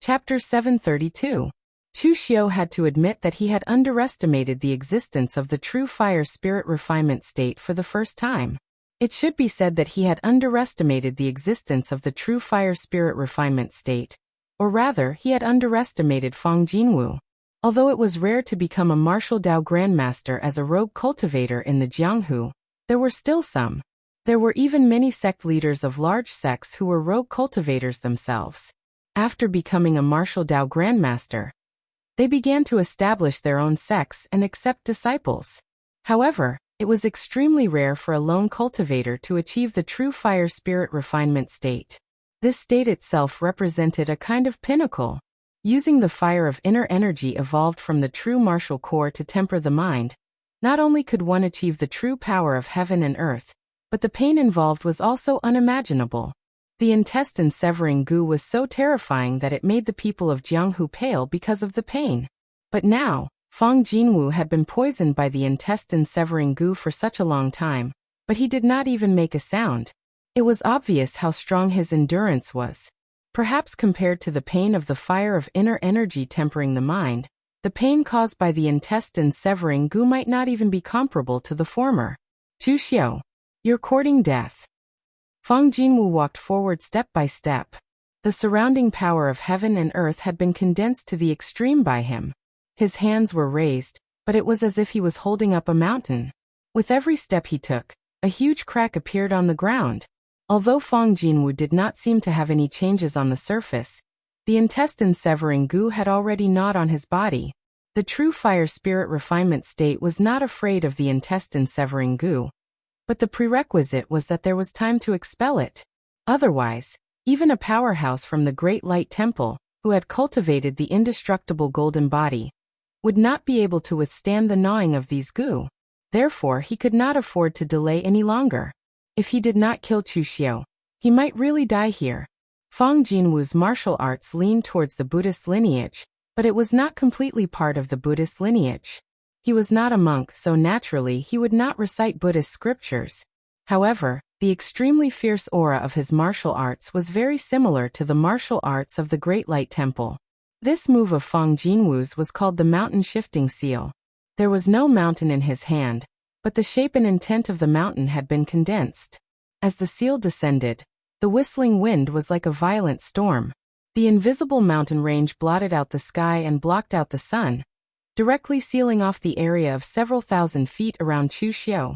Chapter 732. Chu Xiu had to admit that he had underestimated the existence of the true fire spirit refinement state for the first time. It should be said that he had underestimated the existence of the true fire spirit refinement state. Or rather, he had underestimated Feng Jinwu. Although it was rare to become a martial Dao grandmaster as a rogue cultivator in the Jianghu, there were still some. There were even many sect leaders of large sects who were rogue cultivators themselves. After becoming a martial Dao grandmaster, they began to establish their own sects and accept disciples. However, it was extremely rare for a lone cultivator to achieve the true fire spirit refinement state. This state itself represented a kind of pinnacle. Using the fire of inner energy evolved from the true martial core to temper the mind, not only could one achieve the true power of heaven and earth, but the pain involved was also unimaginable. The intestine-severing goo was so terrifying that it made the people of Jianghu pale because of the pain. But now, Feng Jinwu had been poisoned by the intestine-severing goo for such a long time, but he did not even make a sound. It was obvious how strong his endurance was. Perhaps compared to the pain of the fire of inner energy tempering the mind, the pain caused by the intestine-severing goo might not even be comparable to the former. Chu Xiu, you're courting death. Feng Jinwu walked forward step by step. The surrounding power of heaven and earth had been condensed to the extreme by him. His hands were raised, but it was as if he was holding up a mountain. With every step he took, a huge crack appeared on the ground. Although Feng Jinwu did not seem to have any changes on the surface, the intestine-severing goo had already gnawed on his body. The true fire spirit refinement state was not afraid of the intestine-severing goo, but the prerequisite was that there was time to expel it. Otherwise, even a powerhouse from the Great Light Temple, who had cultivated the indestructible golden body, would not be able to withstand the gnawing of these goo. Therefore, he could not afford to delay any longer. If he did not kill Chu Xiu, he might really die here. Feng Jinwu's martial arts leaned towards the Buddhist lineage, but it was not completely part of the Buddhist lineage. He was not a monk, so naturally he would not recite Buddhist scriptures. However, the extremely fierce aura of his martial arts was very similar to the martial arts of the Great Light Temple. This move of Feng Jinwu's was called the mountain shifting seal. There was no mountain in his hand, but the shape and intent of the mountain had been condensed. As the seal descended, the whistling wind was like a violent storm. The invisible mountain range blotted out the sky and blocked out the sun, directly sealing off the area of several thousand feet around Chu Xiu.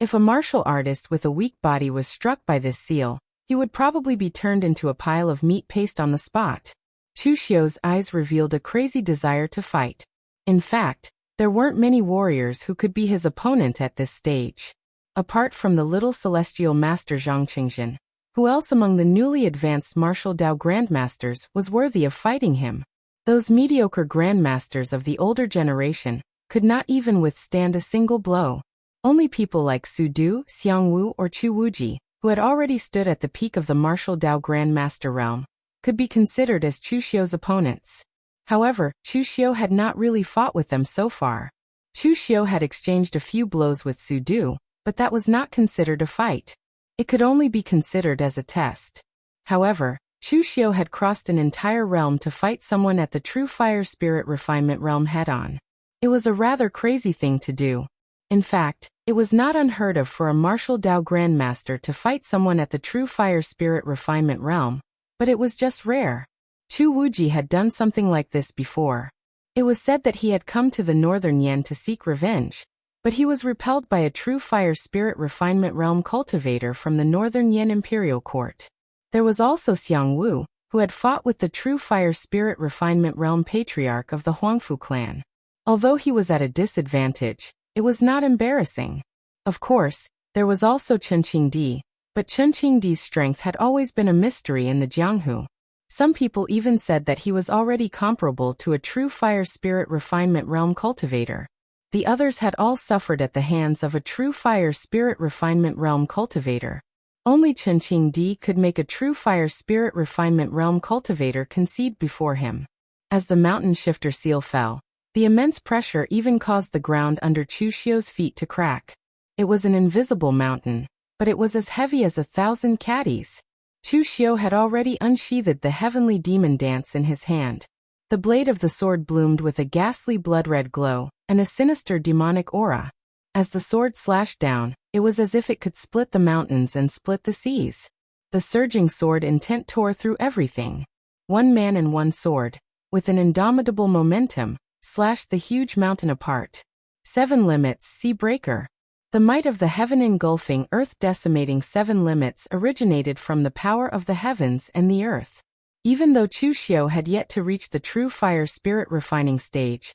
If a martial artist with a weak body was struck by this seal, he would probably be turned into a pile of meat paste on the spot. Chu Xiu's eyes revealed a crazy desire to fight. In fact, there weren't many warriors who could be his opponent at this stage. Apart from the little celestial master Zhang Qingzhen, who else among the newly advanced martial Dao grandmasters was worthy of fighting him? Those mediocre grandmasters of the older generation could not even withstand a single blow. Only people like Su Du, Xiang Wu or Chu Wuji, who had already stood at the peak of the martial Dao grandmaster realm, could be considered as Chu Xiu's opponents. However, Chu Xiu had not really fought with them so far. Chu Xiu had exchanged a few blows with Su Du, but that was not considered a fight. It could only be considered as a test. However, Chu Xiu had crossed an entire realm to fight someone at the true fire spirit refinement realm head-on. It was a rather crazy thing to do. In fact, it was not unheard of for a martial Dao grandmaster to fight someone at the true fire spirit refinement realm, but it was just rare. Chu Wuji had done something like this before. It was said that he had come to the northern Yan to seek revenge, but he was repelled by a true fire spirit refinement realm cultivator from the northern Yan imperial court. There was also Xiang Wu, who had fought with the true fire spirit refinement realm patriarch of the Huangfu clan. Although he was at a disadvantage, it was not embarrassing. Of course, there was also Chen Qingdi, but Chen Qingdi's strength had always been a mystery in the Jianghu. Some people even said that he was already comparable to a true fire spirit refinement realm cultivator. The others had all suffered at the hands of a true fire spirit refinement realm cultivator. Only Chen Qingdi could make a true fire spirit refinement realm cultivator concede before him. As the mountain shifter seal fell, the immense pressure even caused the ground under Chu Xiu's feet to crack. It was an invisible mountain, but it was as heavy as 1,000 caddies. Chu Xiu had already unsheathed the heavenly demon dance in his hand. The blade of the sword bloomed with a ghastly blood-red glow, and a sinister demonic aura. As the sword slashed down, it was as if it could split the mountains and split the seas. The surging sword intent tore through everything. One man and one sword, with an indomitable momentum, slashed the huge mountain apart. 7 limits, sea breaker. The might of the heaven engulfing earth decimating 7 limits originated from the power of the heavens and the earth. Even though Chu Xiu had yet to reach the true fire spirit refining stage,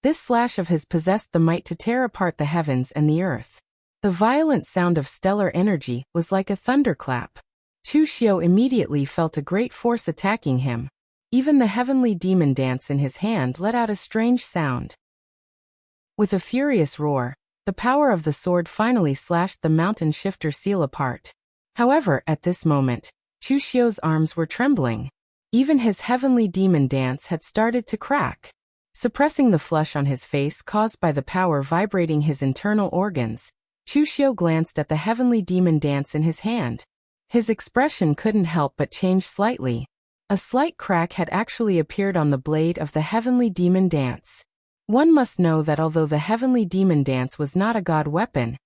this slash of his possessed the might to tear apart the heavens and the earth. The violent sound of stellar energy was like a thunderclap. Chu Xiu immediately felt a great force attacking him. Even the heavenly demon dance in his hand let out a strange sound. With a furious roar, the power of the sword finally slashed the mountain shifter seal apart. However, at this moment, Chu Xiu's arms were trembling. Even his heavenly demon dance had started to crack. Suppressing the flush on his face caused by the power vibrating his internal organs, Chu Xiu glanced at the heavenly demon dance in his hand. His expression couldn't help but change slightly. A slight crack had actually appeared on the blade of the heavenly demon dance. One must know that although the heavenly demon dance was not a god weapon,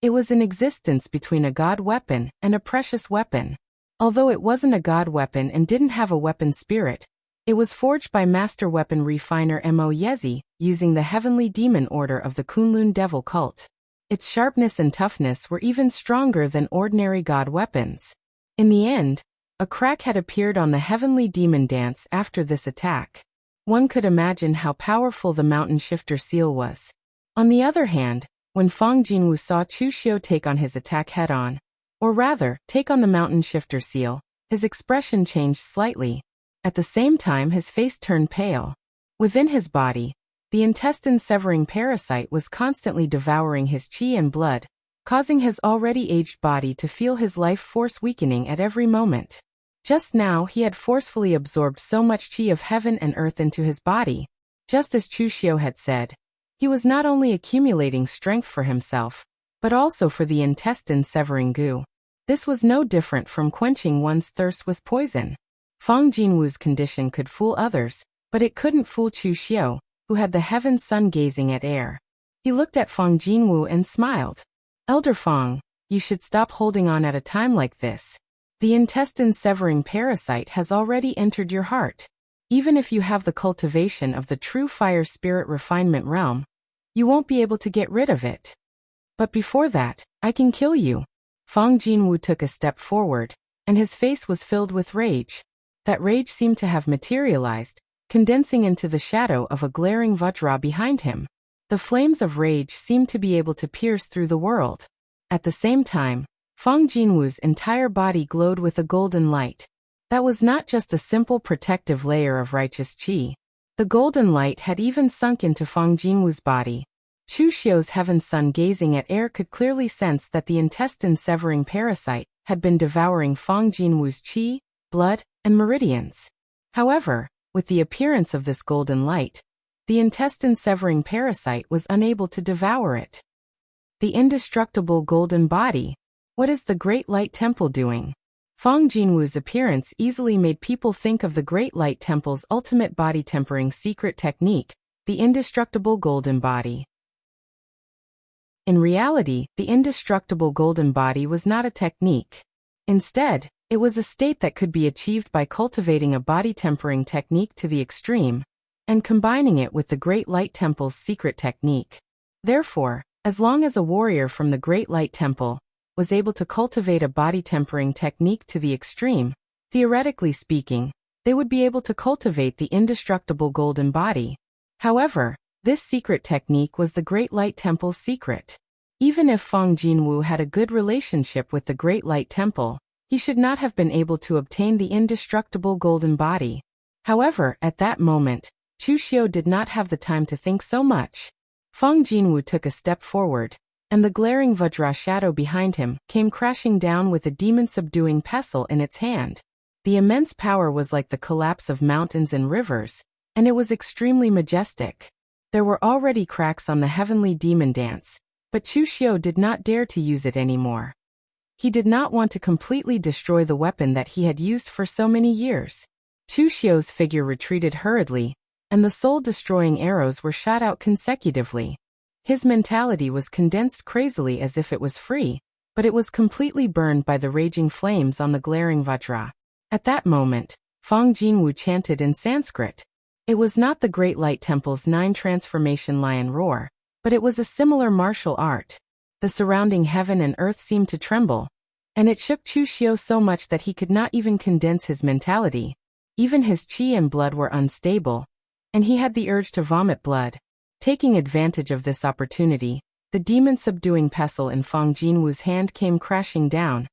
it was in existence between a god weapon and a precious weapon. Although it wasn't a god weapon and didn't have a weapon spirit, it was forged by master weapon refiner Mo Yezi, using the heavenly demon order of the Kunlun devil cult. Its sharpness and toughness were even stronger than ordinary god weapons. In the end, a crack had appeared on the heavenly demon dance after this attack. One could imagine how powerful the mountain shifter seal was. On the other hand, when Fang Jinwu saw Chu Xiu take on his attack head-on, or rather, take on the mountain shifter seal, his expression changed slightly. At the same time his face turned pale. Within his body, the intestine-severing parasite was constantly devouring his qi and blood, causing his already aged body to feel his life force weakening at every moment. Just now he had forcefully absorbed so much qi of heaven and earth into his body. Just as Chu Xiu had said, he was not only accumulating strength for himself, but also for the intestine-severing goo. This was no different from quenching one's thirst with poison. Fang Jinwu's condition could fool others, but it couldn't fool Chu Xiu, who had the heaven sun gazing at air. He looked at Fang Jinwu and smiled. Elder Fang, you should stop holding on at a time like this. The intestine-severing parasite has already entered your heart. Even if you have the cultivation of the true fire spirit refinement realm, you won't be able to get rid of it. But before that, I can kill you. Fang Jinwu took a step forward, and his face was filled with rage. That rage seemed to have materialized, condensing into the shadow of a glaring Vajra behind him. The flames of rage seemed to be able to pierce through the world. At the same time, Fang Jinwu's entire body glowed with a golden light. That was not just a simple protective layer of righteous qi. The golden light had even sunk into Fang Jinwu's body. Chu Xiu's heaven sun gazing at air could clearly sense that the intestine-severing parasite had been devouring Fang Jinwu's qi, blood, and meridians. However, with the appearance of this golden light, the intestine-severing parasite was unable to devour it. The indestructible golden body. What is the Great Light Temple doing? Fang Jinwu's appearance easily made people think of the Great Light Temple's ultimate body-tempering secret technique, the indestructible golden body. In reality, the indestructible golden body was not a technique. Instead, it was a state that could be achieved by cultivating a body-tempering technique to the extreme, and combining it with the Great Light Temple's secret technique. Therefore, as long as a warrior from the Great Light Temple was able to cultivate a body-tempering technique to the extreme, theoretically speaking, they would be able to cultivate the indestructible golden body. However, this secret technique was the Great Light Temple's secret. Even if Fang Jinwu had a good relationship with the Great Light Temple, he should not have been able to obtain the indestructible golden body. However, at that moment, Chu Xiu did not have the time to think so much. Fang Jinwu took a step forward, and the glaring Vajra shadow behind him came crashing down with a demon-subduing pestle in its hand. The immense power was like the collapse of mountains and rivers, and it was extremely majestic. There were already cracks on the heavenly demon dance, but Chu Xiu did not dare to use it anymore. He did not want to completely destroy the weapon that he had used for so many years. Chu Xiu's figure retreated hurriedly, and the soul-destroying arrows were shot out consecutively. His mentality was condensed crazily as if it was free, but it was completely burned by the raging flames on the glaring Vajra. At that moment, Feng Jinwu chanted in Sanskrit. It was not the Great Light Temple's 9 transformation lion roar, but it was a similar martial art. The surrounding heaven and earth seemed to tremble, and it shook Chu Xiu so much that he could not even condense his mentality. Even his qi and blood were unstable, and he had the urge to vomit blood. Taking advantage of this opportunity, the demon-subduing pestle in Feng Jinwu's hand came crashing down,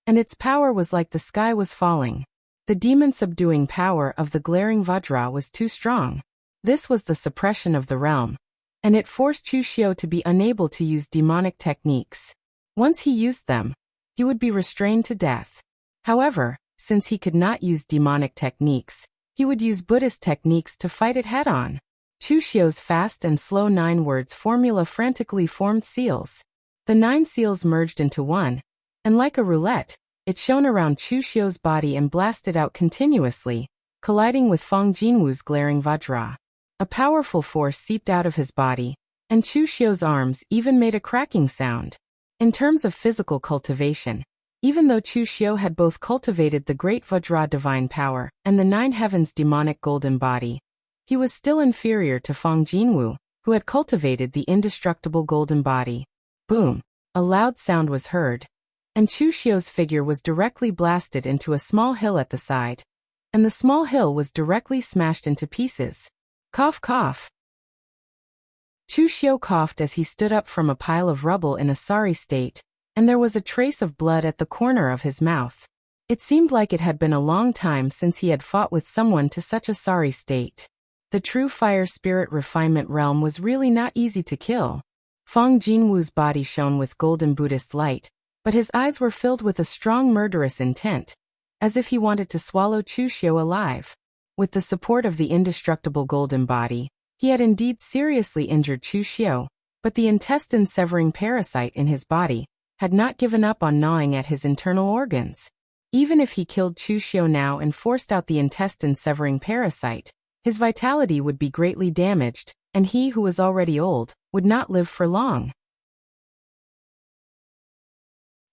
and its power was like the sky was falling. The demon-subduing power of the glaring Vajra was too strong. This was the suppression of the realm, and it forced Chu Xiu to be unable to use demonic techniques. Once he used them, he would be restrained to death. However, since he could not use demonic techniques, he would use Buddhist techniques to fight it head-on. Chu Xiu's fast and slow 9-words formula frantically formed seals. The 9 seals merged into one, and like a roulette, it shone around Chu Xiu's body and blasted out continuously, colliding with Feng Jinwu's glaring Vajra. A powerful force seeped out of his body, and Chu Xiu's arms even made a cracking sound. In terms of physical cultivation, even though Chu Xiu had both cultivated the Great Vajra divine power and the 9 heavens demonic golden body, he was still inferior to Feng Jinwu, who had cultivated the indestructible golden body. Boom! A loud sound was heard, and Chu Xiu's figure was directly blasted into a small hill at the side, and the small hill was directly smashed into pieces. Cough, cough. Chu Xiu coughed as he stood up from a pile of rubble in a sorry state, and there was a trace of blood at the corner of his mouth. It seemed like it had been a long time since he had fought with someone to such a sorry state. The true fire spirit refinement realm was really not easy to kill. Feng Jinwu's body shone with golden Buddhist light, but his eyes were filled with a strong murderous intent, as if he wanted to swallow Chu Xiu alive. With the support of the indestructible golden body, he had indeed seriously injured Chu Xiu, but the intestine-severing parasite in his body had not given up on gnawing at his internal organs. Even if he killed Chu Xiu now and forced out the intestine-severing parasite, his vitality would be greatly damaged, and he who was already old would not live for long.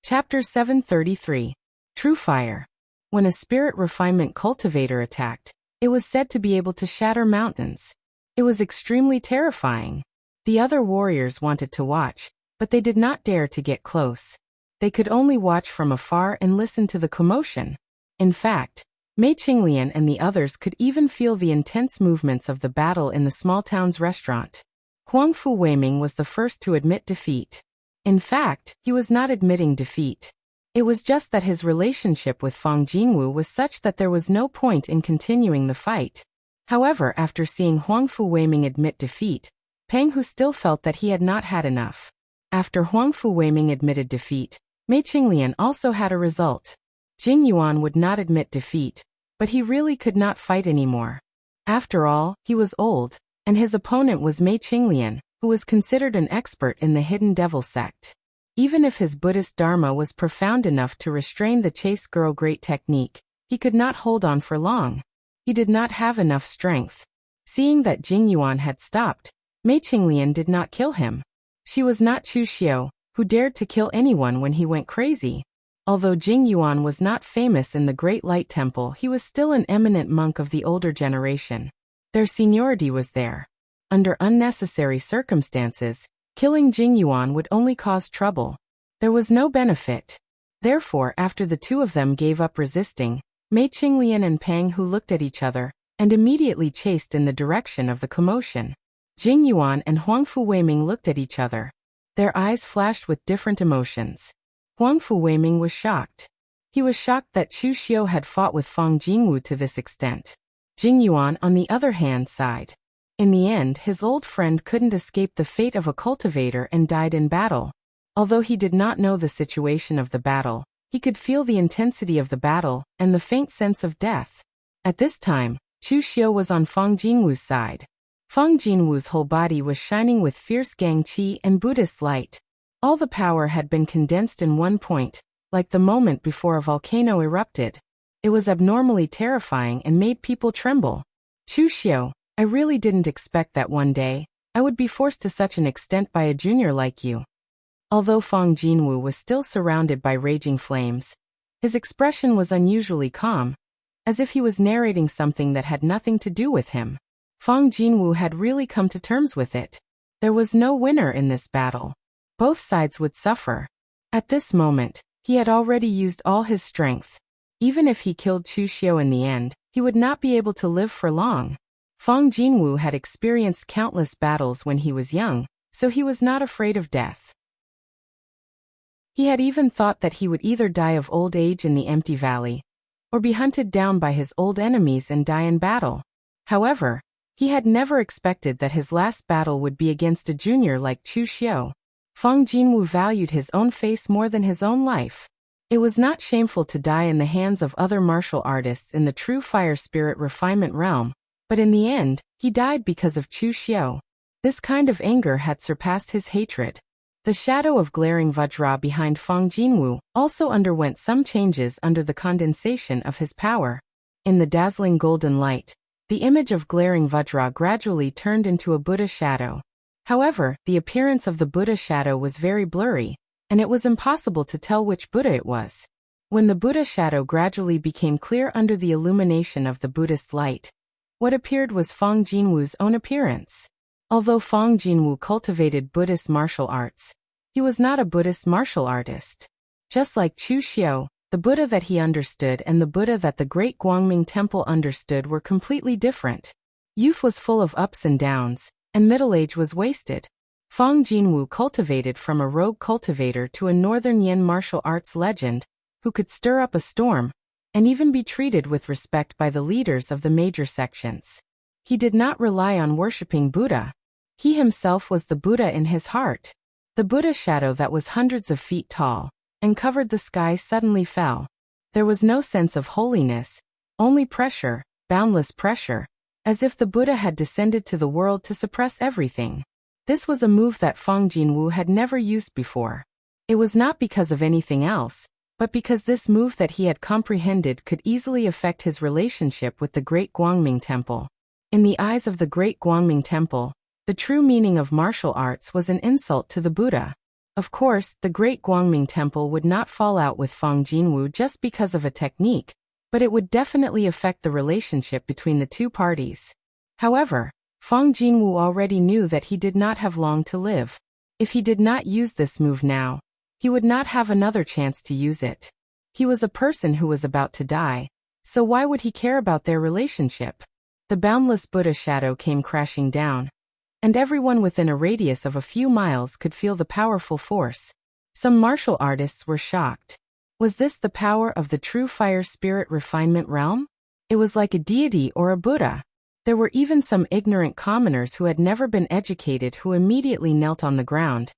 Chapter 733. True Fire. When a spirit refinement cultivator attacked, it was said to be able to shatter mountains. It was extremely terrifying. The other warriors wanted to watch, but they did not dare to get close. They could only watch from afar and listen to the commotion. In fact, Mei Qinglian and the others could even feel the intense movements of the battle in the small town's restaurant. Huangfu Weiming was the first to admit defeat. In fact, he was not admitting defeat. It was just that his relationship with Feng Jinwu was such that there was no point in continuing the fight. However, after seeing Huangfu Weiming admit defeat, Peng Hu still felt that he had not had enough. After Huangfu Weiming admitted defeat, Mei Qinglian also had a result. Jing Yuan would not admit defeat, but he really could not fight anymore. After all, he was old, and his opponent was Mei Qinglian, who was considered an expert in the Hidden Devil sect. Even if his Buddhist dharma was profound enough to restrain the chase girl great technique, he could not hold on for long. He did not have enough strength. Seeing that Jing Yuan had stopped, Mei Qinglian did not kill him. She was not Chu Xiu, who dared to kill anyone when he went crazy. Although Jing Yuan was not famous in the Great Light Temple, he was still an eminent monk of the older generation. Their seniority was there. Under unnecessary circumstances, killing Jing Yuan would only cause trouble. There was no benefit. Therefore, after the two of them gave up resisting, Mei Qinglian and Peng Hu looked at each other, and immediately chased in the direction of the commotion. Jing Yuan and Huangfu Weiming looked at each other. Their eyes flashed with different emotions. Huangfu Weiming was shocked. He was shocked that Chu Xiu had fought with Feng Jinwu to this extent. Jing Yuan, on the other hand, sighed. In the end, his old friend couldn't escape the fate of a cultivator and died in battle. Although he did not know the situation of the battle, he could feel the intensity of the battle and the faint sense of death. At this time, Chu Xiu was on Feng Jinwu's side. Feng Jinwu's whole body was shining with fierce gang qi and Buddhist light. All the power had been condensed in one point, like the moment before a volcano erupted. It was abnormally terrifying and made people tremble. Chu Xiu, I really didn't expect that one day I would be forced to such an extent by a junior like you. Although Fang Jinwu was still surrounded by raging flames, his expression was unusually calm, as if he was narrating something that had nothing to do with him. Fang Jinwu had really come to terms with it. There was no winner in this battle. Both sides would suffer. At this moment, he had already used all his strength. Even if he killed Chu Xiu in the end, he would not be able to live for long. Fang Jinwu had experienced countless battles when he was young, so he was not afraid of death. He had even thought that he would either die of old age in the empty valley, or be hunted down by his old enemies and die in battle. However, he had never expected that his last battle would be against a junior like Chu Xiu. Fang Jinwu valued his own face more than his own life. It was not shameful to die in the hands of other martial artists in the true fire spirit refinement realm, but in the end, he died because of Chu Xiu. This kind of anger had surpassed his hatred. The shadow of glaring Vajra behind Fang Jinwu also underwent some changes under the condensation of his power. In the dazzling golden light, the image of glaring Vajra gradually turned into a Buddha shadow. However, the appearance of the Buddha shadow was very blurry, and it was impossible to tell which Buddha it was. When the Buddha shadow gradually became clear under the illumination of the Buddhist light, what appeared was Fang Jinwu's own appearance. Although Fang Jinwu cultivated Buddhist martial arts, he was not a Buddhist martial artist. Just like Chu Xiu, the Buddha that he understood and the Buddha that the Great Guangming Temple understood were completely different. Youth was full of ups and downs, and middle age was wasted. Fang Jinwu cultivated from a rogue cultivator to a northern Yin martial arts legend, who could stir up a storm, and even be treated with respect by the leaders of the major sections. He did not rely on worshipping Buddha. He himself was the Buddha in his heart. The Buddha shadow that was hundreds of feet tall and covered the sky suddenly fell. There was no sense of holiness, only pressure, boundless pressure, as if the Buddha had descended to the world to suppress everything. This was a move that Fang Jinwu had never used before. It was not because of anything else, but because this move that he had comprehended could easily affect his relationship with the Great Guangming Temple. In the eyes of the Great Guangming Temple, the true meaning of martial arts was an insult to the Buddha. Of course, the Great Guangming Temple would not fall out with Fang Jinwu just because of a technique, but it would definitely affect the relationship between the two parties. However, Fang Jinwu already knew that he did not have long to live. If he did not use this move now, he would not have another chance to use it. He was a person who was about to die, so why would he care about their relationship? The boundless Buddha shadow came crashing down, and everyone within a radius of a few miles could feel the powerful force. Some martial artists were shocked. Was this the power of the true fire spirit refinement realm? It was like a deity or a Buddha. There were even some ignorant commoners who had never been educated who immediately knelt on the ground,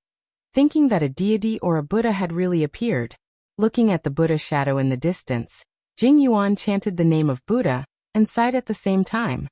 thinking that a deity or a Buddha had really appeared. Looking at the Buddha shadow in the distance, Jing Yuan chanted the name of Buddha and sighed at the same time.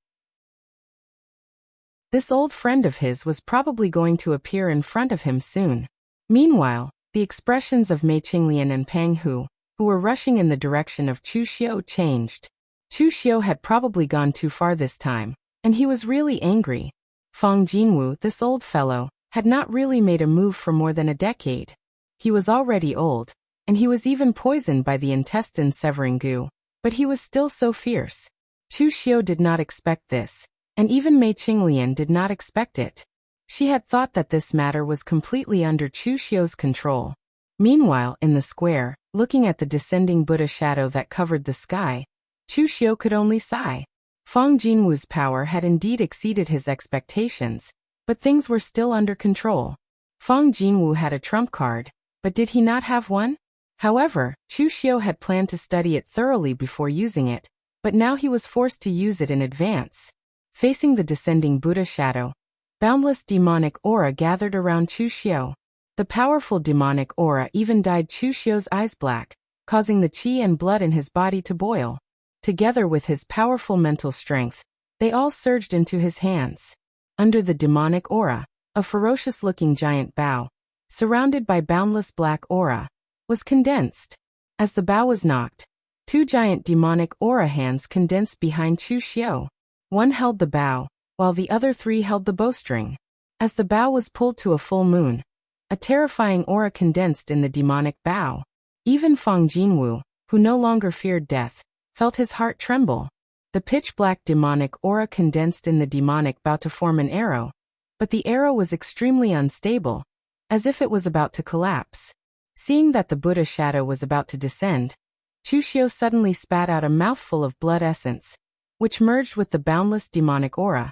This old friend of his was probably going to appear in front of him soon. Meanwhile, the expressions of Mei Qinglian and Pang Hu, who were rushing in the direction of Chu Xiu, changed. Chu Xiu had probably gone too far this time, and he was really angry. Fang Jinwu, this old fellow, had not really made a move for more than a decade. He was already old, and he was even poisoned by the intestine-severing goo, but he was still so fierce. Chu Xiu did not expect this, and even Mei Qinglian did not expect it. She had thought that this matter was completely under Chu Xiu's control. Meanwhile, in the square, looking at the descending Buddha shadow that covered the sky, Chu Xiu could only sigh. Fang Jinwu's power had indeed exceeded his expectations, but things were still under control. Fang Jinwu had a trump card, but did he not have one? However, Chu Xiu had planned to study it thoroughly before using it, but now he was forced to use it in advance. Facing the descending Buddha shadow, boundless demonic aura gathered around Chu Xiu. The powerful demonic aura even dyed Chu Xiu's eyes black, causing the qi and blood in his body to boil. Together with his powerful mental strength, they all surged into his hands. Under the demonic aura, a ferocious-looking giant bow, surrounded by boundless black aura, was condensed. As the bow was knocked, two giant demonic aura hands condensed behind Chu Xiu. One held the bow, while the other three held the bowstring. As the bow was pulled to a full moon, a terrifying aura condensed in the demonic bow. Even Fang Jinwu, who no longer feared death, felt his heart tremble. The pitch-black demonic aura condensed in the demonic bow to form an arrow, but the arrow was extremely unstable, as if it was about to collapse. Seeing that the Buddha shadow was about to descend, Chu Xiu suddenly spat out a mouthful of blood essence, which merged with the boundless demonic aura,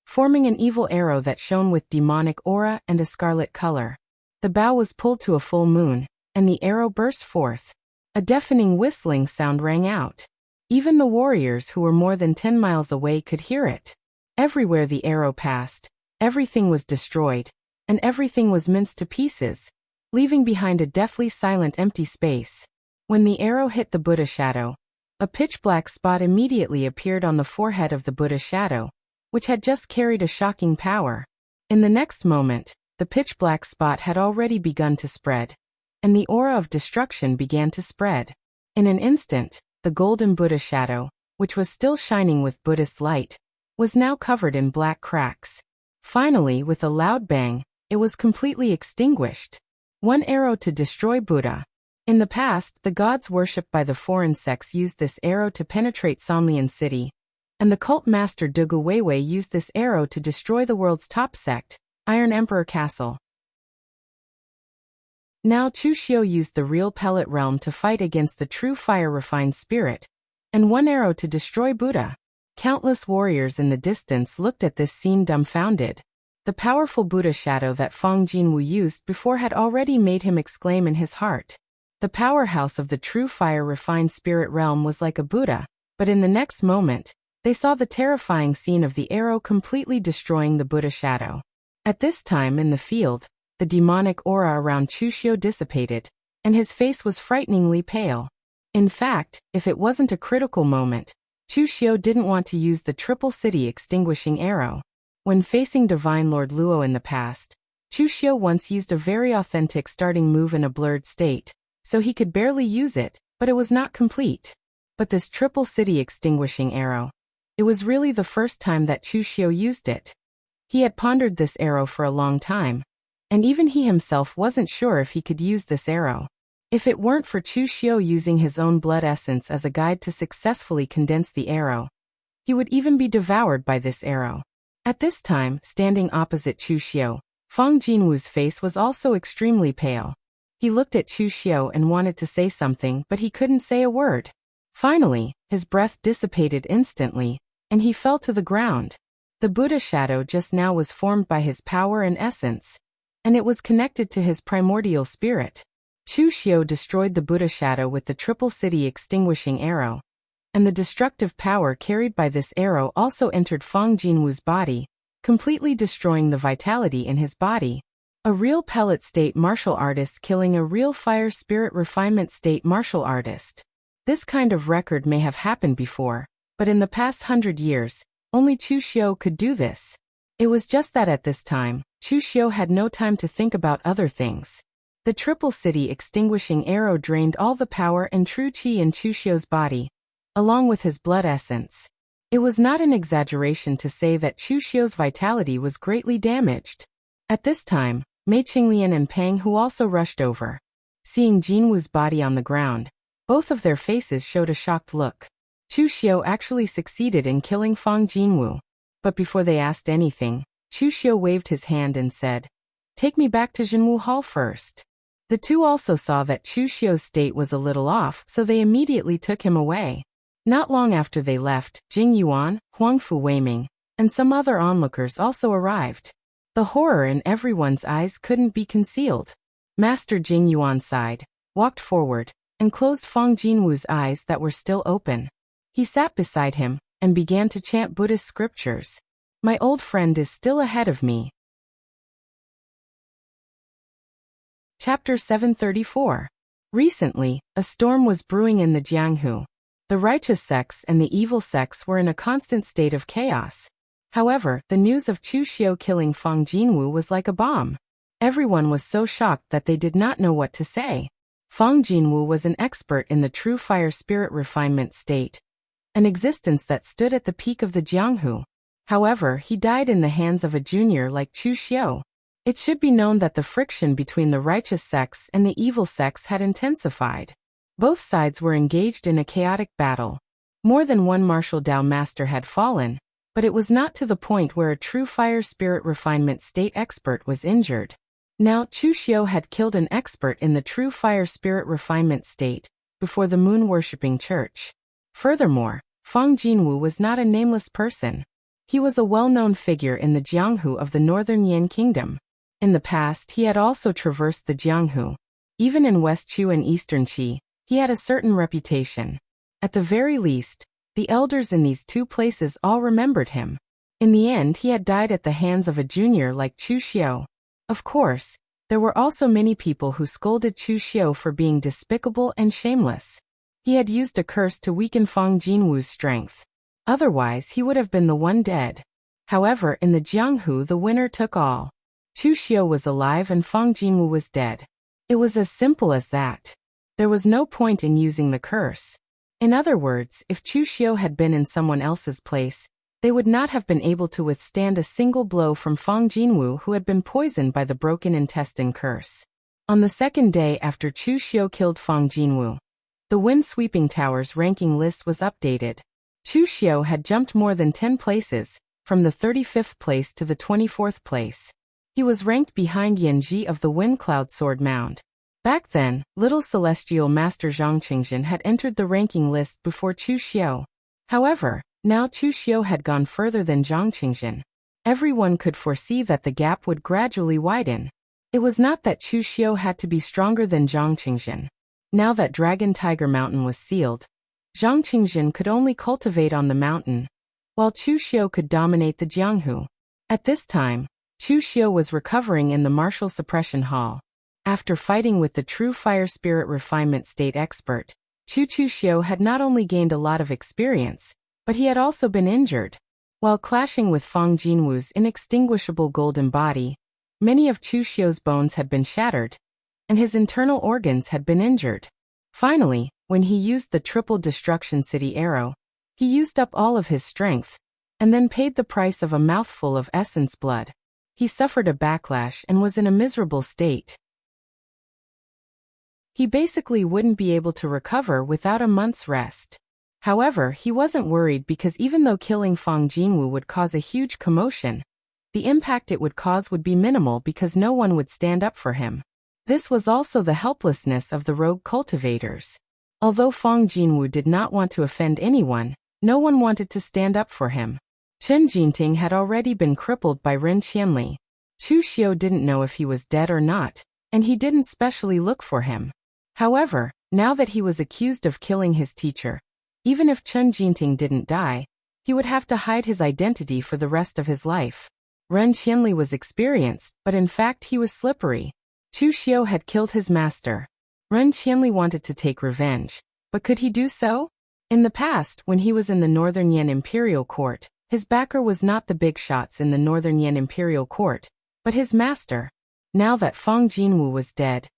forming an evil arrow that shone with demonic aura and a scarlet color. The bow was pulled to a full moon, and the arrow burst forth. A deafening whistling sound rang out. Even the warriors who were more than 10 miles away could hear it. Everywhere the arrow passed, everything was destroyed, and everything was minced to pieces, leaving behind a deathly silent empty space. When the arrow hit the Buddha shadow, a pitch-black spot immediately appeared on the forehead of the Buddha shadow, which had just carried a shocking power. In the next moment, the pitch-black spot had already begun to spread, and the aura of destruction began to spread. In an instant, the golden Buddha shadow, which was still shining with Buddhist light, was now covered in black cracks. Finally, with a loud bang, it was completely extinguished. One arrow to destroy Buddha. In the past, the gods worshipped by the foreign sects used this arrow to penetrate Sanlian city, and the cult master Dugu Weiwei used this arrow to destroy the world's top sect, Iron Emperor Castle. Now Chu Xiu used the real pellet realm to fight against the true fire-refined spirit, and one arrow to destroy Buddha. Countless warriors in the distance looked at this scene dumbfounded. The powerful Buddha shadow that Fang Jinwu used before had already made him exclaim in his heart. The powerhouse of the true fire-refined spirit realm was like a Buddha, but in the next moment, they saw the terrifying scene of the arrow completely destroying the Buddha shadow. At this time in the field, the demonic aura around Chu Xiu dissipated, and his face was frighteningly pale. In fact, if it wasn't a critical moment, Chu Xiu didn't want to use the Triple City extinguishing arrow. When facing Divine Lord Luo in the past, Chu Xiu once used a very authentic starting move in a blurred state, so he could barely use it, but it was not complete. But this Triple City extinguishing arrow, it was really the first time that Chu Xiu used it. He had pondered this arrow for a long time, and even he himself wasn't sure if he could use this arrow. If it weren't for Chu Xiu using his own blood essence as a guide to successfully condense the arrow, he would even be devoured by this arrow. At this time, standing opposite Chu Xiu, Fang Jinwu's face was also extremely pale. He looked at Chu Xiu and wanted to say something, but he couldn't say a word. Finally, his breath dissipated instantly, and he fell to the ground. The Buddha shadow just now was formed by his power and essence, and it was connected to his primordial spirit. Chu Xiu destroyed the Buddha shadow with the Triple City extinguishing arrow, and the destructive power carried by this arrow also entered Fang Jinwu's body, completely destroying the vitality in his body. A real pellet state martial artist killing a real fire spirit refinement state martial artist. This kind of record may have happened before, but in the past 100 years, only Chu Xiu could do this. It was just that at this time, Chu Xiu had no time to think about other things. The Triple City extinguishing arrow drained all the power and true qi in Chu Xiu's body, along with his blood essence. It was not an exaggeration to say that Chu Xiu's vitality was greatly damaged. At this time, Mei Qinglian and Pang Hu also rushed over. Seeing Jinwu's body on the ground, both of their faces showed a shocked look. Chu Xiu actually succeeded in killing Fang Jinwu. But before they asked anything, Chu Xiu waved his hand and said, "Take me back to Jinwu Hall first." The two also saw that Chu Xiu's state was a little off, so they immediately took him away. Not long after they left, Jing Yuan, Huangfu Weiming, and some other onlookers also arrived. The horror in everyone's eyes couldn't be concealed. Master Jing Yuan sighed, walked forward, and closed Fang Jinwu's eyes that were still open. He sat beside him, and began to chant Buddhist scriptures. "My old friend is still ahead of me." Chapter 734. Recently, a storm was brewing in the Jianghu. The righteous sects and the evil sects were in a constant state of chaos. However, the news of Chu Xiu killing Fang Jinwu was like a bomb. Everyone was so shocked that they did not know what to say. Fang Jinwu was an expert in the true fire spirit refinement state, an existence that stood at the peak of the Jianghu. However, he died in the hands of a junior like Chu Xiu. It should be known that the friction between the righteous sects and the evil sects had intensified. Both sides were engaged in a chaotic battle. More than one martial Dao master had fallen, but it was not to the point where a true fire spirit refinement state expert was injured. Now Chu Xiu had killed an expert in the true fire spirit refinement state, before the moon-worshipping church. Furthermore, Fang Jinwu was not a nameless person. He was a well-known figure in the Jianghu of the northern Yan kingdom. In the past he had also traversed the Jianghu. Even in West Chu and Eastern Qi, he had a certain reputation. At the very least, the elders in these two places all remembered him. In the end he had died at the hands of a junior like Chu Xiu. Of course, there were also many people who scolded Chu Xiu for being despicable and shameless. He had used a curse to weaken Fang Jinwu's strength. Otherwise he would have been the one dead. However, in the Jianghu the winner took all. Chu Xiu was alive and Fang Jinwu was dead. It was as simple as that. There was no point in using the curse. In other words, if Chu Xiu had been in someone else's place, they would not have been able to withstand a single blow from Fang Jinwu, who had been poisoned by the broken intestine curse. On the second day after Chu Xiu killed Fang Jinwu, the wind-sweeping tower's ranking list was updated. Chu Xiu had jumped more than 10 places, from the 35th place to the 24th place. He was ranked behind Yan Ji of the Wind Cloud Sword Mound. Back then, little celestial master Zhang Qingjin had entered the ranking list before Chu Xiu. However, now Chu Xiu had gone further than Zhang Qingjin. Everyone could foresee that the gap would gradually widen. It was not that Chu Xiu had to be stronger than Zhang Qingjin. Now that Dragon Tiger Mountain was sealed, Zhang Qingjin could only cultivate on the mountain, while Chu Xiu could dominate the Jianghu. At this time, Chu Xiu was recovering in the martial suppression hall. After fighting with the true fire spirit refinement state expert, Chu Xiu had not only gained a lot of experience, but he had also been injured. While clashing with Fang Jinwu's inextinguishable golden body, many of Chu Xiu's bones had been shattered, and his internal organs had been injured. Finally, when he used the triple destruction city arrow, he used up all of his strength, and then paid the price of a mouthful of essence blood. He suffered a backlash and was in a miserable state. He basically wouldn't be able to recover without a month's rest. However, he wasn't worried because even though killing Fang Jinwu would cause a huge commotion, the impact it would cause would be minimal because no one would stand up for him. This was also the helplessness of the rogue cultivators. Although Fang Jinwu did not want to offend anyone, no one wanted to stand up for him. Chen Jinting had already been crippled by Ren Qianli. Chu Xiu didn't know if he was dead or not, and he didn't specially look for him. However, now that he was accused of killing his teacher, even if Chen Jinting didn't die, he would have to hide his identity for the rest of his life. Ren Qianli was experienced, but in fact he was slippery. Chu Xiu had killed his master. Ren Qianli wanted to take revenge, but could he do so? In the past, when he was in the Northern Yan Imperial Court, his backer was not the big shots in the Northern Yan Imperial Court, but his master. Now that Fang Jinwu was dead,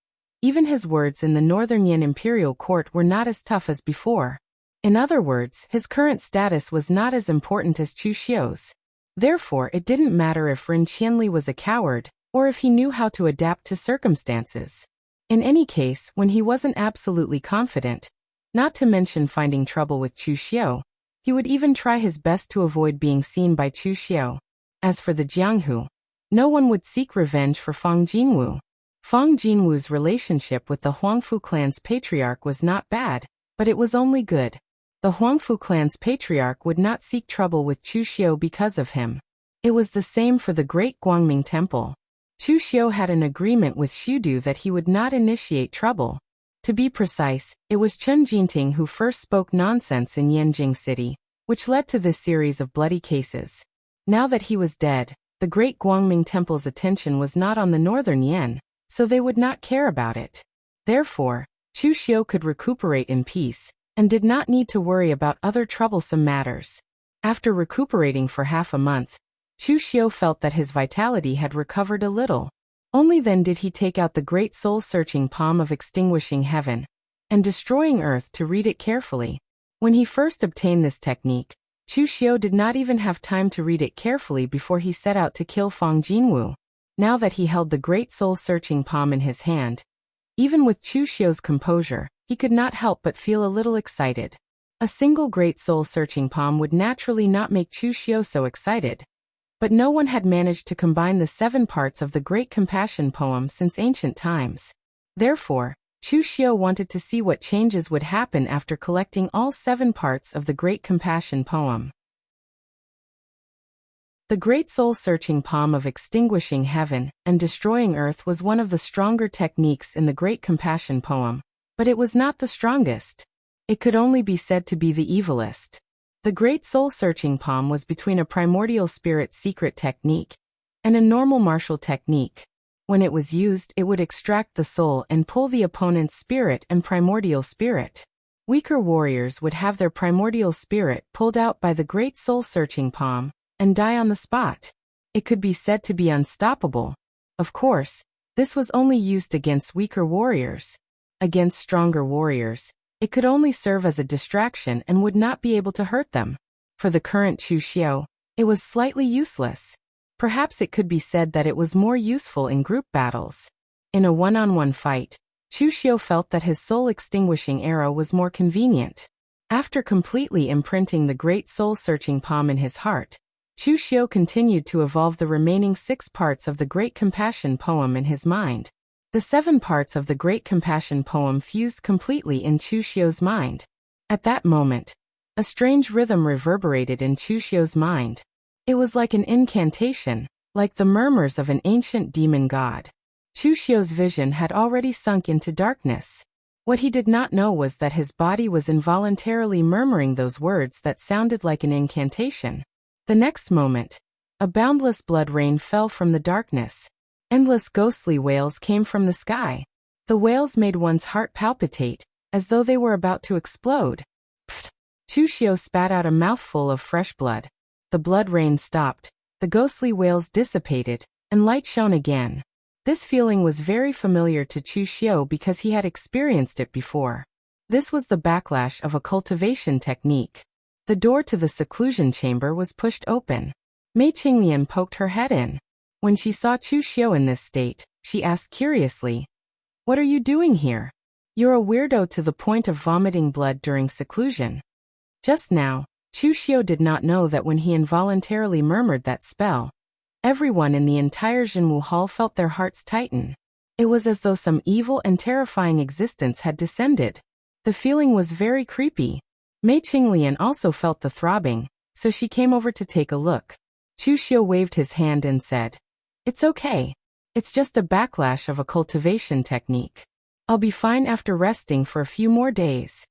even his words in the Northern Yan Imperial Court were not as tough as before. In other words, his current status was not as important as Chu Xiu's. Therefore, it didn't matter if Ren Qianli was a coward, or if he knew how to adapt to circumstances. In any case, when he wasn't absolutely confident, not to mention finding trouble with Chu Xiu, he would even try his best to avoid being seen by Chu Xiu. As for the Jianghu, no one would seek revenge for Fang Jinwu. Fang Jinwu's relationship with the Huangfu clan's patriarch was not bad, but it was only good. The Huangfu clan's patriarch would not seek trouble with Chu Xiu because of him. It was the same for the Great Guangming Temple. Chu Xiu had an agreement with Xudu that he would not initiate trouble. To be precise, it was Chen Jinting who first spoke nonsense in Yanjing City, which led to this series of bloody cases. Now that he was dead, the Great Guangming Temple's attention was not on the Northern Yan, so they would not care about it. Therefore, Chu Xiu could recuperate in peace, and did not need to worry about other troublesome matters. After recuperating for half a month, Chu Xiu felt that his vitality had recovered a little. Only then did he take out the great soul-searching palm of extinguishing heaven and destroying earth to read it carefully. When he first obtained this technique, Chu Xiu did not even have time to read it carefully before he set out to kill Feng Jinwu. Now that he held the great soul-searching palm in his hand, even with Chu Xiu's composure, he could not help but feel a little excited. A single great soul-searching palm would naturally not make Chu Xiu so excited. But no one had managed to combine the 7 parts of the Great Compassion poem since ancient times. Therefore, Chu Xiu wanted to see what changes would happen after collecting all 7 parts of the Great Compassion poem. The great soul-searching palm of extinguishing heaven and destroying earth was one of the stronger techniques in the Great Compassion poem, but it was not the strongest. It could only be said to be the evilest. The great soul-searching palm was between a primordial spirit secret technique and a normal martial technique. When it was used, it would extract the soul and pull the opponent's spirit and primordial spirit. Weaker warriors would have their primordial spirit pulled out by the great soul-searching palm and die on the spot. It could be said to be unstoppable. Of course, this was only used against weaker warriors. Against stronger warriors, it could only serve as a distraction and would not be able to hurt them. For the current Chu Xiu, it was slightly useless. Perhaps it could be said that it was more useful in group battles. In a one-on-one fight, Chu Xiu felt that his soul-extinguishing arrow was more convenient. After completely imprinting the great soul-searching palm in his heart, Chu Xiu continued to evolve the remaining 6 parts of the Great Compassion poem in his mind. The 7 parts of the Great Compassion poem fused completely in Chu Xiu's mind. At that moment, a strange rhythm reverberated in Chu Xiu's mind. It was like an incantation, like the murmurs of an ancient demon god. Chu Xiu's vision had already sunk into darkness. What he did not know was that his body was involuntarily murmuring those words that sounded like an incantation. The next moment, a boundless blood rain fell from the darkness. Endless ghostly wails came from the sky. The wails made one's heart palpitate, as though they were about to explode. Pfft! Chu Xiu spat out a mouthful of fresh blood. The blood rain stopped, the ghostly wails dissipated, and light shone again. This feeling was very familiar to Chu Xiu because he had experienced it before. This was the backlash of a cultivation technique. The door to the seclusion chamber was pushed open. Mei Qinglian poked her head in. When she saw Chu Xiu in this state, she asked curiously, "What are you doing here? You're a weirdo to the point of vomiting blood during seclusion." Just now, Chu Xiu did not know that when he involuntarily murmured that spell, everyone in the entire Jinwu Hall felt their hearts tighten. It was as though some evil and terrifying existence had descended. The feeling was very creepy. Mei Qinglian also felt the throbbing, so she came over to take a look. Chu Xiu waved his hand and said, "It's okay. It's just a backlash of a cultivation technique. I'll be fine after resting for a few more days."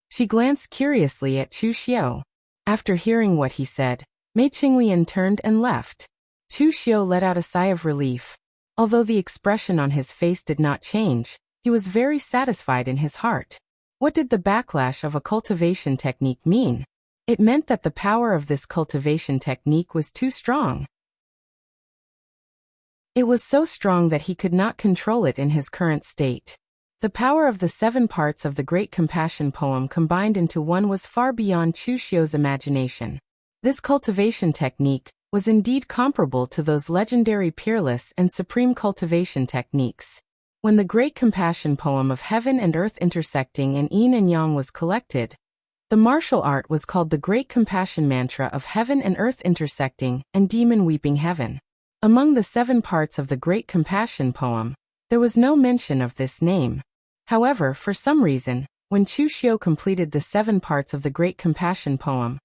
She glanced curiously at Chu Xiu. After hearing what he said, Mei Qinglian turned and left. Chu Xiu let out a sigh of relief. Although the expression on his face did not change, he was very satisfied in his heart. What did the backlash of a cultivation technique mean? It meant that the power of this cultivation technique was too strong. It was so strong that he could not control it in his current state. The power of the 7 parts of the Great Compassion poem combined into one was far beyond Chu Xiu's imagination. This cultivation technique was indeed comparable to those legendary peerless and supreme cultivation techniques. When the Great Compassion poem of heaven and earth intersecting in yin and yang was collected, the martial art was called the Great Compassion mantra of heaven and earth intersecting and demon weeping heaven. Among the 7 parts of the Great Compassion poem, there was no mention of this name. However, for some reason, when Chu Xiu completed the 7 parts of the Great Compassion poem,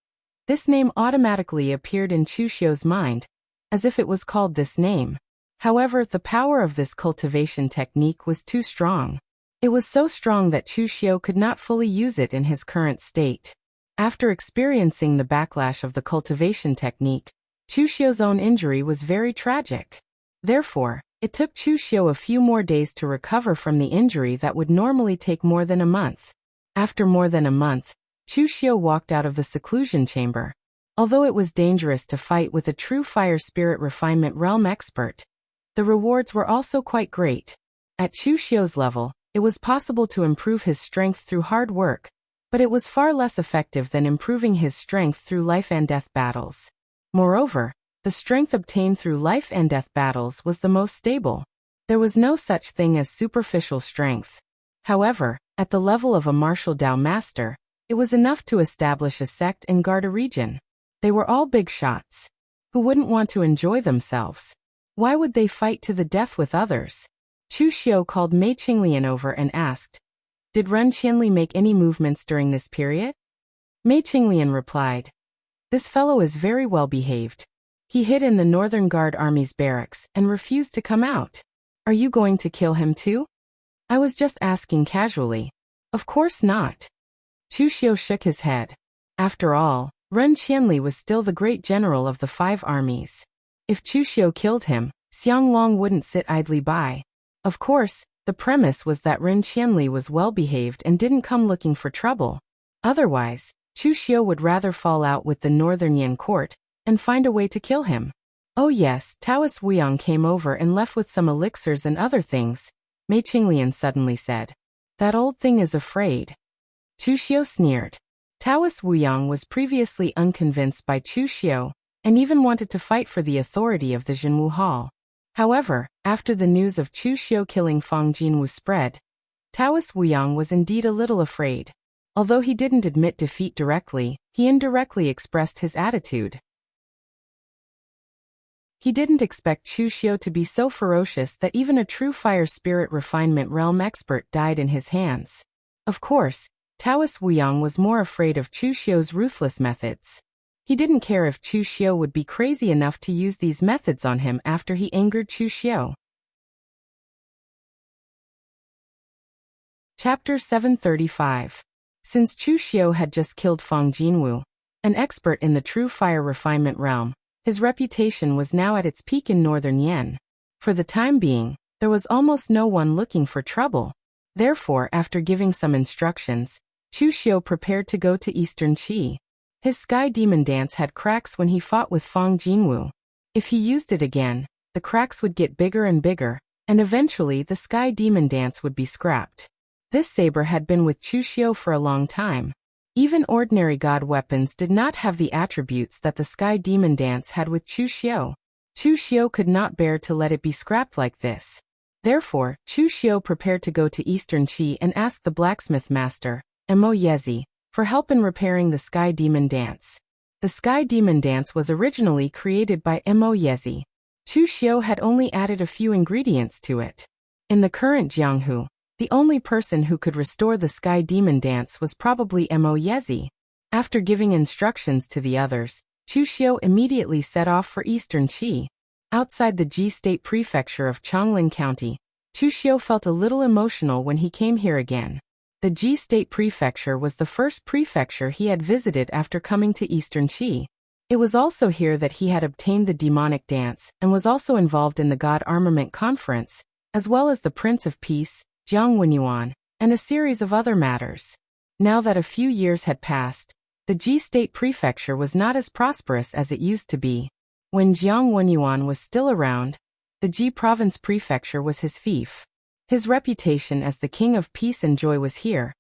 this name automatically appeared in Chu Xiu's mind, as if it was called this name. However, the power of this cultivation technique was too strong. It was so strong that Chu Xiu could not fully use it in his current state. After experiencing the backlash of the cultivation technique, Chu Xiu's own injury was very tragic. Therefore, it took Chu Xiu a few more days to recover from the injury that would normally take more than a month. After more than a month, Chu Xiu walked out of the seclusion chamber. Although it was dangerous to fight with a true fire spirit refinement realm expert, The rewards were also quite great. At Chu Xiu's level, it was possible to improve his strength through hard work, but it was far less effective than improving his strength through life and death battles. Moreover, the strength obtained through life and death battles was the most stable. There was no such thing as superficial strength. However, at the level of a martial Dao master, it was enough to establish a sect and guard a region. They were all big shots. Who wouldn't want to enjoy themselves? Why would they fight to the death with others? Chu Xiu called Mei Qinglian over and asked, "Did Ren Qianli make any movements during this period?" Mei Qinglian replied, "This fellow is very well behaved. He hid in the Northern Guard Army's barracks and refused to come out. Are you going to kill him too?" "I was just asking casually." "Of course not." Chu Xiu shook his head. After all, Ren Qianli was still the great general of the 5 armies. If Chu Xiu killed him, Xiang Long wouldn't sit idly by. Of course, the premise was that Ren Qianli was well behaved and didn't come looking for trouble. Otherwise, Chu Xiu would rather fall out with the Northern Yan court and find a way to kill him. "Oh yes, Taoist Wuyang came over and left with some elixirs and other things," Mei Qinglian suddenly said. "That old thing is afraid." Chu Xiu sneered. Taoist Wuyang was previously unconvinced by Chu Xiu and even wanted to fight for the authority of the Jinwu Hall. However, after the news of Chu Xiu killing Fang Jinwu spread, Taoist Wuyang was indeed a little afraid. Although he didn't admit defeat directly, he indirectly expressed his attitude. He didn't expect Chu Xiu to be so ferocious that even a true fire spirit refinement realm expert died in his hands. Of course, Taoist Wuyang was more afraid of Chu Xiu's ruthless methods. He didn't care if Chu Xiu would be crazy enough to use these methods on him after he angered Chu Xiu. Chapter 735. Since Chu Xiu had just killed Fang Jinwu, an expert in the true fire refinement realm, his reputation was now at its peak in Northern Yan. For the time being, there was almost no one looking for trouble. Therefore, after giving some instructions, Chu Xiu prepared to go to Eastern Qi. His Sky Demon Dance had cracks when he fought with Fang Jinwu. If he used it again, the cracks would get bigger and bigger, and eventually the Sky Demon Dance would be scrapped. This saber had been with Chu Xiu for a long time. Even ordinary god weapons did not have the attributes that the Sky Demon Dance had with Chu Xiu. Chu Xiu could not bear to let it be scrapped like this. Therefore, Chu Xiu prepared to go to Eastern Qi and ask the blacksmith master, Mo Yezi, for help in repairing the Sky Demon Dance. The Sky Demon Dance was originally created by Mo Yezi. Chu Xiu had only added a few ingredients to it. In the current Jianghu, the only person who could restore the Sky Demon Dance was probably Mo Yezi. After giving instructions to the others, Chu Xiu immediately set off for Eastern Qi. Outside the Ji State Prefecture of Chonglin County, Chu Xiu felt a little emotional when he came here again. The Ji State Prefecture was the first prefecture he had visited after coming to Eastern Qi. It was also here that he had obtained the demonic dance and was also involved in the God Armament Conference, as well as the Prince of Peace, Jiang Wenyuan, and a series of other matters. Now that a few years had passed, the Ji State Prefecture was not as prosperous as it used to be. When Jiang Wenyuan was still around, the Ji Province Prefecture was his fief. His reputation as the King of Peace and Joy was here,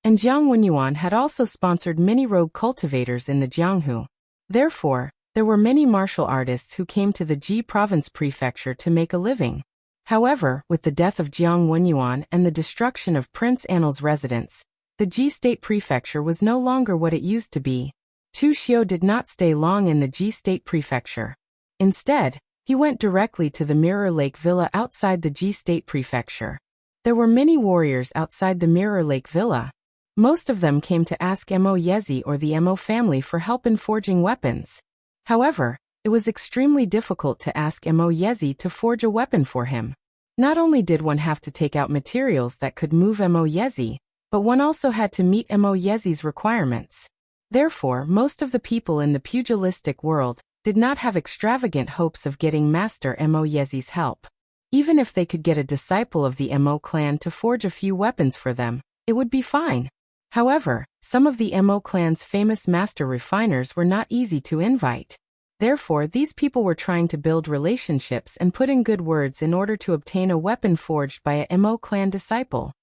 and Jiang Wenyuan had also sponsored many rogue cultivators in the Jianghu. Therefore, there were many martial artists who came to the Ji Province Prefecture to make a living. However, with the death of Jiang Wenyuan and the destruction of Prince Annal's residence, the Ji State Prefecture was no longer what it used to be. Chu Xiu did not stay long in the Ji State Prefecture. Instead, he went directly to the Mirror Lake Villa outside the Ji State Prefecture. There were many warriors outside the Mirror Lake Villa. Most of them came to ask Mo Yezi or the Mo family for help in forging weapons. However, it was extremely difficult to ask Mo Yezi to forge a weapon for him. Not only did one have to take out materials that could move Mo Yezi, but one also had to meet Mo Yezi's requirements. Therefore, most of the people in the pugilistic world did not have extravagant hopes of getting Master Mo Yezi's help. Even if they could get a disciple of the Mo clan to forge a few weapons for them, it would be fine. However, some of the Mo clan's famous master refiners were not easy to invite. Therefore, these people were trying to build relationships and put in good words in order to obtain a weapon forged by a Mo clan disciple.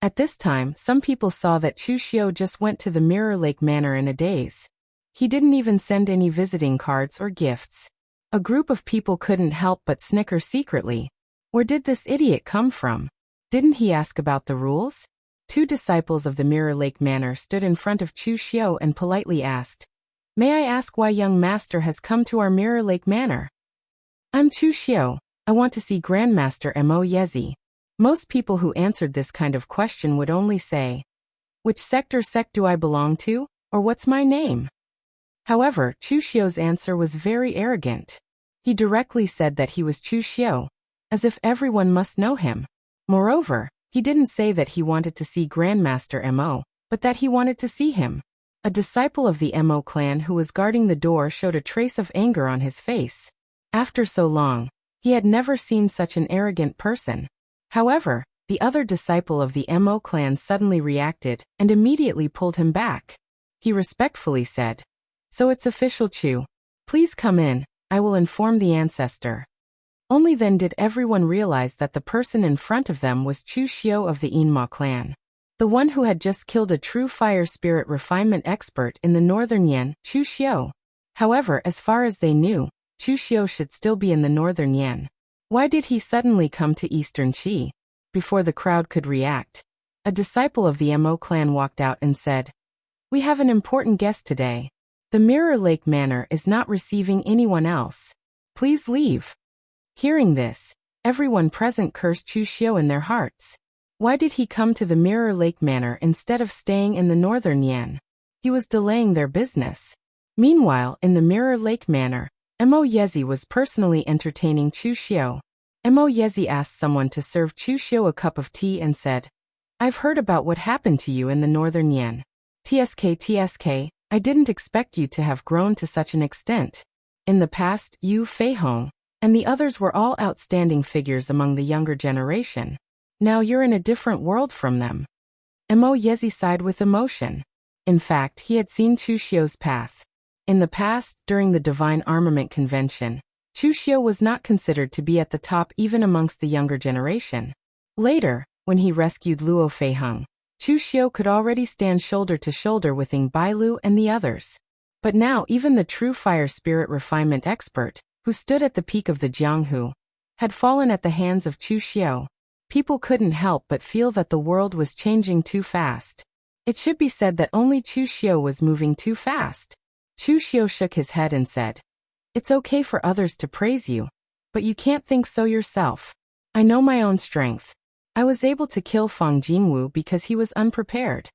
At this time, some people saw that Chu Xiu just went to the Mirror Lake Manor in a daze. He didn't even send any visiting cards or gifts. A group of people couldn't help but snicker secretly. Where did this idiot come from? Didn't he ask about the rules? Two disciples of the Mirror Lake Manor stood in front of Chu Xiu and politely asked, "May I ask why young master has come to our Mirror Lake Manor?" "I'm Chu Xiu. I want to see Grandmaster Mo Yezi." Most people who answered this kind of question would only say, "Which sect do I belong to? Or what's my name?" However, Chu Xiu's answer was very arrogant. He directly said that he was Chu Xiu, as if everyone must know him. Moreover, he didn't say that he wanted to see Grandmaster Mo, but that he wanted to see him. A disciple of the Mo clan who was guarding the door showed a trace of anger on his face. After so long, he had never seen such an arrogant person. However, the other disciple of the Mo clan suddenly reacted and immediately pulled him back. He respectfully said, "So it's official, Chu. Please come in, I will inform the ancestor." Only then did everyone realize that the person in front of them was Chu Xiu of the Inma clan. The one who had just killed a true fire spirit refinement expert in the northern Yan, Chu Xiu. However, as far as they knew, Chu Xiu should still be in the northern Yan. Why did he suddenly come to Eastern Qi? Before the crowd could react, a disciple of the Mo clan walked out and said, "We have an important guest today. The Mirror Lake Manor is not receiving anyone else. Please leave." Hearing this, everyone present cursed Chu Xiu in their hearts. Why did he come to the Mirror Lake Manor instead of staying in the northern Yan? He was delaying their business. Meanwhile, in the Mirror Lake Manor, Mo Yezi was personally entertaining Chu Xiu. Mo Yezi asked someone to serve Chu Xiu a cup of tea and said, "I've heard about what happened to you in the northern Yan. TSK, I didn't expect you to have grown to such an extent. In the past, you, Fei Hong, and the others were all outstanding figures among the younger generation. Now you're in a different world from them." Mo Yezi sighed with emotion. In fact, he had seen Chu Xiu's path. In the past, during the Divine Armament Convention, Chu Xiu was not considered to be at the top even amongst the younger generation. Later, when he rescued Luo Feiheng, Chu Xiu could already stand shoulder to shoulder with Ying Bailu and the others. But now even the true fire spirit refinement expert, who stood at the peak of the Jianghu, had fallen at the hands of Chu Xiu. People couldn't help but feel that the world was changing too fast. It should be said that only Chu Xiu was moving too fast. Chu Xiu shook his head and said, "It's okay for others to praise you, but you can't think so yourself. I know my own strength. I was able to kill Fang Jingwu because he was unprepared.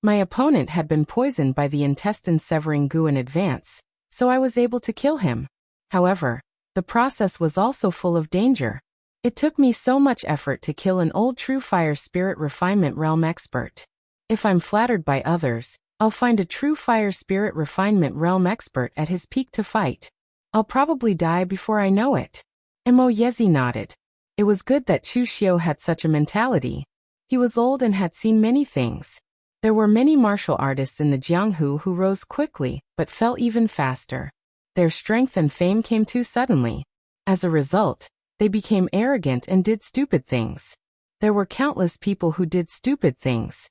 My opponent had been poisoned by the intestine-severing goo in advance, so I was able to kill him. However, the process was also full of danger. It took me so much effort to kill an old true fire spirit refinement realm expert. If I'm flattered by others, I'll find a true fire spirit refinement realm expert at his peak to fight. I'll probably die before I know it." Mo Yezi nodded. It was good that Chu Xiu had such a mentality. He was old and had seen many things. There were many martial artists in the Jianghu who rose quickly, but fell even faster. Their strength and fame came too suddenly. As a result, they became arrogant and did stupid things. There were countless people who did stupid things.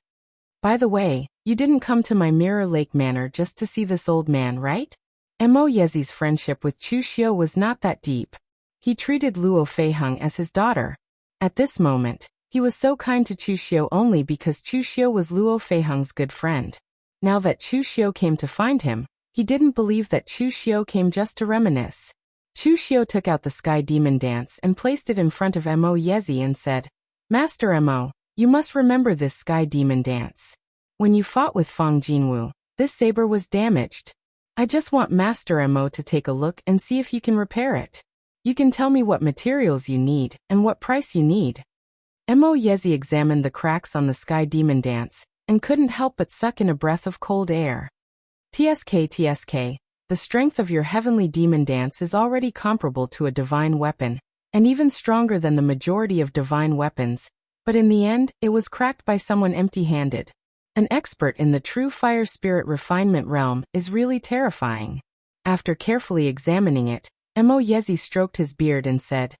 By the way, you didn't come to my Mirror Lake Manor just to see this old man, right? Mo Yezi's friendship with Chu Xiu was not that deep. He treated Luo Feiheng as his daughter. At this moment, he was so kind to Chu Xiu only because Chu Xiu was Luo Feiheng's good friend. Now that Chu Xiu came to find him, he didn't believe that Chu Xiu came just to reminisce. Chu Xiu took out the Sky Demon Dance and placed it in front of Mo Yezi and said, "Master Mo, you must remember this Sky Demon Dance. When you fought with Fang Jinwu, this saber was damaged. I just want Master Mo to take a look and see if you can repair it. You can tell me what materials you need and what price you need." Mo Yezi examined the cracks on the Sky Demon Dance and couldn't help but suck in a breath of cold air. TSK, the strength of your heavenly demon dance is already comparable to a divine weapon, and even stronger than the majority of divine weapons, but in the end, it was cracked by someone empty-handed. An expert in the true fire spirit refinement realm is really terrifying. After carefully examining it, Mo Yezi stroked his beard and said,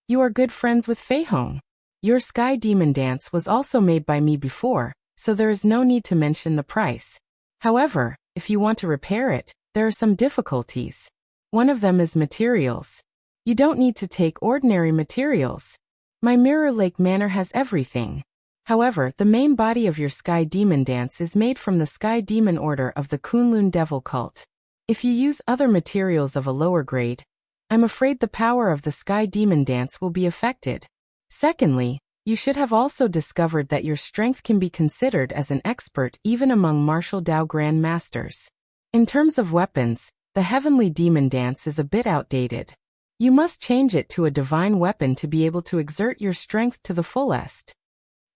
"You are good friends with Fei Hong. Your sky demon dance was also made by me before, so there is no need to mention the price. However, if you want to repair it, there are some difficulties. One of them is materials. You don't need to take ordinary materials. My Mirror Lake Manor has everything. However, the main body of your sky demon dance is made from the sky demon order of the Kunlun devil cult. If you use other materials of a lower grade, I'm afraid the power of the sky demon dance will be affected. Secondly, you should have also discovered that your strength can be considered as an expert even among martial Dao Grand Masters. In terms of weapons, the heavenly demon dance is a bit outdated. You must change it to a divine weapon to be able to exert your strength to the fullest."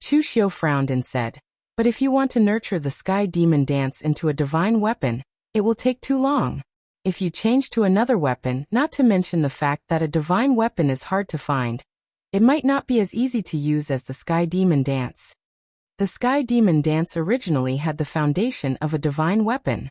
Chu Xiu frowned and said, "But if you want to nurture the sky demon dance into a divine weapon, it will take too long. If you change to another weapon, not to mention the fact that a divine weapon is hard to find, it might not be as easy to use as the sky demon dance." The sky demon dance originally had the foundation of a divine weapon.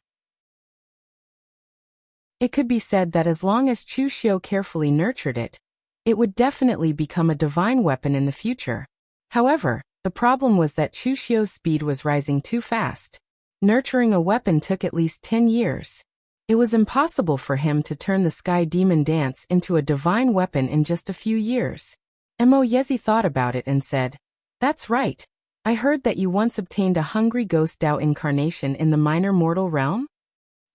It could be said that as long as Chu Xiu carefully nurtured it, it would definitely become a divine weapon in the future. However, the problem was that Chu Xiu's speed was rising too fast. Nurturing a weapon took at least 10 years. It was impossible for him to turn the sky demon dance into a divine weapon in just a few years. Mo Yezi thought about it and said, "That's right. I heard that you once obtained a hungry ghost Dao incarnation in the minor mortal realm?"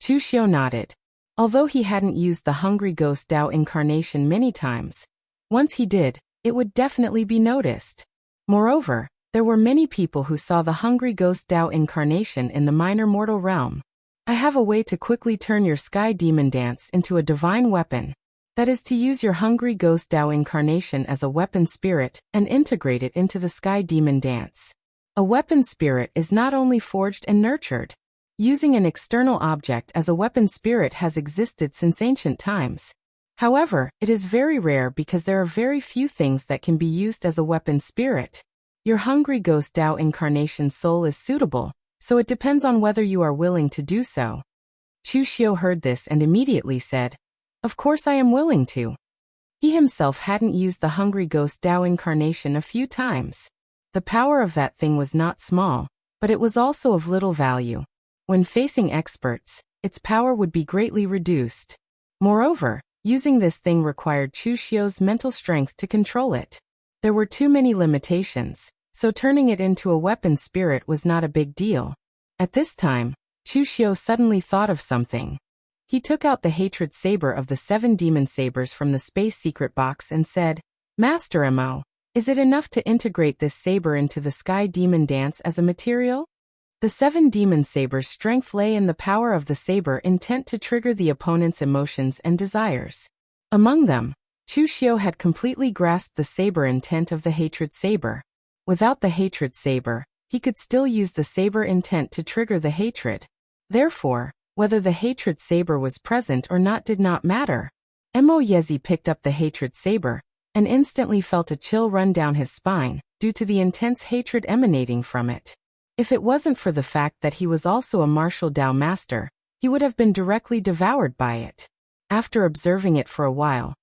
Chu Xiu nodded. Although he hadn't used the hungry ghost Dao incarnation many times, once he did, it would definitely be noticed. Moreover, there were many people who saw the hungry ghost Dao incarnation in the minor mortal realm. "I have a way to quickly turn your sky demon dance into a divine weapon. That is to use your hungry ghost Dao incarnation as a weapon spirit and integrate it into the sky demon dance. A weapon spirit is not only forged and nurtured. Using an external object as a weapon spirit has existed since ancient times. However, it is very rare because there are very few things that can be used as a weapon spirit. Your hungry ghost Dao incarnation soul is suitable, so it depends on whether you are willing to do so." Chu Xiu heard this and immediately said, "Of course I am willing to." He himself hadn't used the hungry ghost Dao incarnation a few times. The power of that thing was not small, but it was also of little value. When facing experts, its power would be greatly reduced. Moreover, using this thing required Chu Xiu's mental strength to control it. There were too many limitations, so turning it into a weapon spirit was not a big deal. At this time, Chu Xiu suddenly thought of something. He took out the hatred saber of the 7 demon sabers from the space secret box and said, "Master Mo, is it enough to integrate this saber into the sky demon dance as a material?" The 7 demon sabers' strength lay in the power of the saber intent to trigger the opponent's emotions and desires. Among them, Chu Xiu had completely grasped the saber intent of the hatred saber. Without the hatred saber, he could still use the saber intent to trigger the hatred. Therefore, whether the hatred saber was present or not did not matter. Mo Yezi picked up the hatred saber and instantly felt a chill run down his spine due to the intense hatred emanating from it. If it wasn't for the fact that he was also a martial Dao master, he would have been directly devoured by it. After observing it for a while,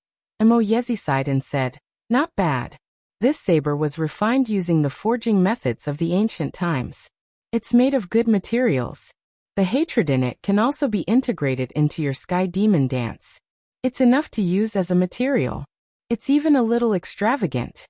Mo Yezi sighed and said, "Not bad. This saber was refined using the forging methods of the ancient times. It's made of good materials. The hatred in it can also be integrated into your sky demon dance. It's enough to use as a material. It's even a little extravagant."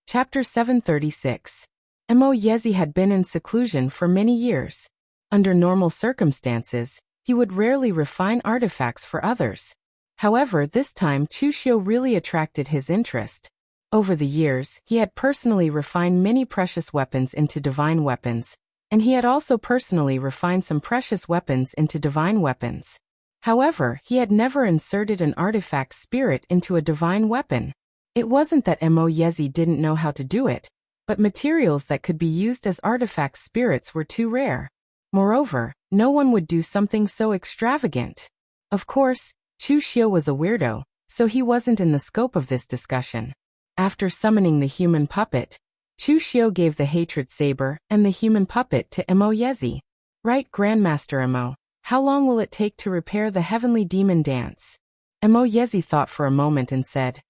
Chapter 736. Mo Yezi had been in seclusion for many years. Under normal circumstances, he would rarely refine artifacts for others. However, this time Chu Xiu really attracted his interest. Over the years, he had personally refined many precious weapons into divine weapons, and he had also personally refined some precious weapons into divine weapons. However, he had never inserted an artifact spirit into a divine weapon. It wasn't that Mo Yezi didn't know how to do it, but materials that could be used as artifact spirits were too rare. Moreover, no one would do something so extravagant. Of course, Chu Xiu was a weirdo, so he wasn't in the scope of this discussion. After summoning the human puppet, Chu Xiu gave the hatred saber and the human puppet to Mo Yezi. Right, Grandmaster Mo. How long will it take to repair the heavenly demon dance? Mo Yezi thought for a moment and said,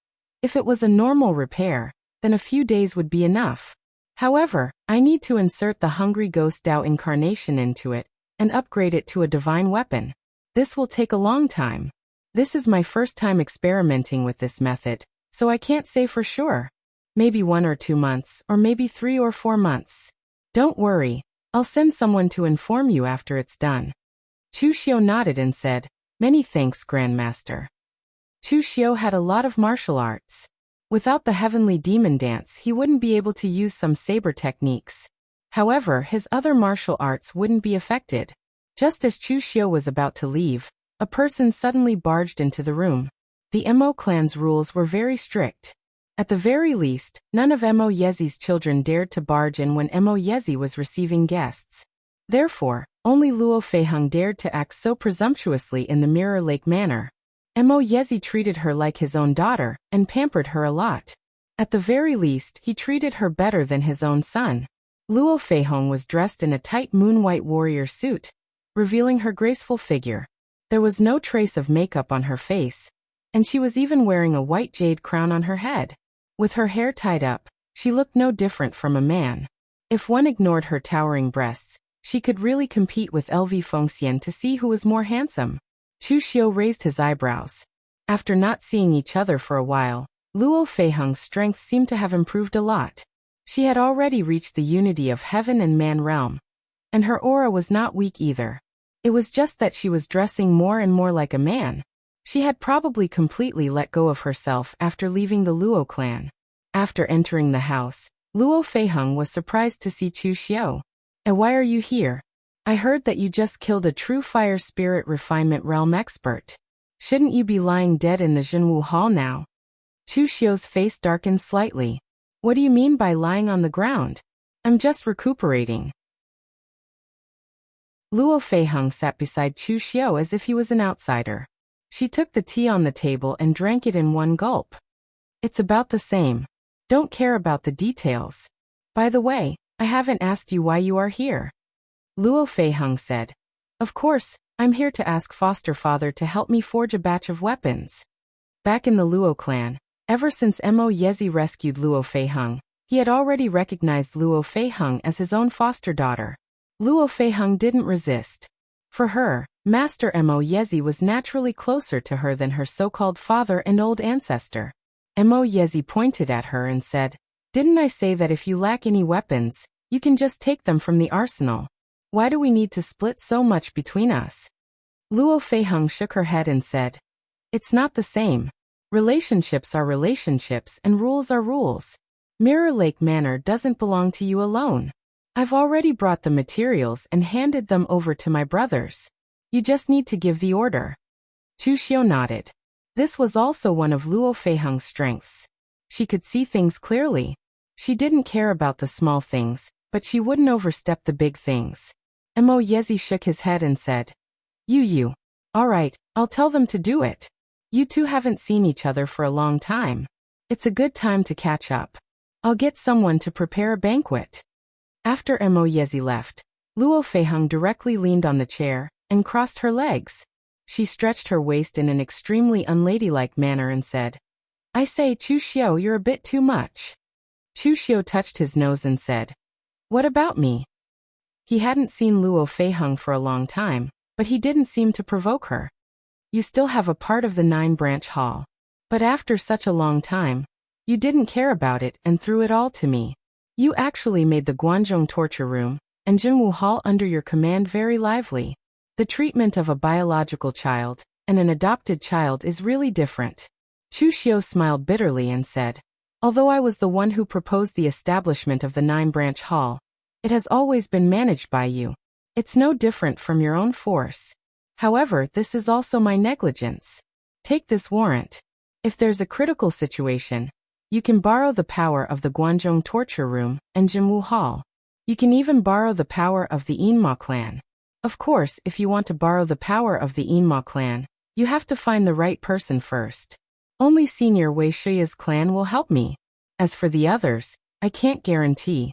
if it was a normal repair, then a few days would be enough. However, I need to insert the hungry ghost Dao incarnation into it and upgrade it to a divine weapon. This will take a long time. This is my first time experimenting with this method, so I can't say for sure. Maybe 1 or 2 months, or maybe 3 or 4 months. Don't worry, I'll send someone to inform you after it's done. Chu Xiu nodded and said, many thanks, Grandmaster. Chu Xiu had a lot of martial arts. Without the heavenly demon dance, he wouldn't be able to use some saber techniques. However, his other martial arts wouldn't be affected. Just as Chu Xiu was about to leave, a person suddenly barged into the room. The Mo clan's rules were very strict. At the very least, none of Mo Yezi's children dared to barge in when Mo Yezi was receiving guests. Therefore, only Luo Feiheng dared to act so presumptuously in the Mirror Lake manner. Mo Yezi treated her like his own daughter and pampered her a lot. At the very least, he treated her better than his own son. Luo Feiheng was dressed in a tight moon-white warrior suit, revealing her graceful figure. There was no trace of makeup on her face, and she was even wearing a white jade crown on her head. With her hair tied up, she looked no different from a man. If one ignored her towering breasts, she could really compete with LV Fengxian to see who was more handsome. Chu Xiu raised his eyebrows. After not seeing each other for a while, Luo Feiheng's strength seemed to have improved a lot. She had already reached the unity of heaven and man realm, and her aura was not weak either. It was just that she was dressing more and more like a man. She had probably completely let go of herself after leaving the Luo clan. After entering the house, Luo Feiheng was surprised to see Chu Xiu. Why are you here? I heard that you just killed a true fire spirit refinement realm expert. Shouldn't you be lying dead in the Jinwu Hall now? Chu Xiu's face darkened slightly. What do you mean by lying on the ground? I'm just recuperating. Luo Feiheng sat beside Chu Xiu as if he was an outsider. She took the tea on the table and drank it in one gulp. It's about the same. Don't care about the details. By the way, I haven't asked you why you are here. Luo Feiheng said. Of course, I'm here to ask foster father to help me forge a batch of weapons. Back in the Luo clan, ever since Mo Yezi rescued Luo Feiheng, he had already recognized Luo Feiheng as his own foster daughter. Luo Feiheng didn't resist. For her, Master Mo Yezi was naturally closer to her than her so-called father and old ancestor. Mo Yezi pointed at her and said, didn't I say that if you lack any weapons, you can just take them from the arsenal? Why do we need to split so much between us? Luo Feiheng shook her head and said, it's not the same. Relationships are relationships and rules are rules. Mirror Lake Manor doesn't belong to you alone. I've already brought the materials and handed them over to my brothers. You just need to give the order. Chu Xiu nodded. This was also one of Luo Feiheng's strengths. She could see things clearly. She didn't care about the small things, but she wouldn't overstep the big things. Mo Yezi shook his head and said, You. All right, I'll tell them to do it. You two haven't seen each other for a long time. It's a good time to catch up. I'll get someone to prepare a banquet. After Mo Yezi left, Luo Feiheng directly leaned on the chair and crossed her legs. She stretched her waist in an extremely unladylike manner and said, I say, Chu Xiu, you're a bit too much. Chu Xiu touched his nose and said, What about me? He hadn't seen Luo Feiheng for a long time, but he didn't seem to provoke her. You still have a part of the 9-branch hall. But after such a long time, you didn't care about it and threw it all to me. You actually made the Guanzhong torture room and Jinwu Hall under your command very lively. The treatment of a biological child and an adopted child is really different. Chu Xiu smiled bitterly and said, Although I was the one who proposed the establishment of the 9-branch hall, it has always been managed by you. It's no different from your own force. However, this is also my negligence. Take this warrant. If there's a critical situation, you can borrow the power of the Guanzhong torture room and Jinwu Hall. You can even borrow the power of the Yinma clan. Of course, if you want to borrow the power of the Yinma clan, you have to find the right person first. Only Senior Wei Shiya's clan will help me. As for the others, I can't guarantee.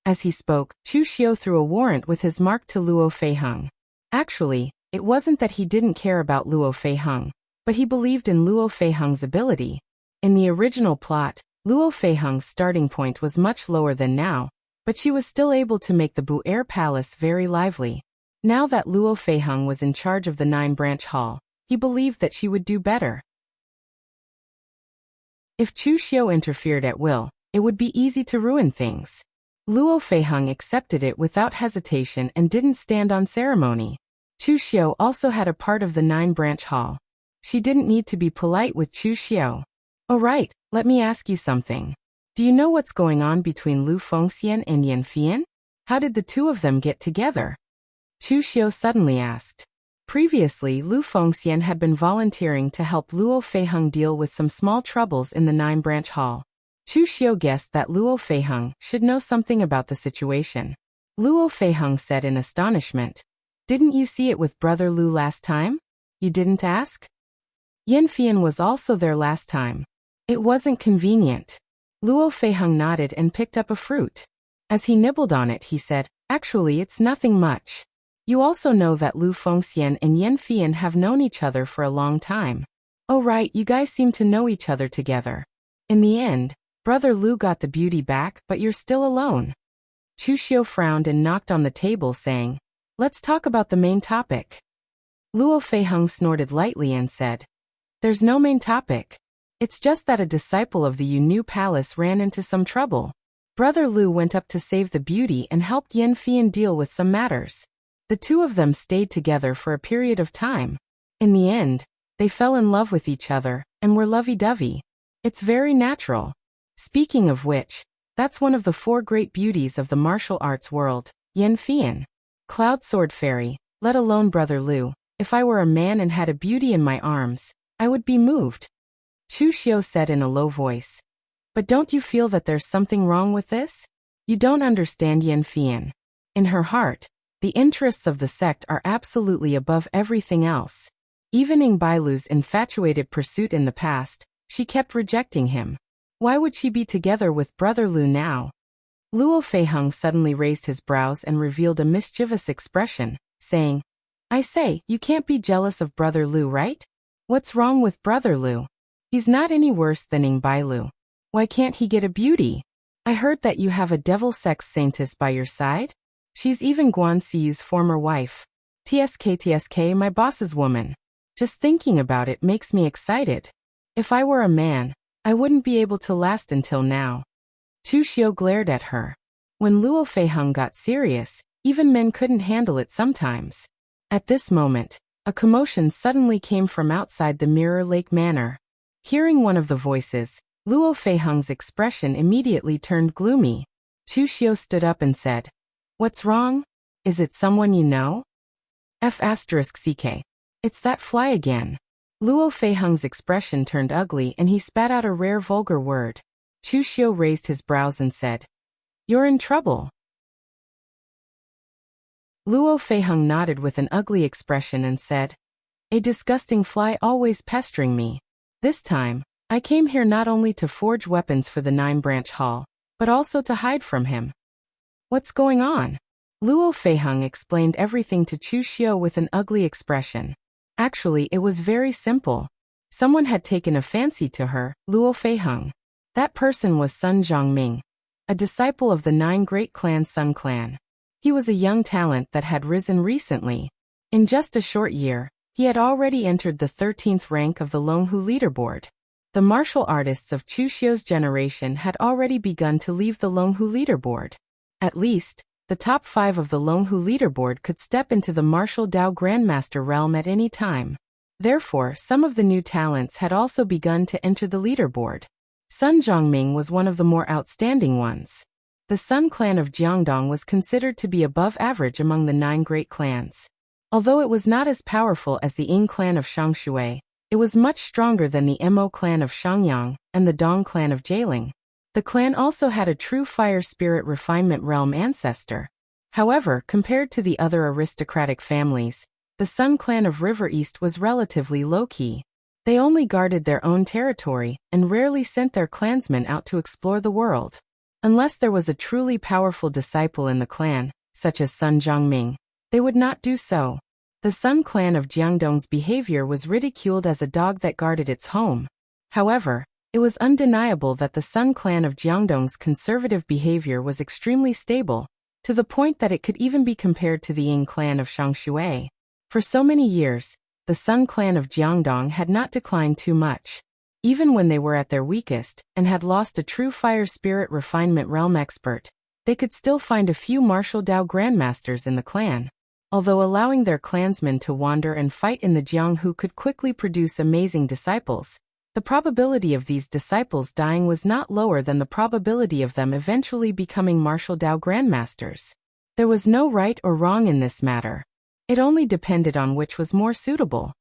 As he spoke, Chu Xiu threw a warrant with his mark to Luo Feiheng. Actually, it wasn't that he didn't care about Luo Feiheng, but he believed in Luo Feiheng's ability. In the original plot, Luo Feiheng's starting point was much lower than now, but she was still able to make the Bu Air Palace very lively. Now that Luo Feiheng was in charge of the 9-branch hall, he believed that she would do better. If Chu Xiu interfered at will, it would be easy to ruin things. Luo Feiheng accepted it without hesitation and didn't stand on ceremony. Chu Xiu also had a part of the 9-branch hall. She didn't need to be polite with Chu Xiu. Oh right, let me ask you something. Do you know what's going on between Lu Fengxian and Yan Fian? How did the two of them get together? Chu Xiu suddenly asked. Previously, Lu Fengxian had been volunteering to help Luo Feiheng deal with some small troubles in the 9-branch hall. Chu Xiu guessed that Luo Feiheng should know something about the situation. Luo Feiheng said in astonishment, "Didn't you see it with Brother Lu last time? You didn't ask?" Yan Fian was also there last time. It wasn't convenient. Luo Feiheng nodded and picked up a fruit. As he nibbled on it, he said, "Actually, it's nothing much. You also know that Lu Fengxian and Yan Fian have known each other for a long time. Oh right, you guys seem to know each other together. In the end, Brother Lu got the beauty back, but you're still alone." Chu Xiu frowned and knocked on the table, saying, "Let's talk about the main topic." Luo Feiheng snorted lightly and said, "There's no main topic. It's just that a disciple of the Yu Palace ran into some trouble. Brother Lu went up to save the beauty and helped Yan Fian deal with some matters. The two of them stayed together for a period of time. In the end, they fell in love with each other and were lovey-dovey. It's very natural. Speaking of which, that's one of the 4 great beauties of the martial arts world, Yan Fian. Cloud Sword Fairy, let alone Brother Lu. If I were a man and had a beauty in my arms, I would be moved." Chu Xiu said in a low voice. "But don't you feel that there's something wrong with this? You don't understand Yan Fian. In her heart, the interests of the sect are absolutely above everything else. Even in Bailu's infatuated pursuit in the past, she kept rejecting him. Why would she be together with Brother Lu now?" Luo Feiheng suddenly raised his brows and revealed a mischievous expression, saying, "I say, you can't be jealous of Brother Lu, right? What's wrong with Brother Lu? He's not any worse than Ing Bailu. Why can't he get a beauty? I heard that you have a devil sex saintess by your side. She's even Guan Xiyu's former wife. TSK, my boss's woman. Just thinking about it makes me excited. If I were a man, I wouldn't be able to last until now." Chu Xiu glared at her. When Luo Feiheng got serious, even men couldn't handle it sometimes. At this moment, a commotion suddenly came from outside the Mirror Lake Manor. Hearing one of the voices, Luo Feiheng's expression immediately turned gloomy. Chu Xiu stood up and said, "What's wrong? Is it someone you know?" F***CK. It's that fly again. Luo Feiheng's expression turned ugly and he spat out a rare vulgar word. Chu Xiu raised his brows and said, "You're in trouble." Luo Feiheng nodded with an ugly expression and said, "A disgusting fly always pestering me. This time, I came here not only to forge weapons for the 9-branch hall, but also to hide from him." "What's going on?" Luo Feiheng explained everything to Chu Xiu with an ugly expression. Actually, it was very simple. Someone had taken a fancy to her, Luo Feiheng. That person was Sun Zhongming, a disciple of the 9 great clan Sun Clan. He was a young talent that had risen recently. In just a short year, he had already entered the 13th rank of the Longhu leaderboard. The martial artists of Chu Xiu's generation had already begun to leave the Longhu leaderboard. At least, the top 5 of the Longhu leaderboard could step into the martial Dao Grandmaster realm at any time. Therefore, some of the new talents had also begun to enter the leaderboard. Sun Zhongming was one of the more outstanding ones. The Sun clan of Jiangdong was considered to be above average among the 9 great clans. Although it was not as powerful as the Ying clan of Shangshui, it was much stronger than the Mo clan of Shangyang and the Dong clan of Jieling. The clan also had a true fire spirit refinement realm ancestor. However, compared to the other aristocratic families, the Sun clan of River East was relatively low-key. They only guarded their own territory and rarely sent their clansmen out to explore the world. Unless there was a truly powerful disciple in the clan, such as Sun Zhongming, they would not do so. The Sun clan of Jiangdong's behavior was ridiculed as a dog that guarded its home. However, it was undeniable that the Sun clan of Jiangdong's conservative behavior was extremely stable, to the point that it could even be compared to the Ying clan of Shangshui. For so many years, the Sun clan of Jiangdong had not declined too much. Even when they were at their weakest, and had lost a true fire spirit refinement realm expert, they could still find a few martial Dao grandmasters in the clan. Although allowing their clansmen to wander and fight in the Jianghu could quickly produce amazing disciples, the probability of these disciples dying was not lower than the probability of them eventually becoming martial Dao grandmasters. There was no right or wrong in this matter. It only depended on which was more suitable.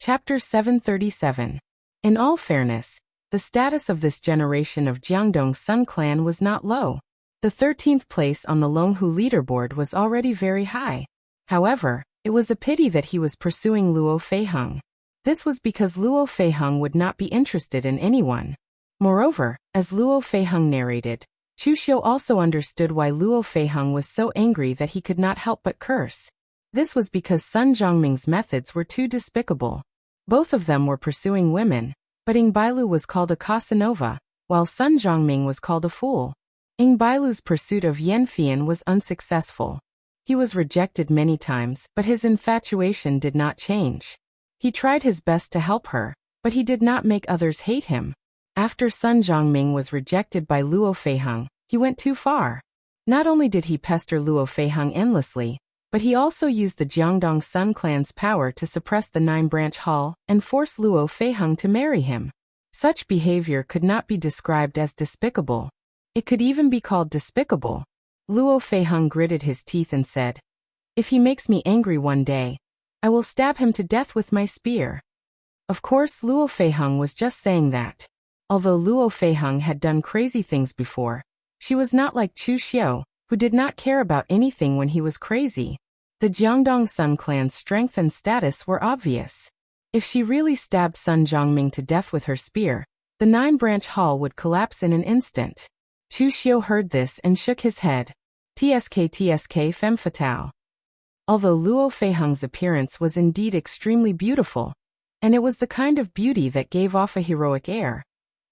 Chapter 737. In all fairness, the status of this generation of Jiangdong's Sun clan was not low. The 13th place on the Longhu leaderboard was already very high. However, it was a pity that he was pursuing Luo Feiheng. This was because Luo Feiheng would not be interested in anyone. Moreover, as Luo Feiheng narrated, Chu Xiu also understood why Luo Feiheng was so angry that he could not help but curse. This was because Sun Zhongming's methods were too despicable. Both of them were pursuing women, but Ying Bailu was called a Casanova, while Sun Zhongming was called a fool. Ying Bailu's pursuit of Yan Fian was unsuccessful. He was rejected many times, but his infatuation did not change. He tried his best to help her, but he did not make others hate him. After Sun Zhongming was rejected by Luo Feiheng, he went too far. Not only did he pester Luo Feiheng endlessly, but he also used the Jiangdong Sun clan's power to suppress the 9-branch hall and force Luo Feiheng to marry him. Such behavior could not be described as despicable. It could even be called despicable. Luo Feiheng gritted his teeth and said, "If he makes me angry one day, I will stab him to death with my spear." Of course, Luo Feiheng was just saying that. Although Luo Feiheng had done crazy things before, she was not like Chu Xiu, who did not care about anything when he was crazy. The Jiangdong Sun clan's strength and status were obvious. If she really stabbed Sun Zhongming to death with her spear, the 9-branch hall would collapse in an instant. Chu Xiu heard this and shook his head. TSK femme fatale. Although Luo Feiheng's appearance was indeed extremely beautiful, and it was the kind of beauty that gave off a heroic air,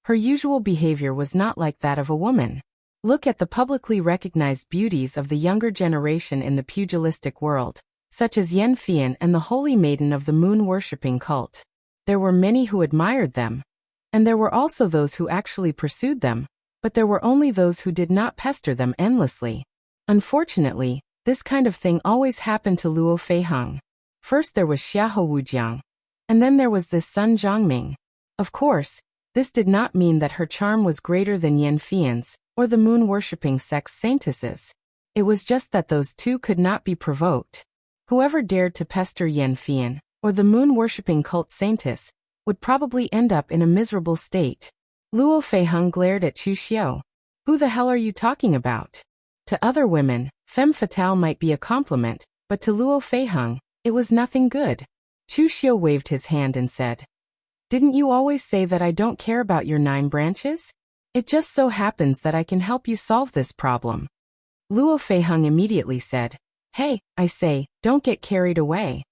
her usual behavior was not like that of a woman. Look at the publicly recognized beauties of the younger generation in the pugilistic world, such as Yan Fian and the Holy Maiden of the moon-worshipping cult. There were many who admired them, and there were also those who actually pursued them, but there were only those who did not pester them endlessly. Unfortunately, this kind of thing always happened to Luo Feiheng. First there was Xiahou Wujiang, and then there was this Sun Zhongming. Of course, this did not mean that her charm was greater than Yan Fian's, or the moon-worshipping sect's saintesses. It was just that those two could not be provoked. Whoever dared to pester Yan Fian, or the moon-worshipping cult saintess, would probably end up in a miserable state. Luo Feiheng glared at Chu Xiu. "Who the hell are you talking about?" To other women, femme fatale might be a compliment, but to Luo Feiheng, it was nothing good. Chu Xiu waved his hand and said, "Didn't you always say that I don't care about your 9 branches? It just so happens that I can help you solve this problem." Luo Feiheng immediately said, "Hey, I say, don't get carried away.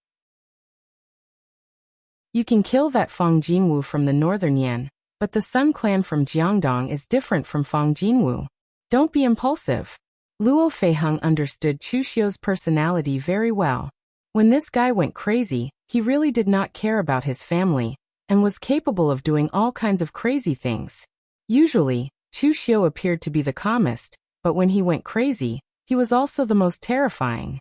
You can kill that Fang Jinwu from the northern Yan, but the Sun clan from Jiangdong is different from Fang Jinwu. Don't be impulsive." Luo Feiheng understood Chu Xiu's personality very well. When this guy went crazy, he really did not care about his family, and was capable of doing all kinds of crazy things. Usually, Chu Xiu appeared to be the calmest, but when he went crazy, he was also the most terrifying.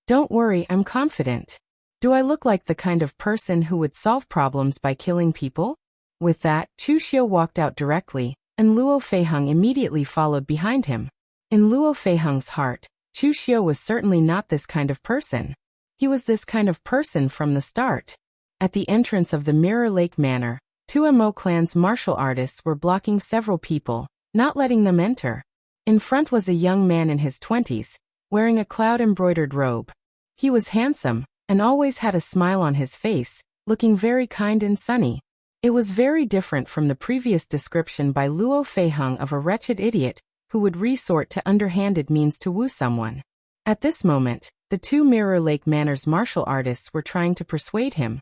"Don't worry, I'm confident. Do I look like the kind of person who would solve problems by killing people?" With that, Chu Xiu walked out directly, and Luo Feiheng immediately followed behind him. In Luo Feiheng's heart, Chu Xiu was certainly not this kind of person. He was this kind of person from the start. At the entrance of the Mirror Lake Manor, 2 Mo clan's martial artists were blocking several people, not letting them enter. In front was a young man in his 20s, wearing a cloud-embroidered robe. He was handsome, and always had a smile on his face, looking very kind and sunny. It was very different from the previous description by Luo Feiheng of a wretched idiot who would resort to underhanded means to woo someone. At this moment, the two Mirror Lake Manor's martial artists were trying to persuade him.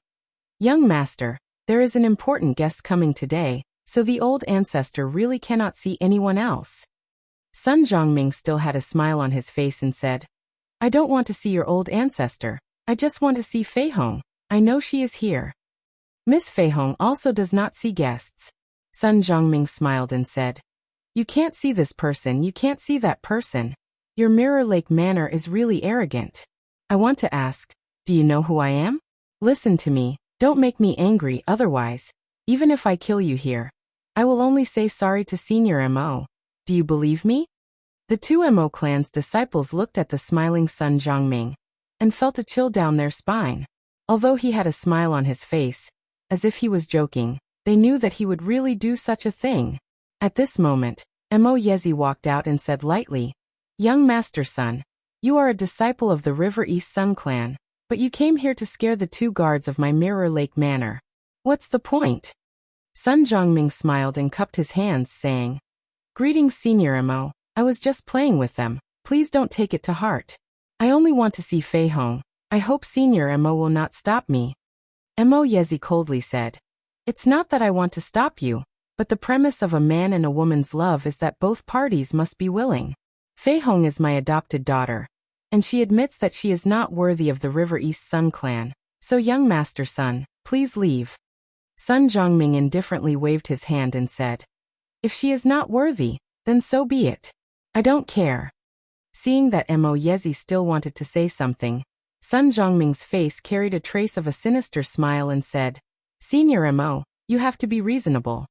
Young master, there is an important guest coming today, so the old ancestor really cannot see anyone else. Sun Zhongming still had a smile on his face and said, I don't want to see your old ancestor, I just want to see Feihong. I know she is here. Miss Feihong also does not see guests. Sun Zhongming smiled and said, You can't see this person, you can't see that person. Your Mirror Lake Manor is really arrogant. I want to ask, do you know who I am? Listen to me, don't make me angry otherwise, even if I kill you here, I will only say sorry to Senior Mo. Do you believe me? The two Mo clan's disciples looked at the smiling Sun Zhongming and felt a chill down their spine. Although he had a smile on his face, as if he was joking, they knew that he would really do such a thing. At this moment, Mo Yezi walked out and said lightly, Young Master Sun, you are a disciple of the River East Sun clan, but you came here to scare the two guards of my Mirror Lake Manor. What's the point? Sun Zhongming smiled and cupped his hands, saying, Greetings Senior Mo, I was just playing with them, please don't take it to heart. I only want to see Feihong, I hope Senior Mo will not stop me. Mo Yezi coldly said, It's not that I want to stop you, but the premise of a man and a woman's love is that both parties must be willing. Feihong is my adopted daughter, and she admits that she is not worthy of the River East Sun clan, so young Master Sun, please leave. Sun Zhongming indifferently waved his hand and said, If she is not worthy, then so be it. I don't care. Seeing that Mo Yezi still wanted to say something, Sun Zhongming's face carried a trace of a sinister smile and said, Senior Mo, you have to be reasonable.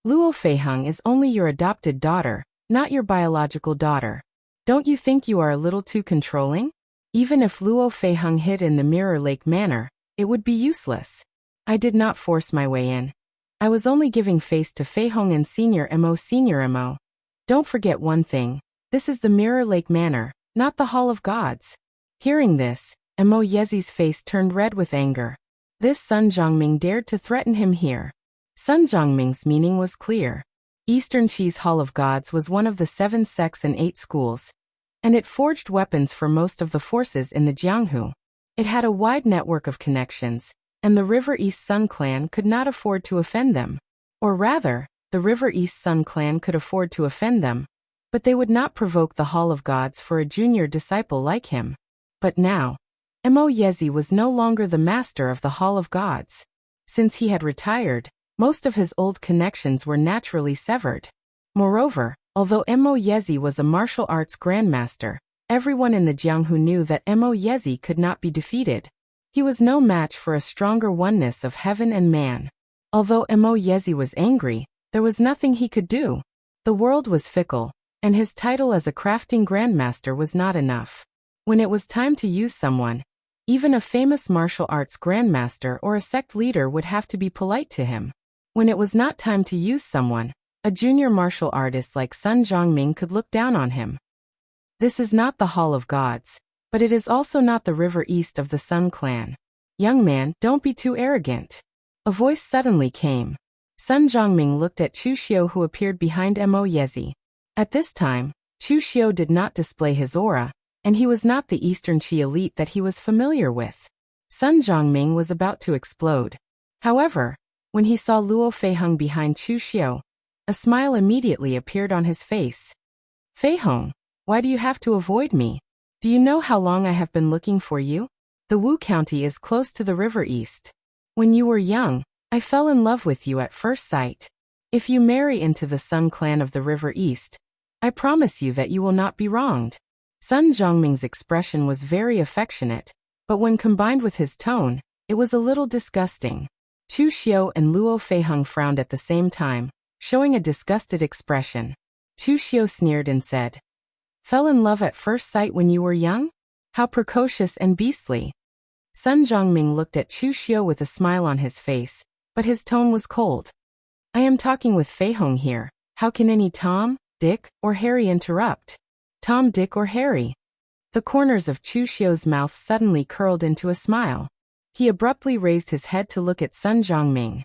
Luo Feiheng is only your adopted daughter, not your biological daughter. Don't you think you are a little too controlling? Even if Luo Feiheng hid in the Mirror Lake Manor, it would be useless. I did not force my way in. I was only giving face to Feihong and Senior Mo. Don't forget one thing, this is the Mirror Lake Manor, not the Hall of Gods. Hearing this, Mo Yezi's face turned red with anger. This Sun Zhongming dared to threaten him here. Sun Zhongming's meaning was clear. Eastern Qi's Hall of Gods was one of the 7 sects and 8 schools, and it forged weapons for most of the forces in the Jianghu. It had a wide network of connections, and the River East Sun clan could not afford to offend them. Or rather, the River East Sun clan could afford to offend them, but they would not provoke the Hall of Gods for a junior disciple like him. But now, Mo Yezi was no longer the master of the Hall of Gods. Since he had retired, most of his old connections were naturally severed. Moreover, although Mo Yezi was a martial arts grandmaster, everyone in the Jianghu knew that Mo Yezi could not be defeated. He was no match for a stronger oneness of heaven and man. Although Mo Yezi was angry, there was nothing he could do. The world was fickle, and his title as a crafting grandmaster was not enough. When it was time to use someone, even a famous martial arts grandmaster or a sect leader would have to be polite to him. When it was not time to use someone, a junior martial artist like Sun Zhongming could look down on him. This is not the Hall of Gods, but it is also not the River East of the Sun clan. Young man, don't be too arrogant. A voice suddenly came. Sun Zhongming looked at Chu Xiu, who appeared behind Mo Yezi. At this time, Chu Xiu did not display his aura, and he was not the Eastern Qi elite that he was familiar with. Sun Zhongming was about to explode. However, when he saw Luo Feihong behind Chu Xiu, a smile immediately appeared on his face. Feihong, why do you have to avoid me? Do you know how long I have been looking for you? The Wu County is close to the River East. When you were young, I fell in love with you at first sight. If you marry into the Sun clan of the River East, I promise you that you will not be wronged. Sun Zhongming's expression was very affectionate, but when combined with his tone, it was a little disgusting. Chu Xiu and Luo Feihong frowned at the same time, showing a disgusted expression. Chu Xiu sneered and said, Fell in love at first sight when you were young? How precocious and beastly. Sun Zhongming looked at Chu Xiu with a smile on his face, but his tone was cold. I am talking with Feihong here. How can any Tom, Dick, or Harry interrupt? Tom, Dick, or Harry? The corners of Chu Xiu's mouth suddenly curled into a smile. He abruptly raised his head to look at Sun Zhongming.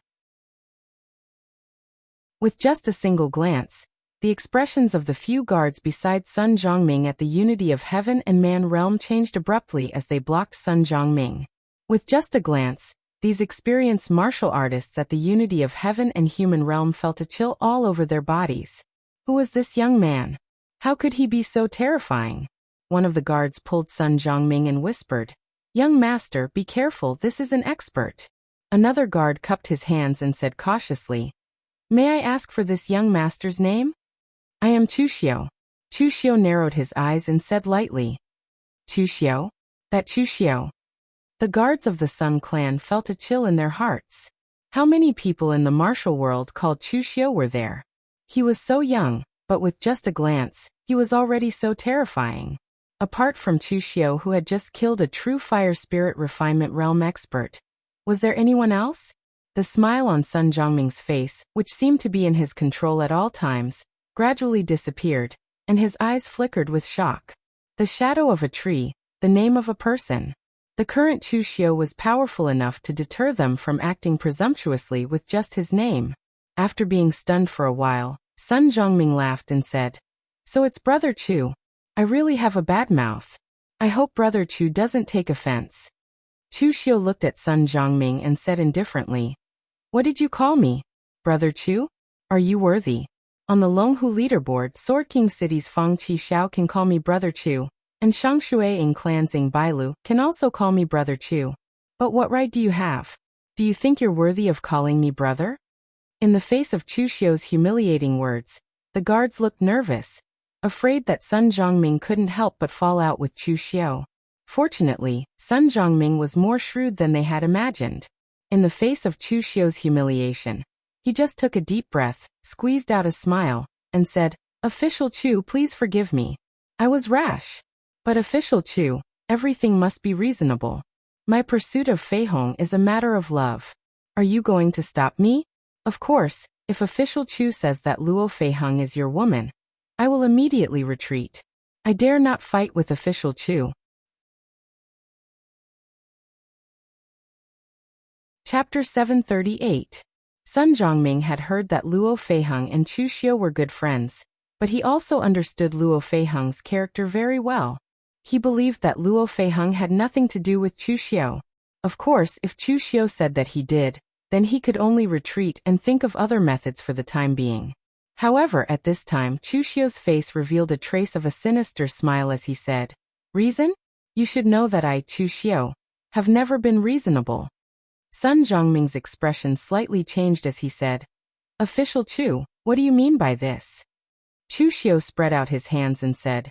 With just a single glance, the expressions of the few guards beside Sun Zhongming at the unity of heaven and man realm changed abruptly as they blocked Sun Zhongming. With just a glance, these experienced martial artists at the unity of heaven and human realm felt a chill all over their bodies. Who was this young man? How could he be so terrifying? One of the guards pulled Sun Zhongming and whispered, "Young master, be careful, this is an expert." Another guard cupped his hands and said cautiously, "May I ask for this young master's name?" "I am Chu Xiu." Chu Xiu narrowed his eyes and said lightly, "Chu Xiu? That Chu Xiu?" The guards of the Sun clan felt a chill in their hearts. How many people in the martial world called Chu Xiu were there? He was so young, but with just a glance, he was already so terrifying. Apart from Chu Xiu, who had just killed a true fire spirit refinement realm expert, was there anyone else? The smile on Sun Zhongming's face, which seemed to be in his control at all times, gradually disappeared, and his eyes flickered with shock. The shadow of a tree, the name of a person. The current Chu Xiu was powerful enough to deter them from acting presumptuously with just his name. After being stunned for a while, Sun Zhongming laughed and said, "So it's Brother Chu. I really have a bad mouth. I hope Brother Chu doesn't take offense." Chu Xiu looked at Sun Zhongming and said indifferently, "What did you call me? Brother Chu? Are you worthy? On the Longhu leaderboard, Sword King City's Fang Qi Xiao can call me Brother Chu, and Shangshui in Clan Xing Bailu can also call me Brother Chu. But what right do you have? Do you think you're worthy of calling me brother?" In the face of Chu Xiu's humiliating words, the guards looked nervous, afraid that Sun Zhongming couldn't help but fall out with Chu Xiu. Fortunately, Sun Zhongming was more shrewd than they had imagined. In the face of Chu Xiu's humiliation, he just took a deep breath, squeezed out a smile, and said, "Official Chu, please forgive me. I was rash. But Official Chu, everything must be reasonable. My pursuit of Fei Hong is a matter of love. Are you going to stop me? Of course, if Official Chu says that Luo Fei Hong is your woman, I will immediately retreat. I dare not fight with Official Chu." Chapter 738. Sun Zhongming had heard that Luo Feiheng and Chu Xiu were good friends, but he also understood Luo Feiheng's character very well. He believed that Luo Feiheng had nothing to do with Chu Xiu. Of course, if Chu Xiu said that he did, then he could only retreat and think of other methods for the time being. However, at this time, Chu Xiu's face revealed a trace of a sinister smile as he said, "Reason? You should know that I, Chu Xiu, have never been reasonable." Sun Zhongming's expression slightly changed as he said, "Official Chu, what do you mean by this?" Chu Xiu spread out his hands and said,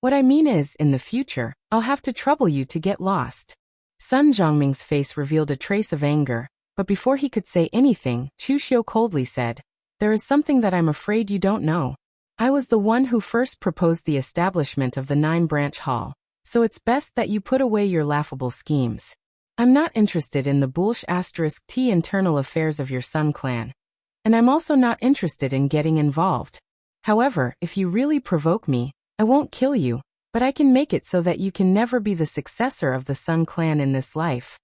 "What I mean is, in the future, I'll have to trouble you to get lost." Sun Zhongming's face revealed a trace of anger, but before he could say anything, Chu Xiu coldly said, "There is something that I'm afraid you don't know. I was the one who first proposed the establishment of the 9-branch hall, so it's best that you put away your laughable schemes. I'm not interested in the *T internal affairs of your Sun clan. And I'm also not interested in getting involved. However, if you really provoke me, I won't kill you, but I can make it so that you can never be the successor of the Sun clan in this life."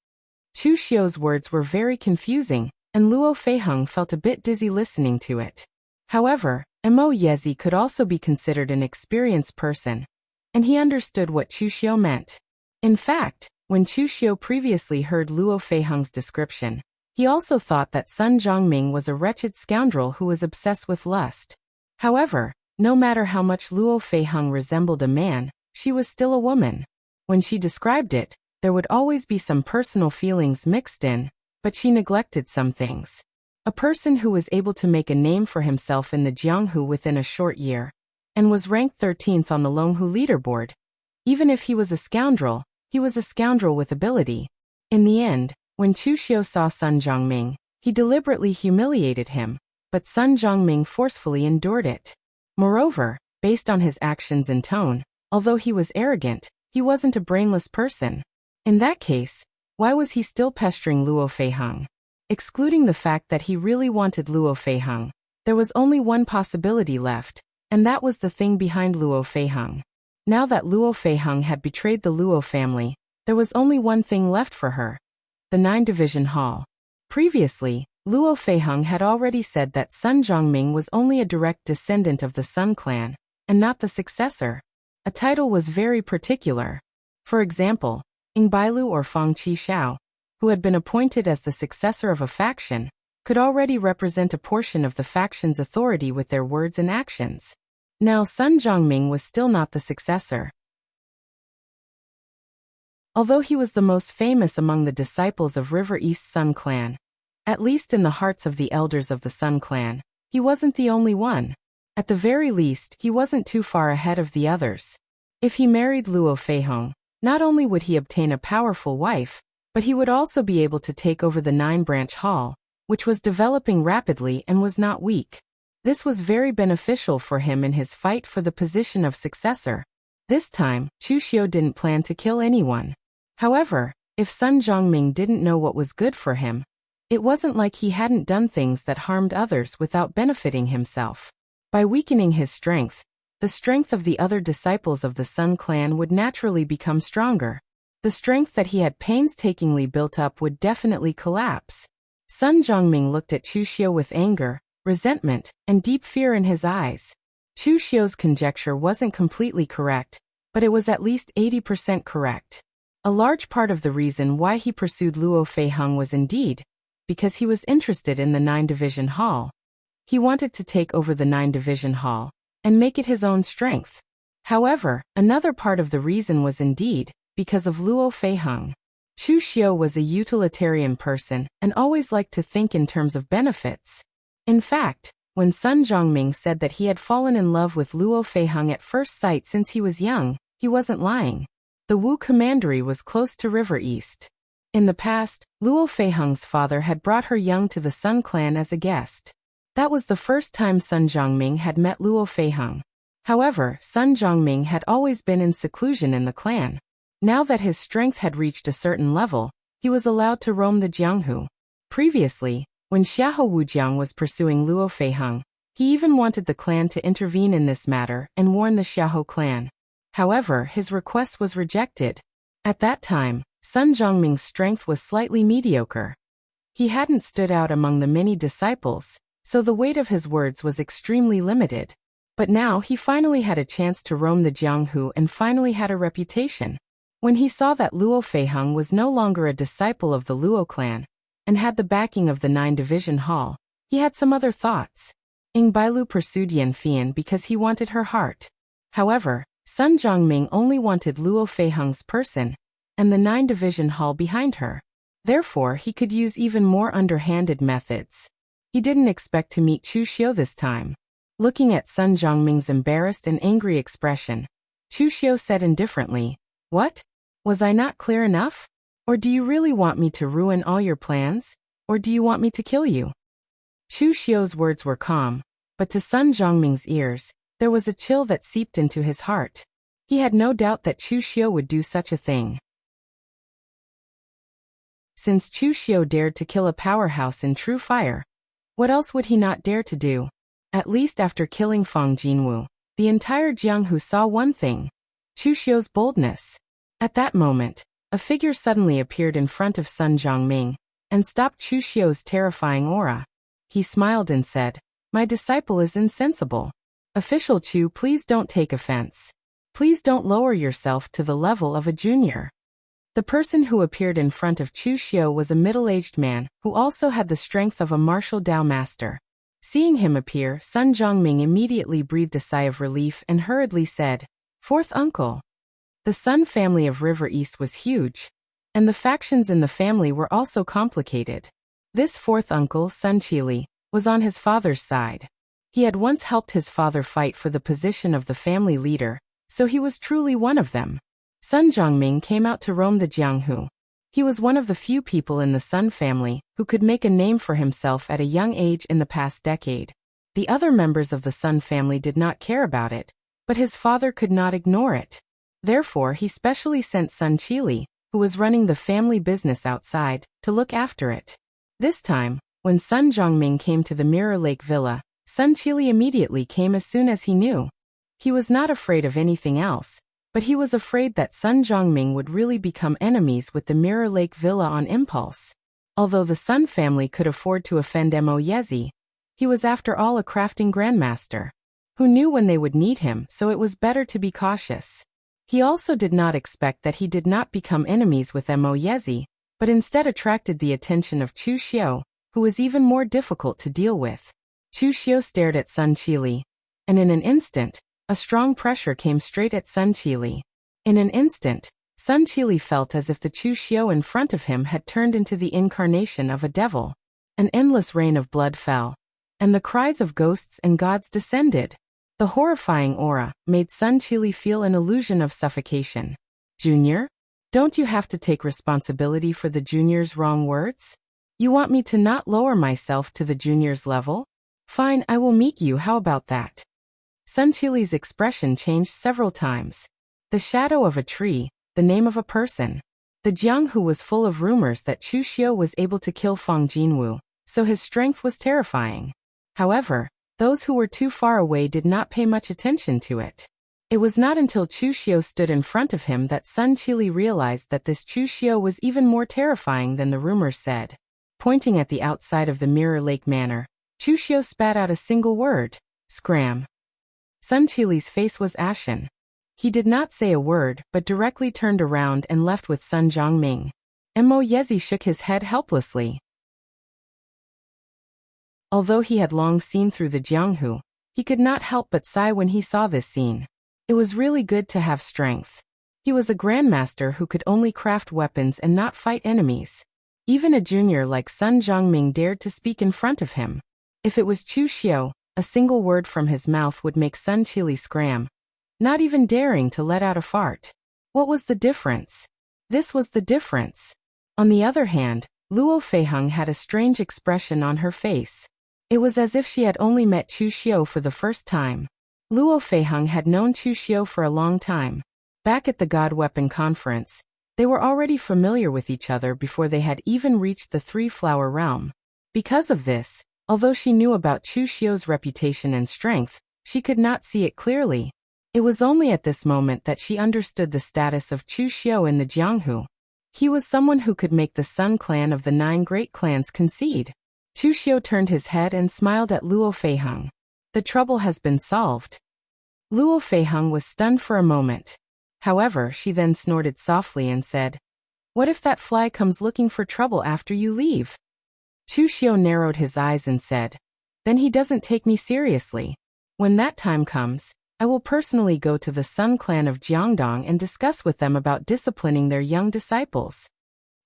Chu Xiu's words were very confusing, and Luo Feiheng felt a bit dizzy listening to it. However, Mo Yezi could also be considered an experienced person, and he understood what Chu Xiu meant. In fact, when Chu Xiu previously heard Luo Feiheng's description, he also thought that Sun Zhongming was a wretched scoundrel who was obsessed with lust. However, no matter how much Luo Feiheng resembled a man, she was still a woman. When she described it, there would always be some personal feelings mixed in, but she neglected some things. A person who was able to make a name for himself in the Jianghu within a short year, and was ranked 13th on the Longhu leaderboard. Even if he was a scoundrel, he was a scoundrel with ability. In the end, when Chu Xiu saw Sun Zhongming, he deliberately humiliated him, but Sun Zhongming forcefully endured it. Moreover, based on his actions and tone, although he was arrogant, he wasn't a brainless person. In that case, why was he still pestering Luo Feiheng? Excluding the fact that he really wanted Luo Feiheng, there was only one possibility left, and that was the thing behind Luo Feiheng. Now that Luo Feiheng had betrayed the Luo family, there was only one thing left for her. The 9-Division Hall. Previously, Luo Feiheng had already said that Sun Zhongming was only a direct descendant of the Sun clan, and not the successor. A title was very particular. For example, Ing Bailu or Fang Qi Xiao, who had been appointed as the successor of a faction, could already represent a portion of the faction's authority with their words and actions. Now Sun Zhongming was still not the successor. Although he was the most famous among the disciples of River East Sun clan, at least in the hearts of the elders of the Sun clan, he wasn't the only one. At the very least, he wasn't too far ahead of the others. If he married Luo Feiheng, not only would he obtain a powerful wife, but he would also be able to take over the 9-branch hall, which was developing rapidly and was not weak. This was very beneficial for him in his fight for the position of successor. This time, Chu Xiu didn't plan to kill anyone. However, if Sun Zhongming didn't know what was good for him, it wasn't like he hadn't done things that harmed others without benefiting himself. By weakening his strength, the strength of the other disciples of the Sun clan would naturally become stronger. The strength that he had painstakingly built up would definitely collapse. Sun Zhongming looked at Chu Xiu with anger, resentment, and deep fear in his eyes. Chu Xiu's conjecture wasn't completely correct, but it was at least 80% correct. A large part of the reason why he pursued Luo Feiheng was indeed because he was interested in the 9-Division Hall. He wanted to take over the 9-Division Hall and make it his own strength. However, another part of the reason was indeed because of Luo Feiheng. Chu Xiu was a utilitarian person and always liked to think in terms of benefits. In fact, when Sun Zhongming said that he had fallen in love with Luo Feiheng at first sight since he was young, he wasn't lying. The Wu Commandery was close to River East. In the past, Luo Feiheng's father had brought her young to the Sun clan as a guest. That was the first time Sun Zhongming had met Luo Feiheng. However, Sun Zhongming had always been in seclusion in the clan. Now that his strength had reached a certain level, he was allowed to roam the Jianghu. Previously, when Xiahou Wujiang was pursuing Luo Feiheng, he even wanted the clan to intervene in this matter and warn the Xiahou clan. However, his request was rejected. At that time, Sun Zhongming's strength was slightly mediocre. He hadn't stood out among the many disciples, so the weight of his words was extremely limited. But now he finally had a chance to roam the Jianghu and finally had a reputation. When he saw that Luo Feiheng was no longer a disciple of the Luo clan and had the backing of the 9-Division Hall, he had some other thoughts. Ing Bailu pursued Yan Fian because he wanted her heart. However, Sun Zhongming only wanted Luo Feiheng's person and the 9-Division Hall behind her. Therefore, he could use even more underhanded methods. He didn't expect to meet Chu Xiu this time. Looking at Sun Zhongming's embarrassed and angry expression, Chu Xiu said indifferently, "What? Was I not clear enough? Or do you really want me to ruin all your plans? Or do you want me to kill you?" Chu Xiu's words were calm, but to Sun Zhongming's ears, there was a chill that seeped into his heart. He had no doubt that Chu Xiu would do such a thing. Since Chu Xiu dared to kill a powerhouse in true fire, what else would he not dare to do? At least after killing Fang Jinwu, the entire Jianghu saw one thing: Chu Xiu's boldness. At that moment, a figure suddenly appeared in front of Sun Zhongming and stopped Chu Xiu's terrifying aura. He smiled and said, "My disciple is insensible. Official Chu, please don't take offense. Please don't lower yourself to the level of a junior." The person who appeared in front of Chu Xiu was a middle-aged man who also had the strength of a martial Dao master. Seeing him appear, Sun Zhongming immediately breathed a sigh of relief and hurriedly said, "Fourth uncle." The Sun family of River East was huge, and the factions in the family were also complicated. This fourth uncle, Sun Qili, was on his father's side. He had once helped his father fight for the position of the family leader, so he was truly one of them. Sun Zhongming came out to roam the Jianghu. He was one of the few people in the Sun family who could make a name for himself at a young age in the past decade. The other members of the Sun family did not care about it, but his father could not ignore it. Therefore, he specially sent Sun Qili, who was running the family business outside, to look after it. This time, when Sun Zhongming came to the Mirror Lake Villa, Sun Qili immediately came as soon as he knew. He was not afraid of anything else. But he was afraid that Sun Zhongming would really become enemies with the Mirror Lake Villa on impulse. Although the Sun family could afford to offend Mo Yezi, he was after all a crafting grandmaster, who knew when they would need him, so it was better to be cautious. He also did not expect that he did not become enemies with Mo Yezi, but instead attracted the attention of Chu Xiu, who was even more difficult to deal with. Chu Xiu stared at Sun Qili, and in an instant, a strong pressure came straight at Sun Qili. In an instant, Sun Qili felt as if the Chu Xiu in front of him had turned into the incarnation of a devil. An endless rain of blood fell, and the cries of ghosts and gods descended. The horrifying aura made Sun Qili feel an illusion of suffocation. Junior? Don't you have to take responsibility for the junior's wrong words? You want me to not lower myself to the junior's level? Fine, I will meet you, how about that? Sun Qili's expression changed several times. The shadow of a tree, the name of a person. The Jianghu was full of rumors that Chu Xiu was able to kill Fang Jinwu, so his strength was terrifying. However, those who were too far away did not pay much attention to it. It was not until Chu Xiu stood in front of him that Sun Qili realized that this Chu Xiu was even more terrifying than the rumors said. Pointing at the outside of the Mirror Lake Manor, Chu Xiu spat out a single word: scram. Sun Qili's face was ashen. He did not say a word, but directly turned around and left with Sun Zhongming. Mo Yezi shook his head helplessly. Although he had long seen through the Jianghu, he could not help but sigh when he saw this scene. It was really good to have strength. He was a grandmaster who could only craft weapons and not fight enemies. Even a junior like Sun Zhongming dared to speak in front of him. If it was Chu Xiu, a single word from his mouth would make Sun Qili scram, not even daring to let out a fart. What was the difference? This was the difference. On the other hand, Luo Feiheng had a strange expression on her face. It was as if she had only met Chu Xiu for the first time. Luo Feiheng had known Chu Xiu for a long time. Back at the God Weapon Conference, they were already familiar with each other before they had even reached the Three-Flower Realm. Because of this, although she knew about Chu Xiu's reputation and strength, she could not see it clearly. It was only at this moment that she understood the status of Chu Xiu in the Jianghu. He was someone who could make the Sun clan of the 9 great clans concede. Chu Xiu turned his head and smiled at Luo Feiheng. The trouble has been solved. Luo Feiheng was stunned for a moment. However, she then snorted softly and said, "What if that fly comes looking for trouble after you leave?" Chu Xiu narrowed his eyes and said, "Then he doesn't take me seriously. When that time comes, I will personally go to the Sun clan of Jiangdong and discuss with them about disciplining their young disciples."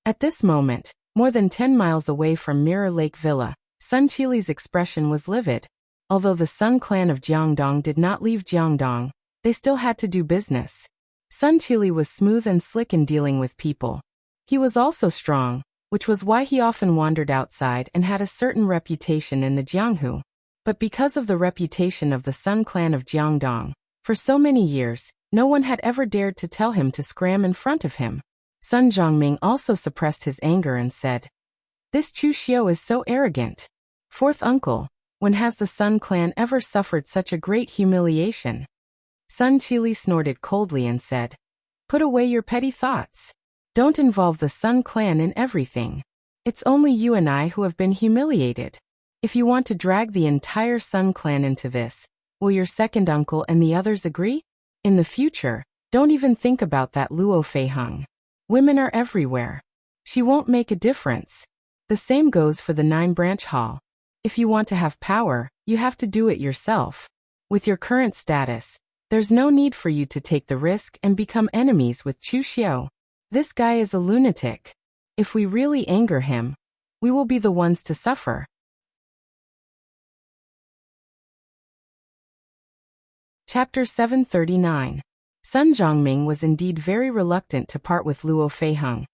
At this moment, more than 10 miles away from Mirror Lake Villa, Sun Qili's expression was livid. Although the Sun clan of Jiangdong did not leave Jiangdong, they still had to do business. Sun Qili was smooth and slick in dealing with people. He was also strong, which was why he often wandered outside and had a certain reputation in the Jianghu. But because of the reputation of the Sun clan of Jiangdong, for so many years, no one had ever dared to tell him to scram in front of him. Sun Zhongming also suppressed his anger and said, "This Chu Xiu is so arrogant. Fourth uncle, when has the Sun clan ever suffered such a great humiliation?" Sun Qili snorted coldly and said, "Put away your petty thoughts. Don't involve the Sun clan in everything. It's only you and I who have been humiliated. If you want to drag the entire Sun clan into this, will your second uncle and the others agree? In the future, don't even think about that Luo Feiheng. Women are everywhere. She won't make a difference. The same goes for the 9-branch hall. If you want to have power, you have to do it yourself. With your current status, there's no need for you to take the risk and become enemies with Chu Xiu. This guy is a lunatic. If we really anger him, we will be the ones to suffer." Chapter 739. Sun Zhongming was indeed very reluctant to part with Luo Feiheng,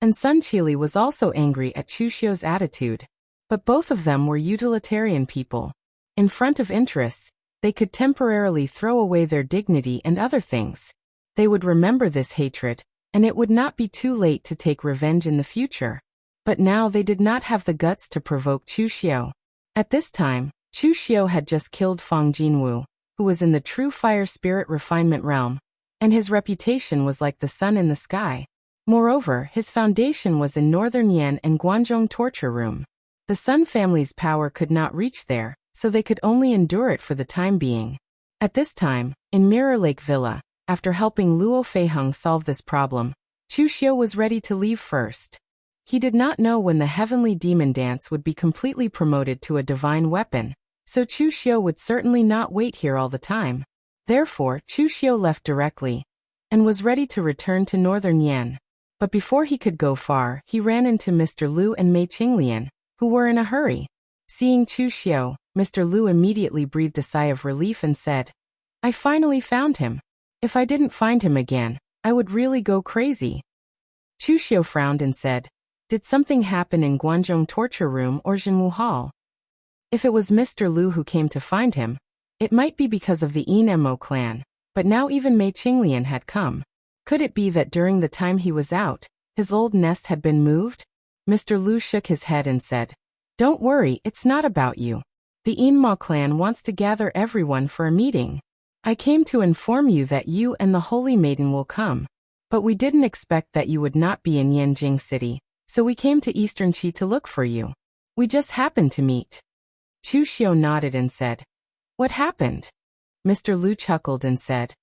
and Sun Qili was also angry at Chu Xiu's attitude. But both of them were utilitarian people. In front of interests, they could temporarily throw away their dignity and other things. They would remember this hatred, and it would not be too late to take revenge in the future. But now they did not have the guts to provoke Chu Xiu. At this time, Chu Xiu had just killed Fang Jinwu, who was in the true fire spirit refinement realm. and his reputation was like the sun in the sky. Moreover, his foundation was in northern Yan and Guangzhong torture room. The Sun family's power could not reach there, so they could only endure it for the time being. At this time, in Mirror Lake Villa, after helping Luo Feiheng solve this problem, Chu Xiu was ready to leave first. He did not know when the heavenly demon dance would be completely promoted to a divine weapon, so Chu Xiu would certainly not wait here all the time. Therefore, Chu Xiu left directly, and was ready to return to northern Yan. But before he could go far, he ran into Mr. Lu and Mei Qinglian, who were in a hurry. Seeing Chu Xiu, Mr. Lu immediately breathed a sigh of relief and said, "I finally found him. If I didn't find him again, I would really go crazy." Chu Xiu frowned and said, "Did something happen in Guangzhong torture room or Jinwu Hall?" If it was Mr. Lu who came to find him, it might be because of the Enmo clan, but now even Mei Qinglian had come. Could it be that during the time he was out, his old nest had been moved? Mr. Lu shook his head and said, "Don't worry, it's not about you. The Enmo clan wants to gather everyone for a meeting. I came to inform you that you and the Holy Maiden will come. But we didn't expect that you would not be in Yanjing City, so we came to Eastern Qi to look for you. We just happened to meet." Chu Xiu nodded and said, "What happened?" Mr. Lu chuckled and said,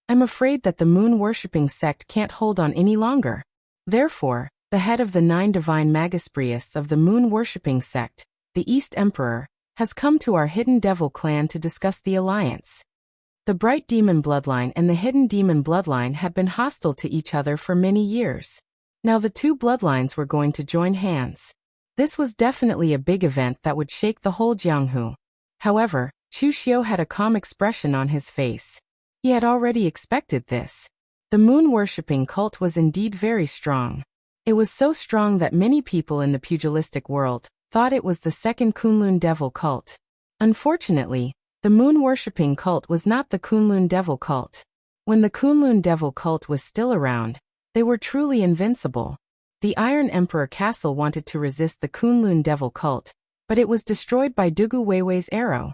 "I'm afraid that the moon-worshipping sect can't hold on any longer. Therefore, the head of the 9 divine Magispriests of the moon-worshipping sect, the East Emperor, has come to our hidden devil clan to discuss the alliance." The bright demon bloodline and the hidden demon bloodline had been hostile to each other for many years. Now the two bloodlines were going to join hands. This was definitely a big event that would shake the whole Jianghu. However, Chu Xiu had a calm expression on his face. He had already expected this. The moon-worshipping cult was indeed very strong. It was so strong that many people in the pugilistic world thought it was the second Kunlun devil cult. Unfortunately, the moon-worshipping cult was not the Kunlun devil cult. When the Kunlun devil cult was still around, they were truly invincible. The Iron Emperor Castle wanted to resist the Kunlun devil cult, but it was destroyed by Dugu Weiwei's arrow.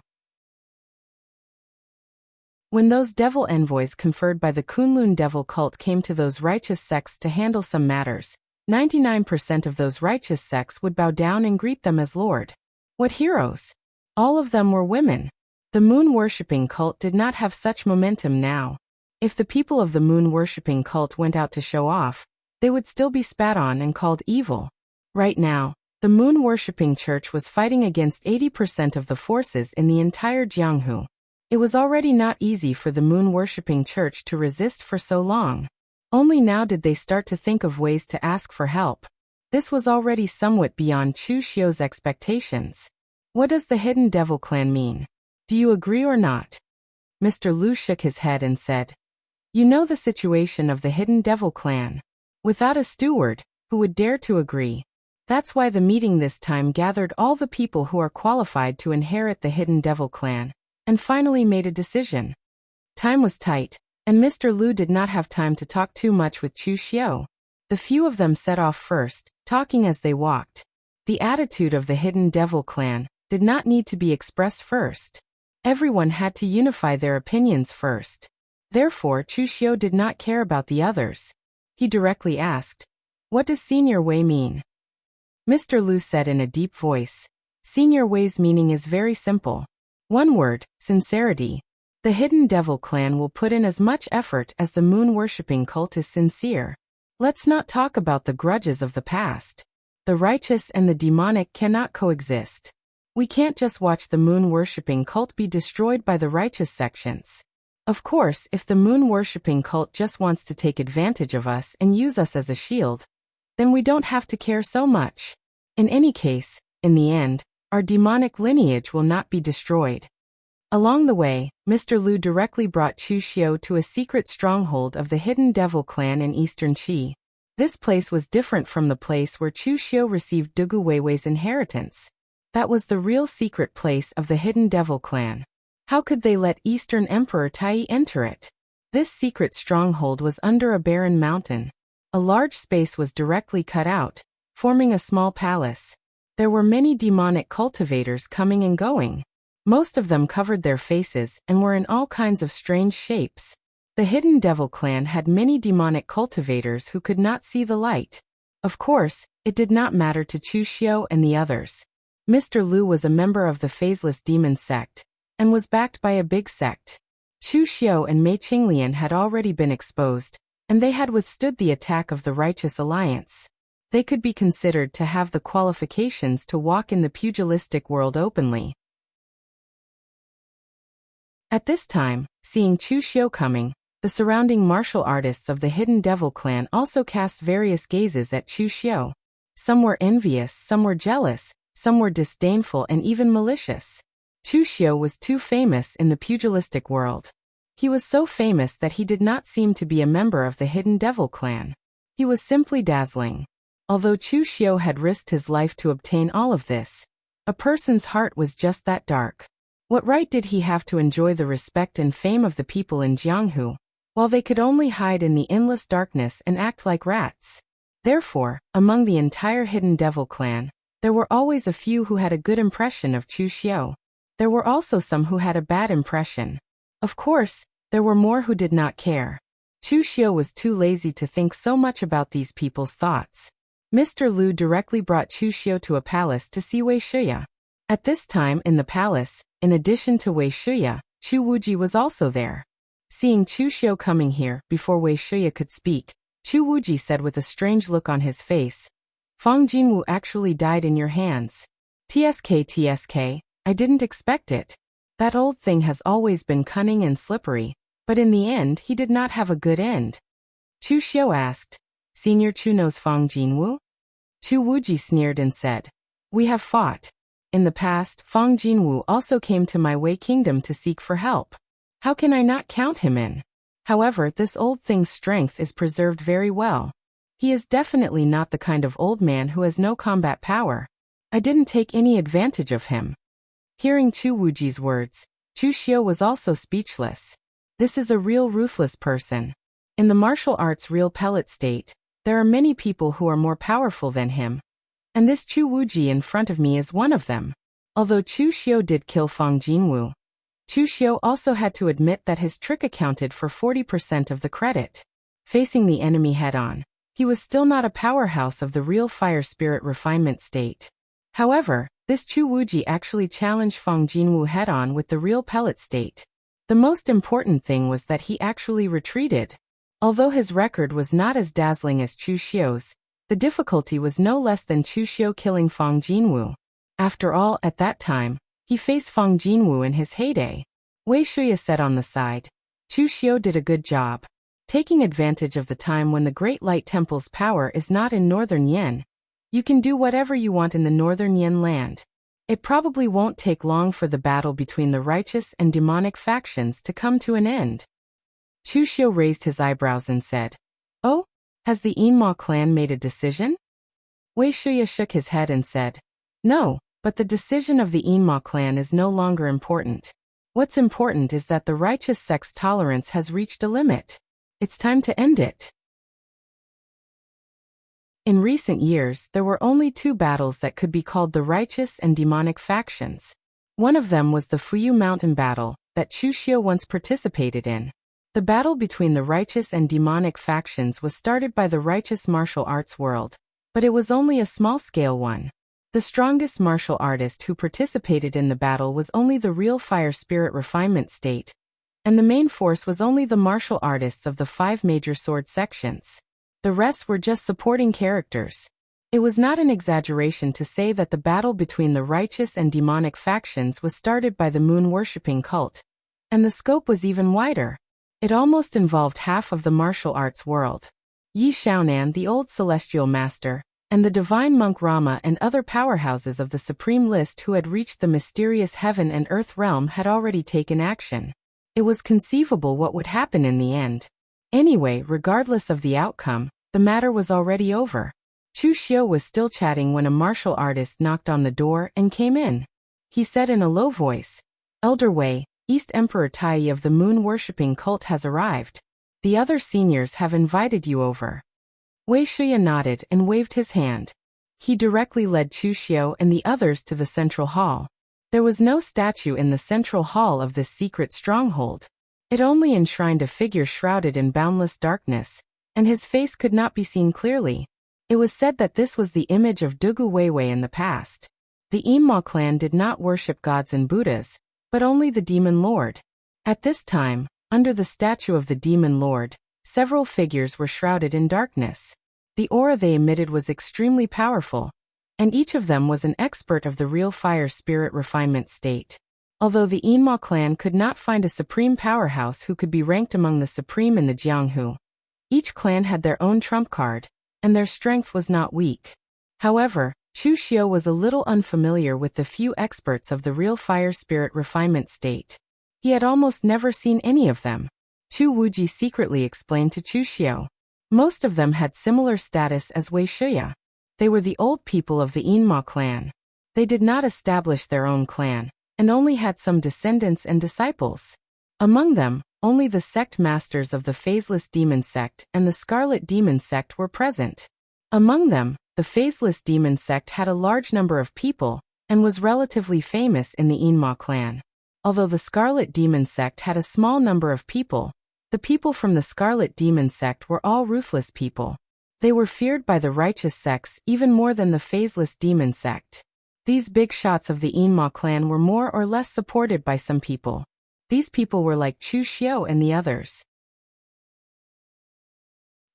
When those devil envoys conferred by the Kunlun devil cult came to those righteous sects to handle some matters, 99% of those righteous sects would bow down and greet them as Lord. What heroes! All of them were women. The moon-worshipping cult did not have such momentum now. If the people of the moon-worshipping cult went out to show off, they would still be spat on and called evil. Right now, the moon-worshipping church was fighting against 80% of the forces in the entire Jianghu. It was already not easy for the moon-worshipping church to resist for so long. Only now did they start to think of ways to ask for help. This was already somewhat beyond Chu Xiu's expectations. What does the hidden devil clan mean? Do you agree or not? Mr. Lu shook his head and said, "You know the situation of the hidden devil clan. Without a steward, who would dare to agree? That's why the meeting this time gathered all the people who are qualified to inherit the hidden devil clan, and finally made a decision." Time was tight, and Mr. Lu did not have time to talk too much with Chu Xiu. The few of them set off first, talking as they walked. The attitude of the hidden devil clan did not need to be expressed first. Everyone had to unify their opinions first. Therefore, Chu Xiu did not care about the others. He directly asked, "What does Senior Wei mean?" Mr. Lu said in a deep voice, "Senior Wei's meaning is very simple. One word, sincerity. The hidden devil clan will put in as much effort as the moon-worshipping cult is sincere. Let's not talk about the grudges of the past. The righteous and the demonic cannot coexist. We can't just watch the moon-worshipping cult be destroyed by the righteous sections. Of course, if the moon-worshipping cult just wants to take advantage of us and use us as a shield, then we don't have to care so much. In any case, in the end, our demonic lineage will not be destroyed." Along the way, Mr. Lu directly brought Chu Xiu to a secret stronghold of the hidden devil clan in Eastern Qi. This place was different from the place where Chu Xiu received Dugu Weiwei's inheritance. That was the real secret place of the hidden devil clan. How could they let Eastern Emperor Tai enter it? This secret stronghold was under a barren mountain. A large space was directly cut out, forming a small palace. There were many demonic cultivators coming and going. Most of them covered their faces and were in all kinds of strange shapes. The Hidden Devil clan had many demonic cultivators who could not see the light. Of course, it did not matter to Chu Xiu and the others. Mr. Liu was a member of the Phaseless Demon sect, and was backed by a big sect. Chu Xiu and Mei Qinglian had already been exposed, and they had withstood the attack of the Righteous Alliance. They could be considered to have the qualifications to walk in the pugilistic world openly. At this time, seeing Chu Xiu coming, the surrounding martial artists of the Hidden Devil clan also cast various gazes at Chu Xiu. Some were envious, some were jealous, some were disdainful and even malicious. Chu Xiu was too famous in the pugilistic world. He was so famous that he did not seem to be a member of the Hidden Devil clan. He was simply dazzling. Although Chu Xiu had risked his life to obtain all of this, a person's heart was just that dark. What right did he have to enjoy the respect and fame of the people in Jianghu, while they could only hide in the endless darkness and act like rats? Therefore, among the entire Hidden Devil clan, there were always a few who had a good impression of Chu Xiu. There were also some who had a bad impression. Of course, there were more who did not care. Chu Xiu was too lazy to think so much about these people's thoughts. Mr. Liu directly brought Chu Xiu to a palace to see Wei Shiya. At this time in the palace, in addition to Wei Shiya, Chu Wuji was also there. Seeing Chu Xiu coming here, before Wei Shiya could speak, Chu Wuji said with a strange look on his face, "Fang Jinwu actually died in your hands. TSK, I didn't expect it. That old thing has always been cunning and slippery, but in the end he did not have a good end." Chu Xiu asked, "Senior Chu knows Fang Jinwu?" Chu Wuji sneered and said, "We have fought. In the past, Fang Jinwu also came to my Wei Kingdom to seek for help. How can I not count him in? However, this old thing's strength is preserved very well. He is definitely not the kind of old man who has no combat power. I didn't take any advantage of him." Hearing Chu Wuji's words, Chu Xiu was also speechless. This is a real ruthless person. In the martial arts real pellet state, there are many people who are more powerful than him. And this Chu Wuji in front of me is one of them. Although Chu Xiu did kill Fang Jinwu, Chu Xiu also had to admit that his trick accounted for 40% of the credit. Facing the enemy head-on, he was still not a powerhouse of the real fire spirit refinement state. However, this Chu Wuji actually challenged Fang Jinwu head-on with the real pellet state. The most important thing was that he actually retreated. Although his record was not as dazzling as Chu Xiu's, the difficulty was no less than Chu Xiu killing Fang Jinwu. After all, at that time, he faced Fang Jinwu in his heyday. Wei Shiya said on the side, "Chu Xiu did a good job. Taking advantage of the time when the Great Light Temple's power is not in Northern Yen. You can do whatever you want in the Northern Yen land. It probably won't take long for the battle between the righteous and demonic factions to come to an end." Chu Xiu raised his eyebrows and said, "Oh? Has the Yinma clan made a decision?" Wei Shiya shook his head and said, "No, but the decision of the Yinma clan is no longer important. What's important is that the righteous sect's tolerance has reached a limit. It's time to end it." In recent years, there were only two battles that could be called the righteous and demonic factions. One of them was the Fuyu Mountain battle that Chu Xiu once participated in. The battle between the righteous and demonic factions was started by the righteous martial arts world, but it was only a small-scale one. The strongest martial artist who participated in the battle was only the real fire spirit refinement state, and the main force was only the martial artists of the 5 major sword sections. The rest were just supporting characters. It was not an exaggeration to say that the battle between the righteous and demonic factions was started by the moon-worshipping cult, and the scope was even wider. It almost involved half of the martial arts world. Yi Xiaonan, the old celestial master, and the divine monk Rama and other powerhouses of the supreme list who had reached the mysterious heaven and earth realm had already taken action. It was conceivable what would happen in the end. Anyway, regardless of the outcome, the matter was already over. Chu Xiu was still chatting when a martial artist knocked on the door and came in. He said in a low voice, "Elder Wei, East Emperor Tai of the moon-worshipping cult has arrived. The other seniors have invited you over." Wei Shiya nodded and waved his hand. He directly led Chu Xiu and the others to the central hall. There was no statue in the central hall of this secret stronghold. It only enshrined a figure shrouded in boundless darkness, and his face could not be seen clearly. It was said that this was the image of Dugu Weiwei in the past. The Inma clan did not worship gods and Buddhas, but only the demon lord. At this time, under the statue of the demon lord, several figures were shrouded in darkness. The aura they emitted was extremely powerful, and each of them was an expert of the real fire spirit refinement state. Although the Inma clan could not find a supreme powerhouse who could be ranked among the supreme in the Jianghu, each clan had their own trump card, and their strength was not weak. However, Chu Xiu was a little unfamiliar with the few experts of the real fire spirit refinement state. He had almost never seen any of them. Chu Wuji secretly explained to Chu Xiu. Most of them had similar status as Wei Shuya. They were the old people of the Inma clan. They did not establish their own clan, and only had some descendants and disciples. Among them, only the sect masters of the Phaseless Demon sect and the Scarlet Demon sect were present. Among them, the Phaseless Demon sect had a large number of people, and was relatively famous in the Inma clan. Although the Scarlet Demon sect had a small number of people, the people from the Scarlet Demon sect were all ruthless people. They were feared by the righteous sects even more than the Phaseless Demon sect. These big shots of the Inma clan were more or less supported by some people. These people were like Chu Xiu and the others.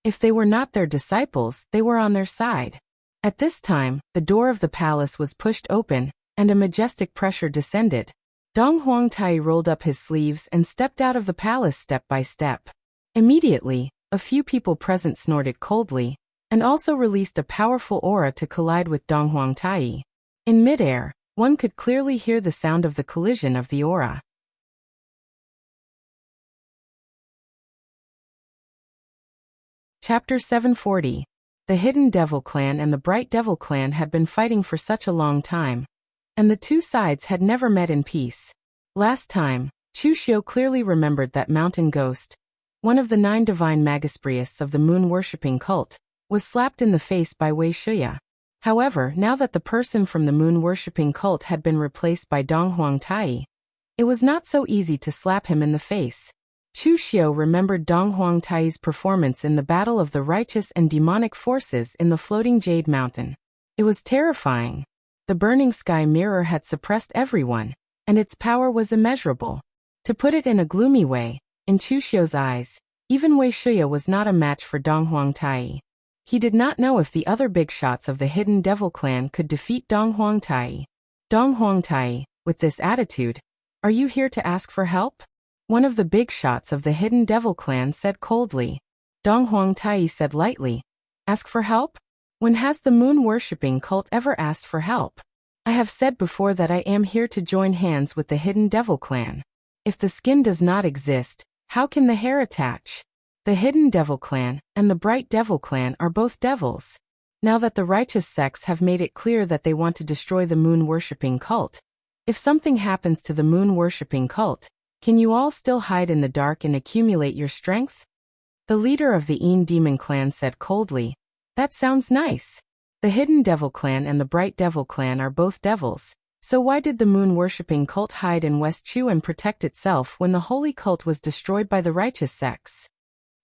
If they were not their disciples, they were on their side. At this time, the door of the palace was pushed open, and a majestic pressure descended. Dong Huangtai rolled up his sleeves and stepped out of the palace step by step. Immediately, a few people present snorted coldly, and also released a powerful aura to collide with Dong Huangtai. In midair, one could clearly hear the sound of the collision of the aura. Chapter 740. The Hidden Devil Clan and the Bright Devil Clan had been fighting for such a long time, and the two sides had never met in peace. Last time, Chu Xiu clearly remembered that Mountain Ghost, one of the 9 divine magispriests of the moon-worshipping cult, was slapped in the face by Wei Shuya. However, now that the person from the moon-worshipping cult had been replaced by Dong Huangtai, it was not so easy to slap him in the face. Chu Xiu remembered Dong Huangtai's performance in the battle of the righteous and demonic forces in the floating Jade Mountain. It was terrifying. The burning sky mirror had suppressed everyone, and its power was immeasurable. To put it in a gloomy way, in Chu Xiu's eyes, even Wei Shuya was not a match for Dong Huangtai. He did not know if the other big shots of the Hidden Devil Clan could defeat Dong Huangtai. Dong Huangtai, with this attitude, "Are you here to ask for help?" One of the big shots of the Hidden Devil Clan said coldly. Dong Huangtai said lightly, "Ask for help? When has the moon-worshipping cult ever asked for help? I have said before that I am here to join hands with the Hidden Devil Clan. If the skin does not exist, how can the hair attach? The Hidden Devil Clan and the Bright Devil Clan are both devils. Now that the righteous sects have made it clear that they want to destroy the moon-worshipping cult, if something happens to the moon-worshipping cult, can you all still hide in the dark and accumulate your strength?" The leader of the Een Demon Clan said coldly, "That sounds nice. The Hidden Devil Clan and the Bright Devil Clan are both devils, so why did the moon-worshipping cult hide in West Chu and protect itself when the holy cult was destroyed by the righteous sects?"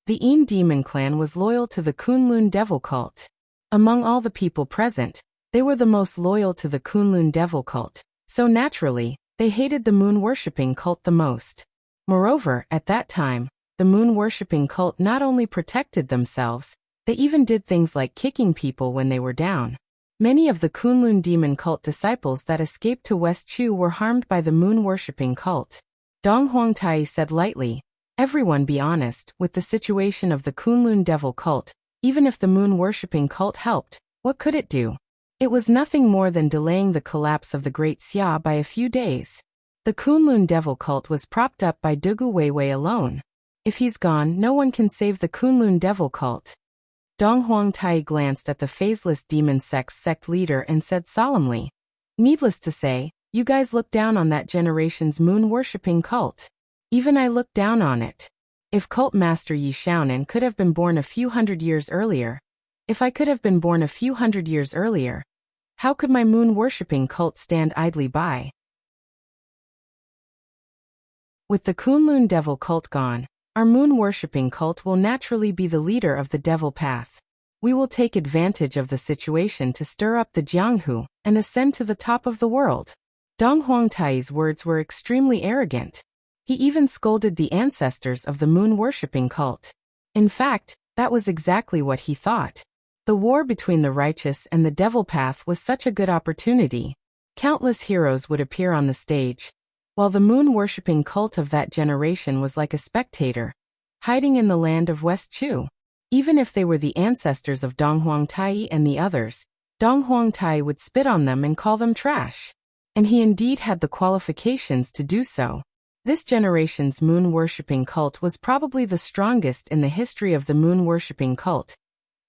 The Een Demon Clan was loyal to the Kunlun Devil cult. Among all the people present, they were the most loyal to the Kunlun Devil cult, so naturally, they hated the moon-worshipping cult the most. Moreover, at that time, the moon-worshipping cult not only protected themselves, they even did things like kicking people when they were down. Many of the Kunlun demon cult disciples that escaped to West Chu were harmed by the moon-worshipping cult. Dong Huangtai said lightly, "Everyone be honest, with the situation of the Kunlun devil cult, even if the moon-worshipping cult helped, what could it do? It was nothing more than delaying the collapse of the Great Xia by a few days. The Kunlun devil cult was propped up by Dugu Weiwei alone. If he's gone, no one can save the Kunlun devil cult." Dong Huangtai glanced at the Phaseless Demon sect leader and said solemnly, "Needless to say, you guys look down on that generation's moon-worshipping cult. Even I look down on it. If Cult Master Yi Xiaonan could have been born a few hundred years earlier, if I could have been born a few hundred years earlier, how could my moon-worshipping cult stand idly by?" With the Kunlun devil cult gone, our moon-worshipping cult will naturally be the leader of the devil path. We will take advantage of the situation to stir up the Jianghu and ascend to the top of the world. Dong Huangtai's words were extremely arrogant. He even scolded the ancestors of the moon-worshipping cult. In fact, that was exactly what he thought. The war between the righteous and the devil path was such a good opportunity. Countless heroes would appear on the stage, while the moon-worshipping cult of that generation was like a spectator, hiding in the land of West Chu. Even if they were the ancestors of Dong Huangtai and the others, Dong Huangtai would spit on them and call them trash. And he indeed had the qualifications to do so. This generation's moon-worshipping cult was probably the strongest in the history of the moon-worshipping cult,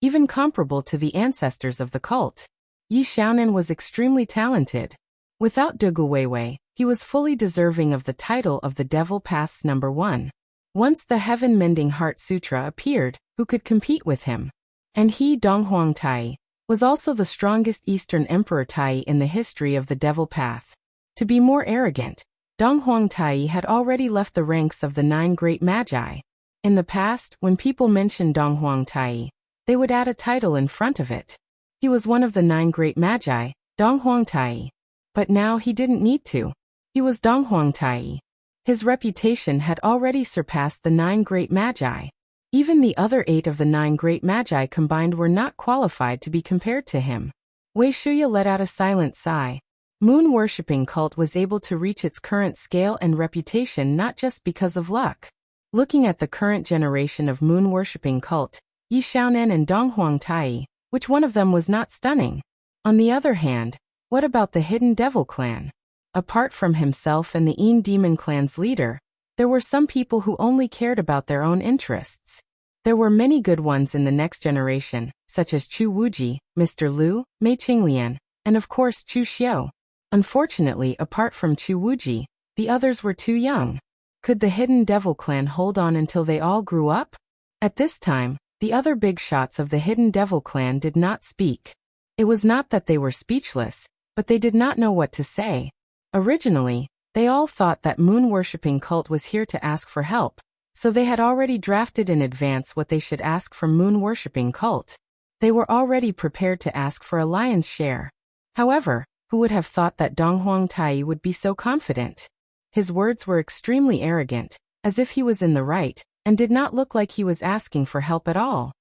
even comparable to the ancestors of the cult. Yi Xiaonan was extremely talented. Without Dugu Weiwei, he was fully deserving of the title of the Devil Path's #1. Once the Heaven-Mending Heart Sutra appeared, who could compete with him? And he, Dong Huangtai, was also the strongest Eastern Emperor Tai in the history of the Devil Path. To be more arrogant, Dong Huangtai had already left the ranks of the 9 great magi. In the past, when people mentioned Dong Huangtai, they would add a title in front of it. He was one of the 9 great magi, Dong Huangtai. But now he didn't need to. He was Dong Huangtai. His reputation had already surpassed the 9 great magi. Even the other 8 of the 9 great magi combined were not qualified to be compared to him. Wei Shuya let out a silent sigh. Moon-worshipping cult was able to reach its current scale and reputation not just because of luck. Looking at the current generation of moon-worshipping cult, Yi Xiaonan and Dong Huangtai, which one of them was not stunning? On the other hand, what about the Hidden Devil clan? Apart from himself and the Yin Demon clan's leader, there were some people who only cared about their own interests. There were many good ones in the next generation, such as Chu Wuji, Mr. Liu, Mei Qinglian, and of course Chu Xiao. Unfortunately, apart from Chu Wuji, the others were too young. Could the Hidden Devil clan hold on until they all grew up? At this time, the other big shots of the Hidden Devil clan did not speak. It was not that they were speechless, but they did not know what to say. Originally, they all thought that moon-worshipping cult was here to ask for help, so they had already drafted in advance what they should ask from moon-worshipping cult. They were already prepared to ask for a lion's share. However, who would have thought that Dong Huangtai would be so confident? His words were extremely arrogant, as if he was in the right, and did not look like he was asking for help at all.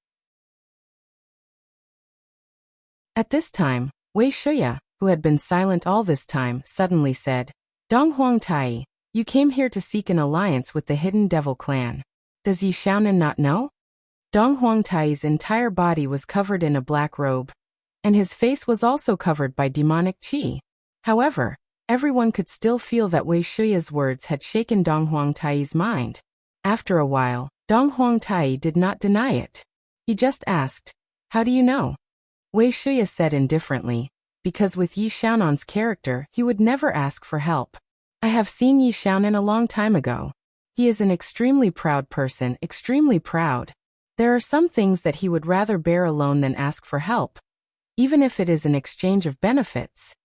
At this time, Wei Shuya, who had been silent all this time, suddenly said, Dong Huangtai, you came here to seek an alliance with the Hidden Devil clan. Does Yi Xiaonan not know? Dong Huangtai's entire body was covered in a black robe, and his face was also covered by demonic qi. However, everyone could still feel that Wei Shuya's words had shaken Dong Huangtai's mind. After a while, Dong Huangtai did not deny it. He just asked, how do you know? Wei Shuya said indifferently, because with Yi Xiaonan's character, he would never ask for help. I have seen Yi Xiaonan a long time ago. He is an extremely proud person, extremely proud. There are some things that he would rather bear alone than ask for help, even if it is an exchange of benefits.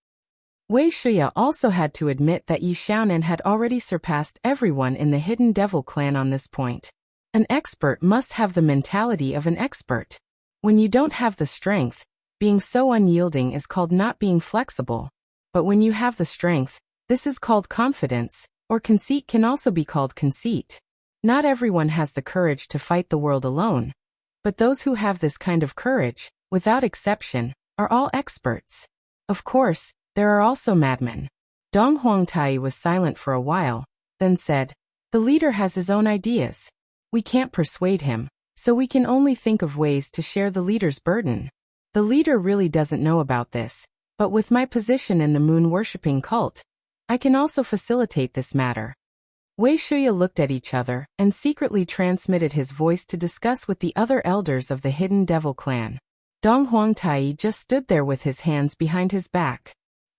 Wei Shuya also had to admit that Yi Xiaonan had already surpassed everyone in the Hidden Devil clan on this point. An expert must have the mentality of an expert. When you don't have the strength, being so unyielding is called not being flexible. But when you have the strength, this is called confidence, or conceit can also be called conceit. Not everyone has the courage to fight the world alone. But those who have this kind of courage, without exception, are all experts. Of course, there are also madmen. Dong Huangtai was silent for a while, then said, the leader has his own ideas. We can't persuade him, so we can only think of ways to share the leader's burden. The leader really doesn't know about this, but with my position in the moon-worshipping cult, I can also facilitate this matter. Wei Shuya looked at each other and secretly transmitted his voice to discuss with the other elders of the Hidden Devil clan. Dong Huangtai just stood there with his hands behind his back.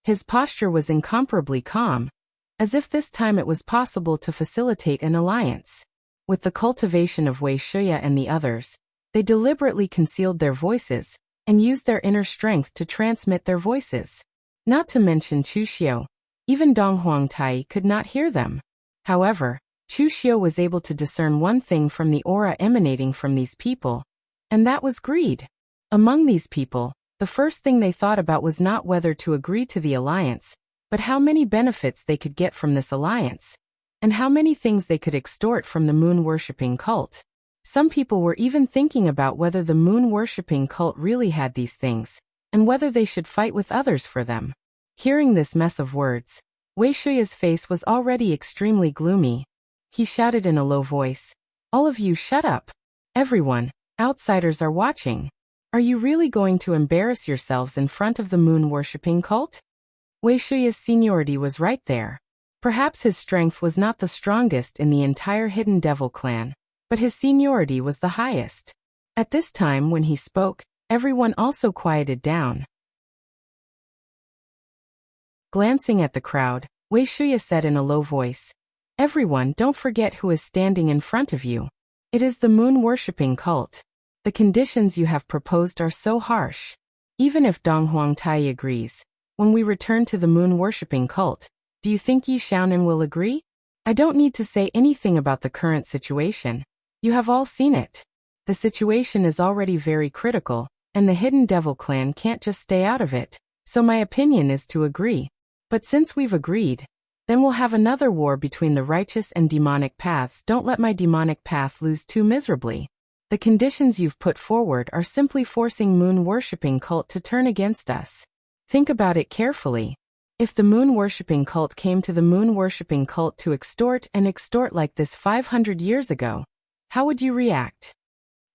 His posture was incomparably calm, as if this time it was possible to facilitate an alliance. With the cultivation of Wei Shuya and the others, they deliberately concealed their voices and used their inner strength to transmit their voices. Not to mention Chu Xiao, even Dong Huangtai could not hear them. However, Chu Xiu was able to discern one thing from the aura emanating from these people, and that was greed. Among these people, the first thing they thought about was not whether to agree to the alliance, but how many benefits they could get from this alliance, and how many things they could extort from the moon-worshipping cult. Some people were even thinking about whether the moon-worshipping cult really had these things, and whether they should fight with others for them. Hearing this mess of words, Wei Shuya's face was already extremely gloomy. He shouted in a low voice, "All of you shut up! Everyone, outsiders are watching. Are you really going to embarrass yourselves in front of the moon-worshipping cult?" Wei Shuya's seniority was right there. Perhaps his strength was not the strongest in the entire Hidden Devil clan, but his seniority was the highest. At this time when he spoke, everyone also quieted down. Glancing at the crowd, Wei Shuya said in a low voice, "Everyone, don't forget who is standing in front of you. It is the moon-worshipping cult. The conditions you have proposed are so harsh. Even if Dong Huangtai agrees, when we return to the moon-worshipping cult, do you think Yi Xiaonan will agree? I don't need to say anything about the current situation. You have all seen it. The situation is already very critical, and the Hidden Devil clan can't just stay out of it, so my opinion is to agree. But since we've agreed, then we'll have another war between the righteous and demonic paths. Don't let my demonic path lose too miserably. The conditions you've put forward are simply forcing moon-worshipping cult to turn against us. Think about it carefully. If the moon-worshipping cult came to the moon-worshipping cult to extort like this 500 years ago, how would you react?"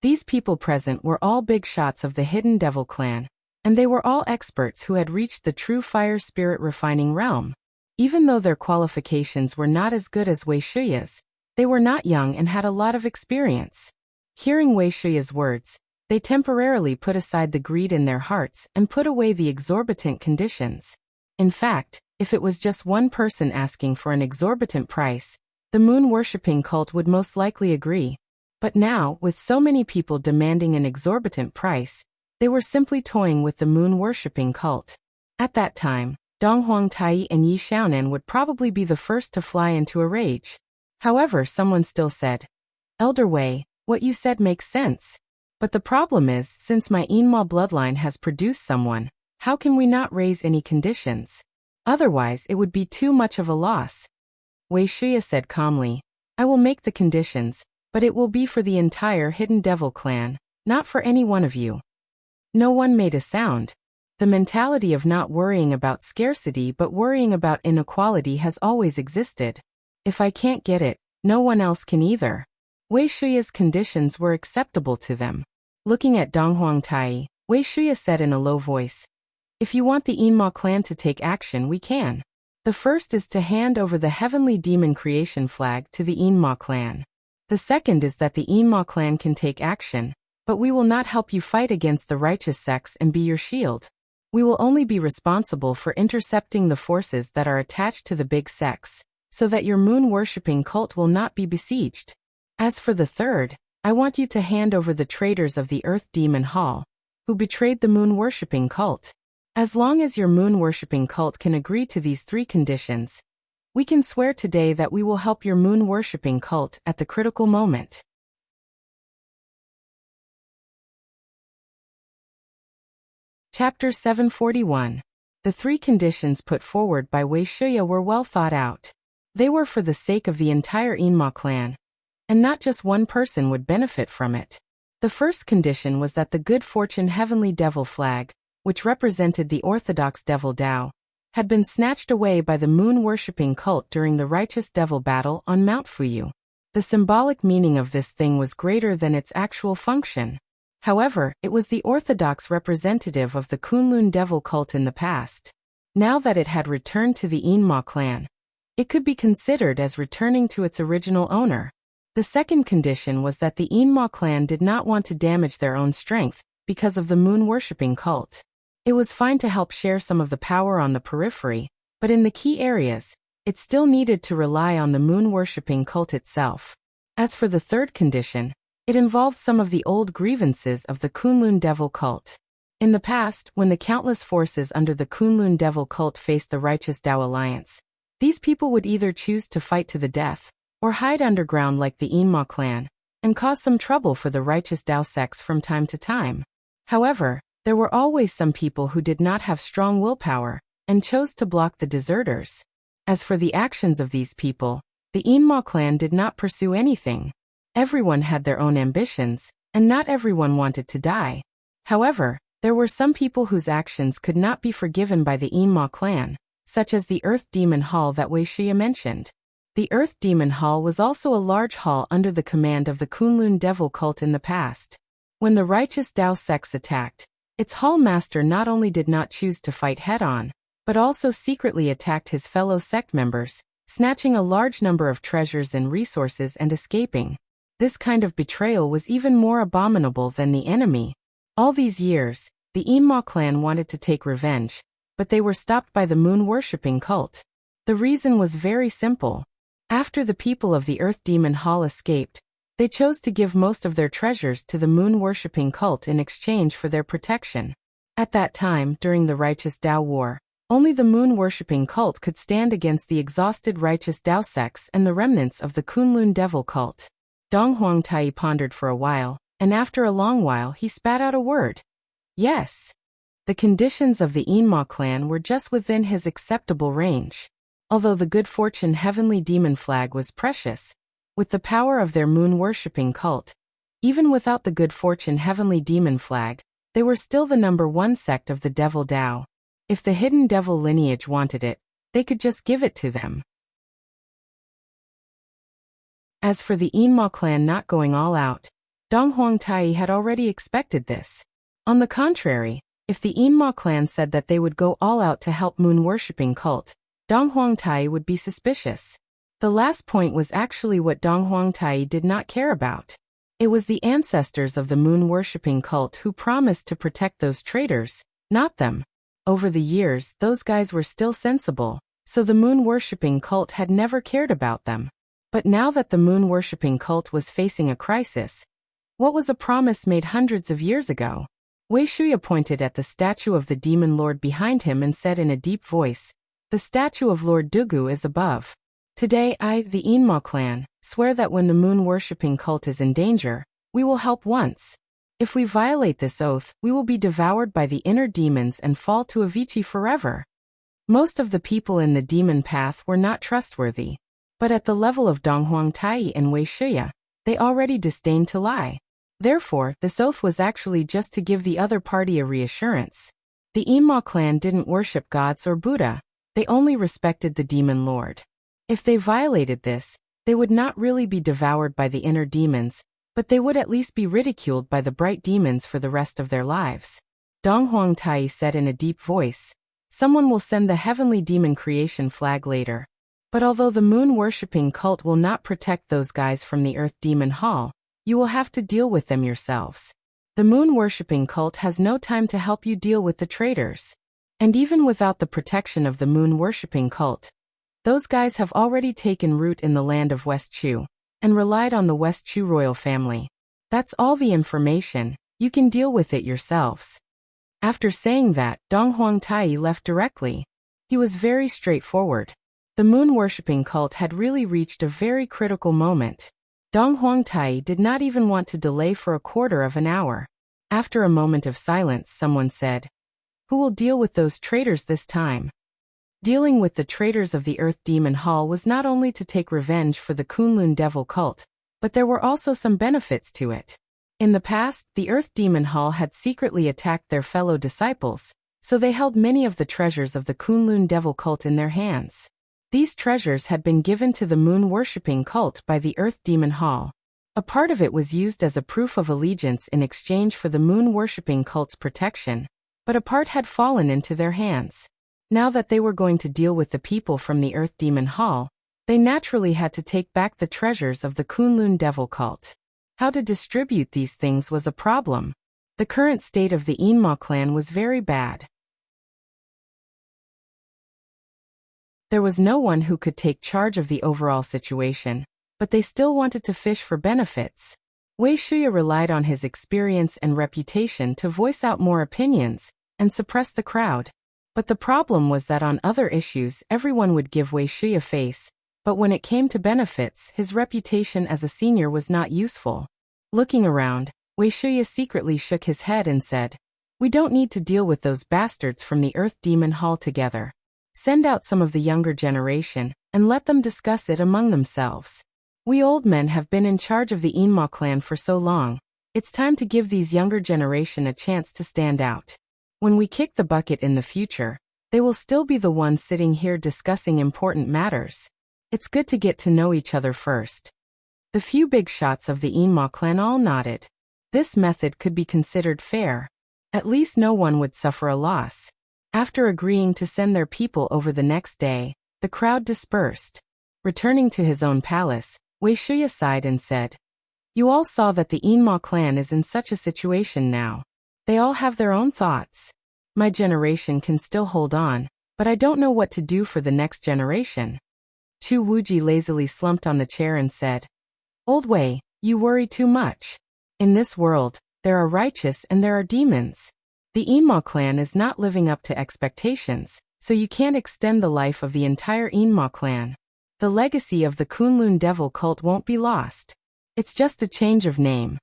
These people present were all big shots of the Hidden Devil clan, and they were all experts who had reached the true fire spirit refining realm. Even though their qualifications were not as good as Wei Shuya's, they were not young and had a lot of experience. Hearing Wei Shuya's words, they temporarily put aside the greed in their hearts and put away the exorbitant conditions. In fact, if it was just one person asking for an exorbitant price, the moon-worshipping cult would most likely agree. But now, with so many people demanding an exorbitant price, they were simply toying with the moon-worshipping cult. At that time, Dong Huangtai and Yi Xiaonan would probably be the first to fly into a rage. However, someone still said, "Elder Wei, what you said makes sense. But the problem is, since my Yinma bloodline has produced someone, how can we not raise any conditions? Otherwise it would be too much of a loss." Wei Shuya said calmly, "I will make the conditions, but it will be for the entire Hidden Devil clan, not for any one of you." No one made a sound. The mentality of not worrying about scarcity but worrying about inequality has always existed. If I can't get it, no one else can either. Wei Shuya's conditions were acceptable to them. Looking at Dong Huangtai, Wei Shuya said in a low voice, "If you want the Yinma clan to take action, we can. The first is to hand over the Heavenly Demon Creation flag to the Yinma clan. The second is that the Yinma clan can take action, but we will not help you fight against the righteous sects and be your shield. We will only be responsible for intercepting the forces that are attached to the big sects, so that your moon-worshipping cult will not be besieged. As for the third, I want you to hand over the traitors of the Earth Demon Hall, who betrayed the moon-worshipping cult. As long as your moon-worshipping cult can agree to these three conditions, we can swear today that we will help your moon-worshipping cult at the critical moment." Chapter 741. The three conditions put forward by Wei Shuya were well thought out. They were for the sake of the entire Yinma clan, and not just one person would benefit from it. The first condition was that the good fortune Heavenly Devil flag, which represented the orthodox Devil Tao, had been snatched away by the moon-worshipping cult during the righteous devil battle on Mount Fuyu. The symbolic meaning of this thing was greater than its actual function. However, it was the orthodox representative of the Kunlun devil cult in the past. Now that it had returned to the Yinma clan, it could be considered as returning to its original owner. The second condition was that the Yinma clan did not want to damage their own strength because of the moon-worshipping cult. It was fine to help share some of the power on the periphery, but in the key areas, it still needed to rely on the moon-worshipping cult itself. As for the third condition, it involved some of the old grievances of the Kunlun devil cult. In the past, when the countless forces under the Kunlun devil cult faced the righteous Tao alliance, these people would either choose to fight to the death, or hide underground like the Inma clan, and cause some trouble for the righteous Dao sects from time to time. However, there were always some people who did not have strong willpower and chose to block the deserters. As for the actions of these people, the Inma clan did not pursue anything. Everyone had their own ambitions, and not everyone wanted to die. However, there were some people whose actions could not be forgiven by the Inma clan, such as the Earth Demon Hall that Wei Shia mentioned. The Earth Demon Hall was also a large hall under the command of the Kunlun devil cult in the past. When the righteous Dao sects attacked, its hall master not only did not choose to fight head-on, but also secretly attacked his fellow sect members, snatching a large number of treasures and resources and escaping. This kind of betrayal was even more abominable than the enemy. All these years, the Inma clan wanted to take revenge, but they were stopped by the moon-worshipping cult. The reason was very simple. After the people of the Earth Demon Hall escaped, they chose to give most of their treasures to the moon-worshipping cult in exchange for their protection. At that time, during the Righteous Dao War, only the moon-worshipping cult could stand against the exhausted Righteous Dao sects and the remnants of the Kunlun devil cult. Dong Huangtai pondered for a while, and after a long while he spat out a word. Yes. The conditions of the Inma clan were just within his acceptable range. Although the good fortune heavenly demon flag was precious, with the power of their moon-worshipping cult, even without the good fortune heavenly demon flag, they were still the #1 sect of the devil Dao. If the hidden devil lineage wanted it, they could just give it to them. As for the Inma clan not going all out, Dong Huangtai had already expected this. On the contrary, if the Inma clan said that they would go all out to help moon-worshipping cult, Dong Huangtai would be suspicious. The last point was actually what Dong Huangtai did not care about. It was the ancestors of the moon-worshipping cult who promised to protect those traitors, not them. Over the years, those guys were still sensible, so the moon-worshipping cult had never cared about them. But now that the moon-worshipping cult was facing a crisis, what was a promise made hundreds of years ago? Wei Shuya pointed at the statue of the demon lord behind him and said in a deep voice, "The statue of Lord Dugu is above. Today I, the Inma clan, swear that when the moon-worshipping cult is in danger, we will help once. If we violate this oath, we will be devoured by the inner demons and fall to Avicii forever." Most of the people in the demon path were not trustworthy. But at the level of Dong Huangtai and Wei Shuya, they already disdained to lie. Therefore, this oath was actually just to give the other party a reassurance. The Inma clan didn't worship gods or Buddha, they only respected the demon lord. If they violated this, they would not really be devoured by the inner demons, but they would at least be ridiculed by the bright demons for the rest of their lives. Dong Huangtai said in a deep voice, "Someone will send the heavenly demon creation flag later. But although the moon-worshipping cult will not protect those guys from the Earth Demon Hall, you will have to deal with them yourselves. The moon-worshipping cult has no time to help you deal with the traitors. And even without the protection of the moon-worshipping cult, those guys have already taken root in the land of West Chu, and relied on the West Chu royal family. That's all the information, you can deal with it yourselves." After saying that, Dong Huangtai left directly. He was very straightforward. The moon-worshipping cult had really reached a very critical moment. Dong Huangtai did not even want to delay for a quarter of an hour. After a moment of silence, someone said, "Who will deal with those traitors this time?" Dealing with the traitors of the Earth Demon Hall was not only to take revenge for the Kunlun devil cult, but there were also some benefits to it. In the past, the Earth Demon Hall had secretly attacked their fellow disciples, so they held many of the treasures of the Kunlun devil cult in their hands. These treasures had been given to the moon-worshipping cult by the Earth Demon Hall. A part of it was used as a proof of allegiance in exchange for the moon-worshipping cult's protection, but a part had fallen into their hands. Now that they were going to deal with the people from the Earth Demon Hall, they naturally had to take back the treasures of the Kunlun devil cult. How to distribute these things was a problem. The current state of the Inma clan was very bad. There was no one who could take charge of the overall situation, but they still wanted to fish for benefits. Wei Shuya relied on his experience and reputation to voice out more opinions and suppress the crowd. But the problem was that on other issues everyone would give Wei Shuya face, But when it came to benefits, his reputation as a senior was not useful. Looking around, Wei Shuya secretly shook his head and said, "We don't need to deal with those bastards from the Earth Demon Hall together. Send out some of the younger generation, and let them discuss it among themselves. We old men have been in charge of the Inma clan for so long. It's time to give these younger generation a chance to stand out. When we kick the bucket in the future, they will still be the ones sitting here discussing important matters. It's good to get to know each other first." The few big shots of the Inma clan all nodded. This method could be considered fair. At least no one would suffer a loss. After agreeing to send their people over the next day, the crowd dispersed. Returning to his own palace, Wei Shuya sighed and said, "You all saw that the Inma clan is in such a situation now. They all have their own thoughts. My generation can still hold on, but I don't know what to do for the next generation." Chu Wuji lazily slumped on the chair and said, "Old Wei, you worry too much. In this world, there are righteous and there are demons. The Inma clan is not living up to expectations, so you can't extend the life of the entire Inma clan. The legacy of the Kunlun devil cult won't be lost. It's just a change of name."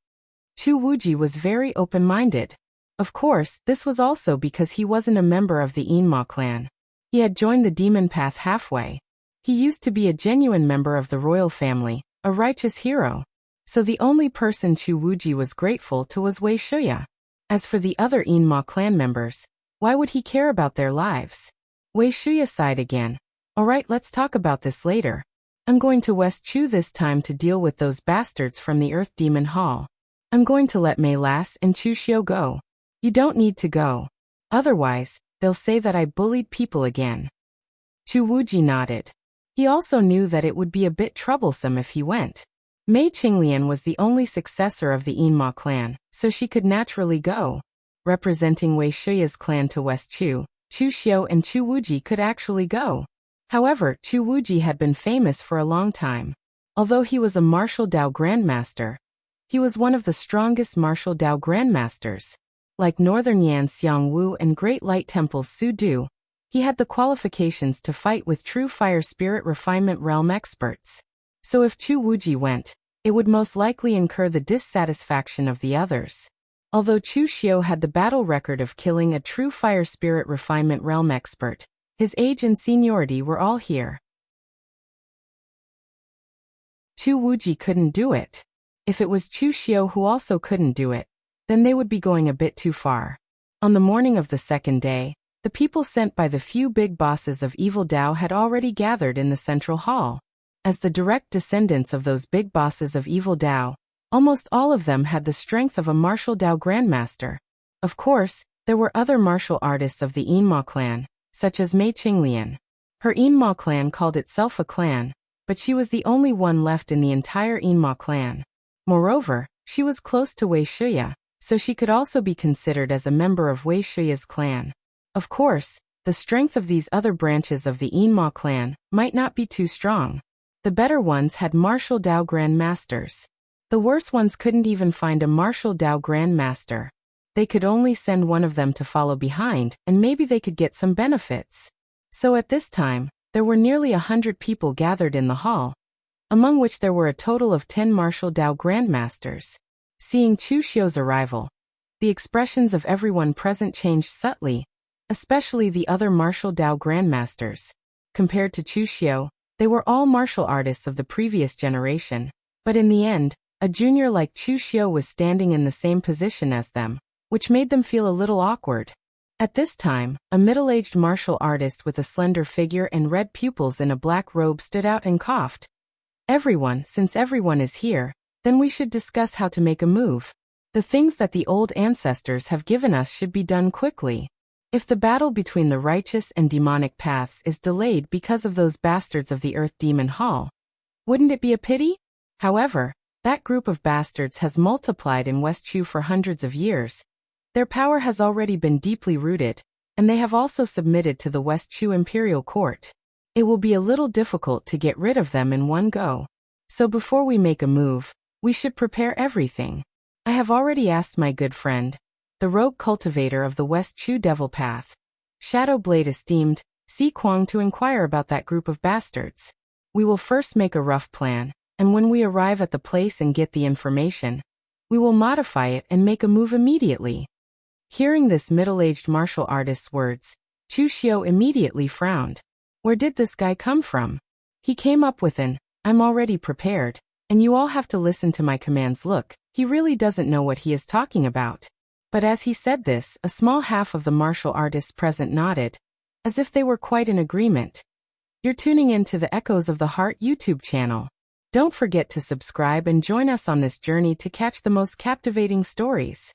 Chu Wuji was very open-minded. Of course, this was also because he wasn't a member of the Inma clan. He had joined the demon path halfway. He used to be a genuine member of the royal family, a righteous hero. So the only person Chu Wuji was grateful to was Wei Shuya. As for the other Inma clan members, why would he care about their lives? Wei Shuya sighed again. "Alright, let's talk about this later. I'm going to West Chu this time to deal with those bastards from the Earth Demon Hall. I'm going to let Mei Las and Chu Xiu go. You don't need to go. Otherwise, they'll say that I bullied people again." Chu Wuji nodded. He also knew that it would be a bit troublesome if he went. Mei Qinglian was the only successor of the Inma clan, so she could naturally go. Representing Wei Shuya's clan to West Chu, Chu Xiu and Chu Wuji could actually go. However, Chu Wuji had been famous for a long time. Although he was a martial Dao grandmaster, he was one of the strongest martial Dao grandmasters. Like Northern Yan Xiangwu and Great Light Temple's Su Du, he had the qualifications to fight with true fire spirit refinement realm experts. So if Chu Wuji went, it would most likely incur the dissatisfaction of the others. Although Chu Xiu had the battle record of killing a true fire spirit refinement realm expert, his age and seniority were all here. Chu Wuji couldn't do it. If it was Chu Xiu who also couldn't do it, then they would be going a bit too far. On the morning of the second day, the people sent by the few big bosses of Evil Dao had already gathered in the central hall. As the direct descendants of those big bosses of Evil Dao, almost all of them had the strength of a martial Dao grandmaster. Of course, there were other martial artists of the Inma clan, such as Mei Qinglian. Her Inma clan called itself a clan, but she was the only one left in the entire Inma clan. Moreover, she was close to Wei Shuya, so she could also be considered as a member of Wei Shuya's clan. Of course, the strength of these other branches of the Inma clan might not be too strong. The better ones had martial Dao grandmasters. The worse ones couldn't even find a martial Dao grandmaster. They could only send one of them to follow behind, and maybe they could get some benefits. So at this time, there were nearly 100 people gathered in the hall, among which there were a total of 10 martial Dao grandmasters. Seeing Chu Xiu's arrival, the expressions of everyone present changed subtly, especially the other martial Dao grandmasters. Compared to Chu Xiu, they were all martial artists of the previous generation, but in the end, a junior like Chu Xiu was standing in the same position as them, which made them feel a little awkward. At this time, a middle-aged martial artist with a slender figure and red pupils in a black robe stood out and coughed. Since everyone is here, then we should discuss how to make a move. The things that the old ancestors have given us should be done quickly. If the battle between the righteous and demonic paths is delayed because of those bastards of the Earth Demon Hall, wouldn't it be a pity? However, that group of bastards has multiplied in West Chu for hundreds of years. Their power has already been deeply rooted, and they have also submitted to the West Chu Imperial Court. It will be a little difficult to get rid of them in one go. So before we make a move, we should prepare everything. I have already asked my good friend, the rogue cultivator of the West Chu Devil Path, Shadow Blade esteemed, Si Kuang, to inquire about that group of bastards. We will first make a rough plan, and when we arrive at the place and get the information, we will modify it and make a move immediately. Hearing this middle-aged martial artist's words, Chu Xiu immediately frowned. Where did this guy come from? He came up with an, "I'm already prepared, and you all have to listen to my commands" look. He really doesn't know what he is talking about. But as he said this, a small half of the martial artists present nodded, as if they were quite in agreement. You're tuning in to the Echoes of the Heart YouTube channel. Don't forget to subscribe and join us on this journey to catch the most captivating stories.